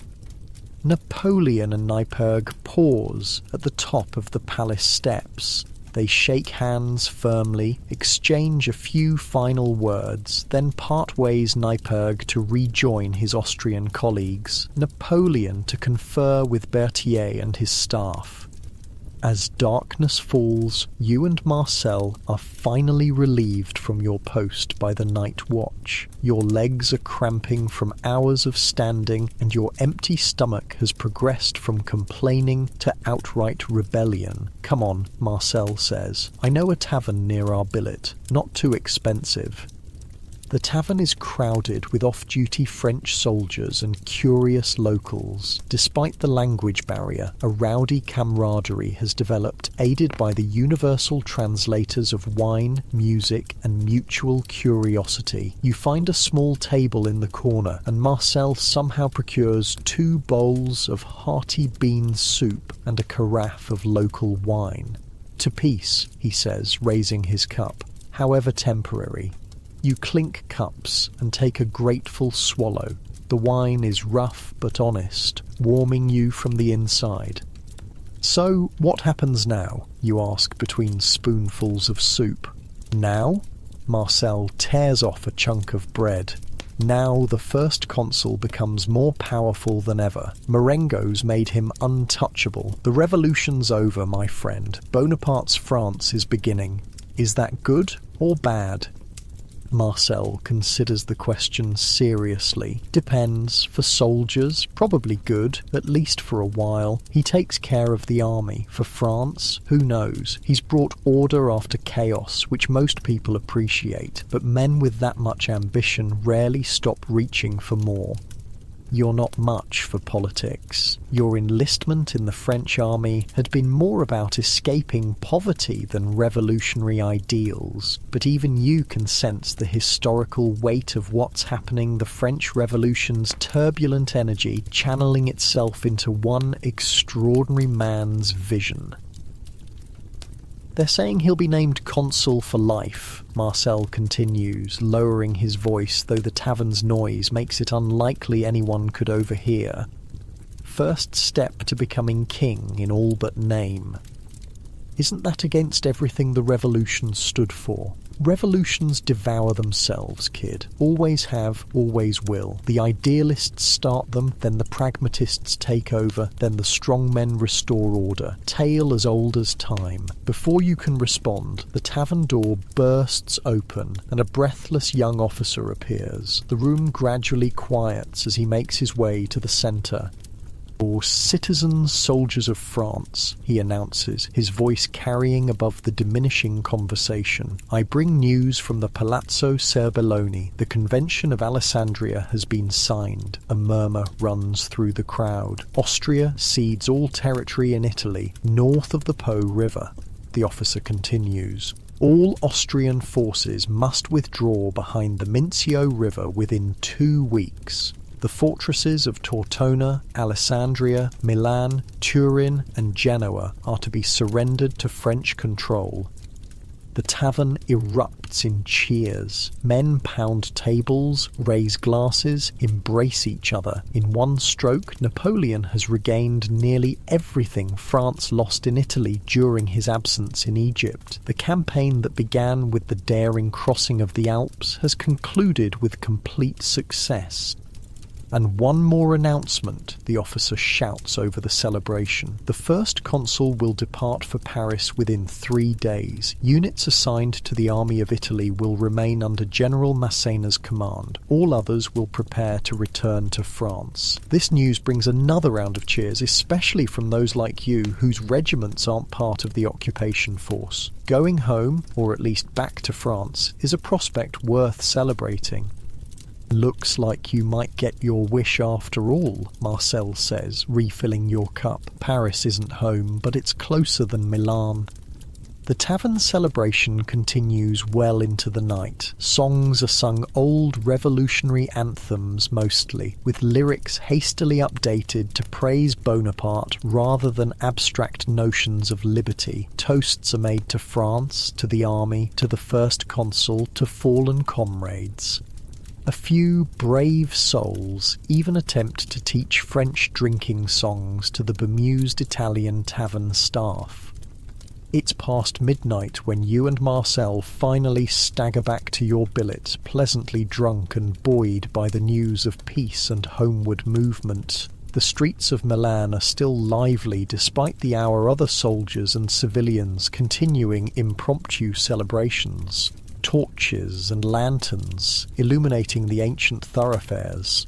Napoleon and Neipperg pause at the top of the palace steps. They shake hands firmly, exchange a few final words, then part ways, Neipperg to rejoin his Austrian colleagues, Napoleon to confer with Berthier and his staff. As darkness falls, you and Marcel are finally relieved from your post by the night watch. Your legs are cramping from hours of standing, and your empty stomach has progressed from complaining to outright rebellion. "Come on," Marcel says. "I know a tavern near our billet, not too expensive." The tavern is crowded with off-duty French soldiers and curious locals. Despite the language barrier, a rowdy camaraderie has developed, aided by the universal translators of wine, music, and mutual curiosity. You find a small table in the corner, and Marcel somehow procures 2 bowls of hearty bean soup and a carafe of local wine. "To peace," he says, raising his cup, "however temporary." You clink cups and take a grateful swallow. The wine is rough but honest, warming you from the inside. "So, what happens now?" you ask between spoonfuls of soup. "Now?" Marcel tears off a chunk of bread. Now the first consul becomes more powerful than ever. Marengo's made him untouchable. The revolution's over, my friend. Bonaparte's France is beginning. Is that good or bad? Marcel considers the question seriously. Depends. For soldiers, probably good, at least for a while. He takes care of the army. For France, who knows? He's brought order after chaos, which most people appreciate, but men with that much ambition rarely stop reaching for more. You're not much for politics. Your enlistment in the French army had been more about escaping poverty than revolutionary ideals, but even you can sense the historical weight of what's happening, the French Revolution's turbulent energy channeling itself into one extraordinary man's vision. They're saying he'll be named consul for life, Marcel continues, lowering his voice, though the tavern's noise makes it unlikely anyone could overhear. First step to becoming king in all but name. Isn't that against everything the revolution stood for? Revolutions devour themselves, kid. Always have, always will. The idealists start them, then the pragmatists take over, then the strongmen restore order. Tale as old as time. Before you can respond, the tavern door bursts open, and a breathless young officer appears. The room gradually quiets as he makes his way to the centre. "For citizens, soldiers of France," he announces, his voice carrying above the diminishing conversation, "I bring news from the Palazzo Serbelloni. The Convention of Alessandria has been signed." A murmur runs through the crowd. "Austria cedes all territory in Italy, north of the Po River." The officer continues. "All Austrian forces must withdraw behind the Mincio River within 2 weeks. The fortresses of Tortona, Alessandria, Milan, Turin and Genoa are to be surrendered to French control." The tavern erupts in cheers. Men pound tables, raise glasses, embrace each other. In one stroke, Napoleon has regained nearly everything France lost in Italy during his absence in Egypt. The campaign that began with the daring crossing of the Alps has concluded with complete success. "And one more announcement," the officer shouts over the celebration. "The first consul will depart for Paris within 3 days. Units assigned to the Army of Italy will remain under General Massena's command. All others will prepare to return to France." This news brings another round of cheers, especially from those like you whose regiments aren't part of the occupation force. Going home, or at least back to France, is a prospect worth celebrating. "Looks like you might get your wish after all," Marcel says, refilling your cup. "Paris isn't home, but it's closer than Milan." The tavern celebration continues well into the night. Songs are sung old revolutionary anthems mostly, with lyrics hastily updated to praise Bonaparte rather than abstract notions of liberty. Toasts are made to France, to the army, to the first consul, to fallen comrades. A few brave souls even attempt to teach French drinking songs to the bemused Italian tavern staff. It's past midnight when you and Marcel finally stagger back to your billet, pleasantly drunk and buoyed by the news of peace and homeward movement. The streets of Milan are still lively despite the hour other soldiers and civilians continuing impromptu celebrations. Torches and lanterns illuminating the ancient thoroughfares.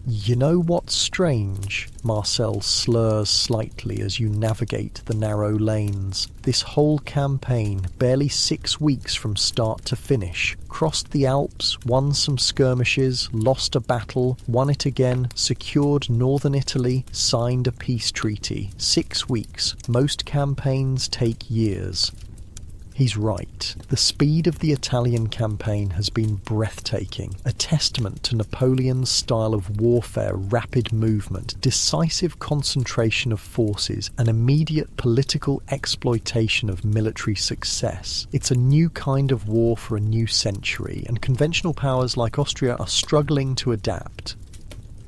"You know what's strange?" Marcel slurs slightly as you navigate the narrow lanes. "This whole campaign, barely 6 weeks from start to finish, crossed the Alps, won some skirmishes, lost a battle, won it again, secured northern Italy, signed a peace treaty. 6 weeks. Most campaigns take years." He's right. The speed of the Italian campaign has been breathtaking, a testament to Napoleon's style of warfare, rapid movement, decisive concentration of forces, and immediate political exploitation of military success. It's a new kind of war for a new century, and conventional powers like Austria are struggling to adapt.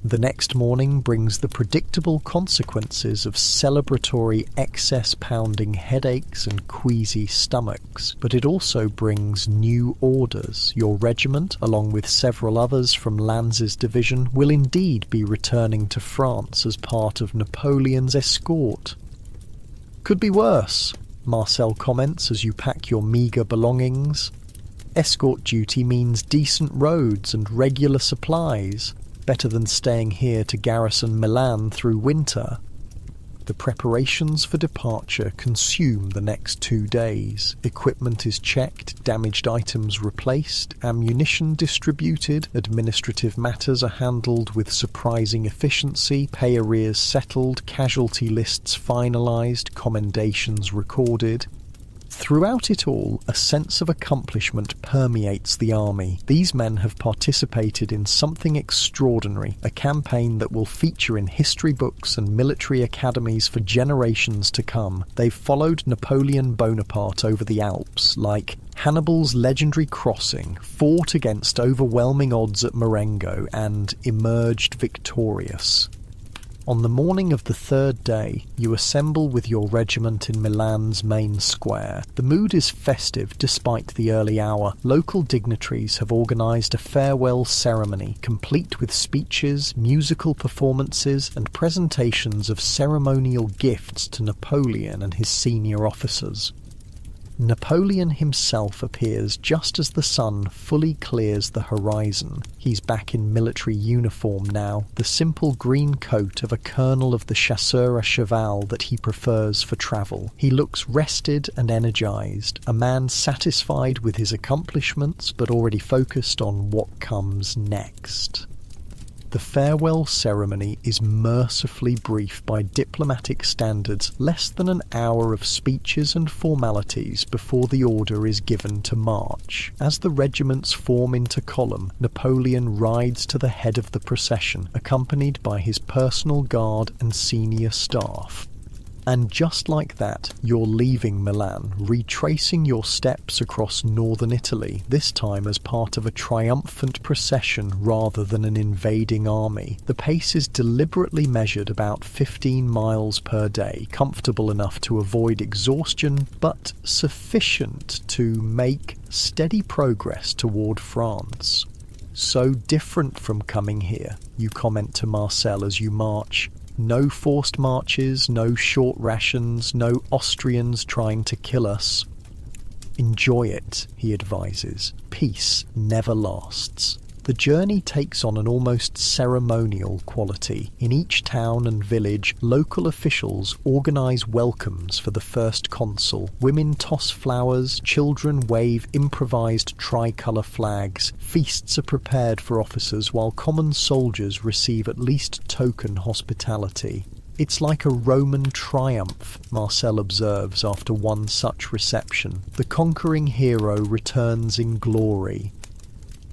The next morning brings the predictable consequences of celebratory excess-pounding headaches and queasy stomachs, but it also brings new orders. Your regiment, along with several others from Lanz's division, will indeed be returning to France as part of Napoleon's escort. "Could be worse," Marcel comments as you pack your meagre belongings. "Escort duty means decent roads and regular supplies. Better than staying here to garrison Milan through winter." The preparations for departure consume the next 2 days. Equipment is checked, damaged items replaced, ammunition distributed, administrative matters are handled with surprising efficiency, pay arrears settled, casualty lists finalised, commendations recorded. Throughout it all, a sense of accomplishment permeates the army. These men have participated in something extraordinary, a campaign that will feature in history books and military academies for generations to come. They've followed Napoleon Bonaparte over the Alps, like Hannibal's legendary crossing, fought against overwhelming odds at Marengo, and emerged victorious. On the morning of the third day, you assemble with your regiment in Milan's main square. The mood is festive despite the early hour. Local dignitaries have organised a farewell ceremony, complete with speeches, musical performances, and presentations of ceremonial gifts to Napoleon and his senior officers. Napoleon himself appears just as the sun fully clears the horizon. He's back in military uniform now, the simple green coat of a colonel of the chasseurs à cheval that he prefers for travel. He looks rested and energised, a man satisfied with his accomplishments but already focused on what comes next. The farewell ceremony is mercifully brief by diplomatic standards, less than an hour of speeches and formalities before the order is given to march. As the regiments form into column, Napoleon rides to the head of the procession, accompanied by his personal guard and senior staff. And just like that, you're leaving Milan, retracing your steps across northern Italy, this time as part of a triumphant procession rather than an invading army. The pace is deliberately measured about 15 miles per day, comfortable enough to avoid exhaustion, but sufficient to make steady progress toward France. So different from coming here, you comment to Marcel as you march. No forced marches, no short rations, no Austrians trying to kill us. Enjoy it, he advises. Peace never lasts. The journey takes on an almost ceremonial quality. In each town and village, local officials organise welcomes for the first consul. Women toss flowers, children wave improvised tricolour flags. Feasts are prepared for officers while common soldiers receive at least token hospitality. It's like a Roman triumph, Marcel observes after one such reception. The conquering hero returns in glory.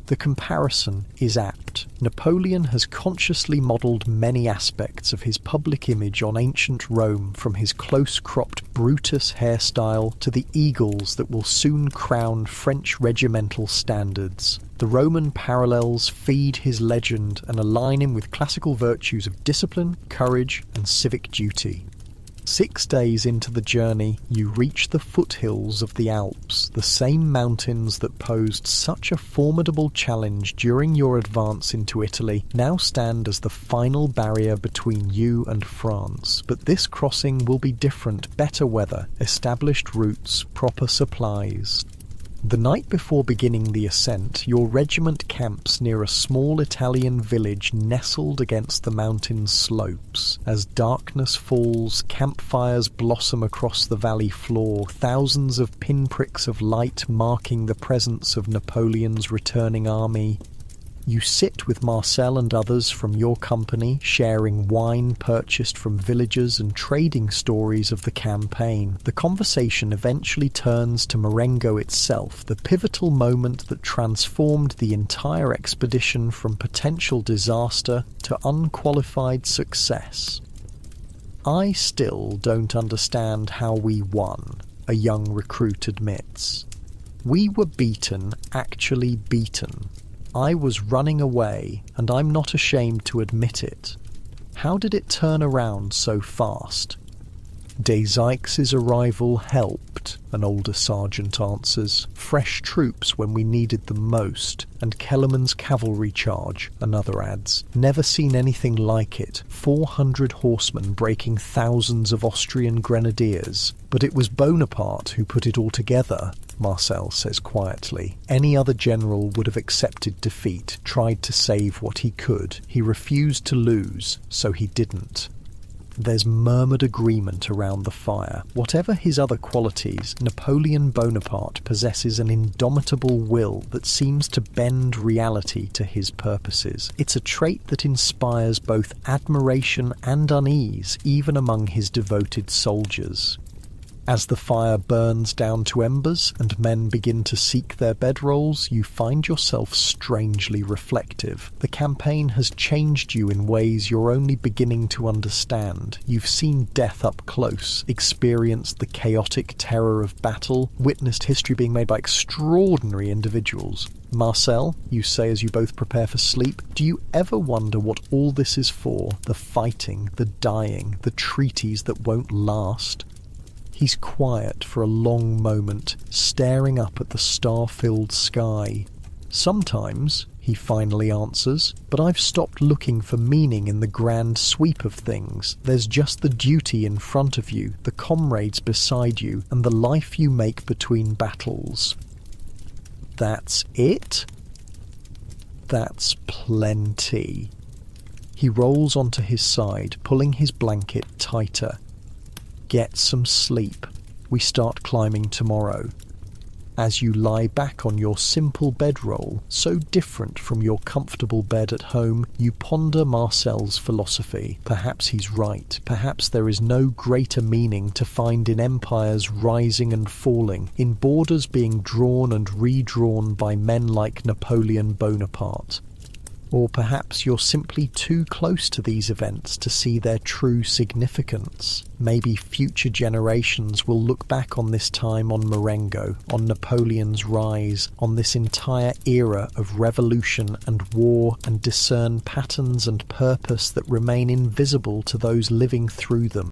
The comparison is apt. Napoleon has consciously modelled many aspects of his public image on ancient Rome, from his close-cropped Brutus hairstyle to the eagles that will soon crown French regimental standards. The Roman parallels feed his legend and align him with classical virtues of discipline, courage, and civic duty. 6 days into the journey, you reach the foothills of the Alps, the same mountains that posed such a formidable challenge during your advance into Italy now stand as the final barrier between you and France. But this crossing will be different: better weather, established routes, proper supplies. The night before beginning the ascent, your regiment camps near a small Italian village nestled against the mountain slopes. As darkness falls, campfires blossom across the valley floor, thousands of pinpricks of light marking the presence of Napoleon's returning army. You sit with Marcel and others from your company, sharing wine purchased from villagers and trading stories of the campaign. The conversation eventually turns to Marengo itself, the pivotal moment that transformed the entire expedition from potential disaster to unqualified success. I still don't understand how we won, a young recruit admits. We were beaten, actually beaten. I was running away, and I'm not ashamed to admit it. How did it turn around so fast? Desykes' arrival helped, an older sergeant answers. Fresh troops when we needed them most, and Kellerman's cavalry charge, another adds. Never seen anything like it. 400 horsemen breaking thousands of Austrian grenadiers. But it was Bonaparte who put it all together, Marcel says quietly. Any other general would have accepted defeat, tried to save what he could. He refused to lose, so he didn't. There's murmured agreement around the fire. Whatever his other qualities, Napoleon Bonaparte possesses an indomitable will that seems to bend reality to his purposes. It's a trait that inspires both admiration and unease, even among his devoted soldiers. As the fire burns down to embers and men begin to seek their bedrolls, you find yourself strangely reflective. The campaign has changed you in ways you're only beginning to understand. You've seen death up close, experienced the chaotic terror of battle, witnessed history being made by extraordinary individuals. Marcel, you say as you both prepare for sleep, do you ever wonder what all this is for? The fighting, the dying, the treaties that won't last? He's quiet for a long moment, staring up at the star-filled sky. Sometimes, he finally answers, but I've stopped looking for meaning in the grand sweep of things. There's just the duty in front of you, the comrades beside you, and the life you make between battles. That's it? That's plenty. He rolls onto his side, pulling his blanket tighter. Get some sleep. We start climbing tomorrow. As you lie back on your simple bedroll, so different from your comfortable bed at home, you ponder Marcel's philosophy. Perhaps he's right. Perhaps there is no greater meaning to find in empires rising and falling, in borders being drawn and redrawn by men like Napoleon Bonaparte. Or perhaps you're simply too close to these events to see their true significance. Maybe future generations will look back on this time on Marengo, on Napoleon's rise, on this entire era of revolution and war, and discern patterns and purpose that remain invisible to those living through them.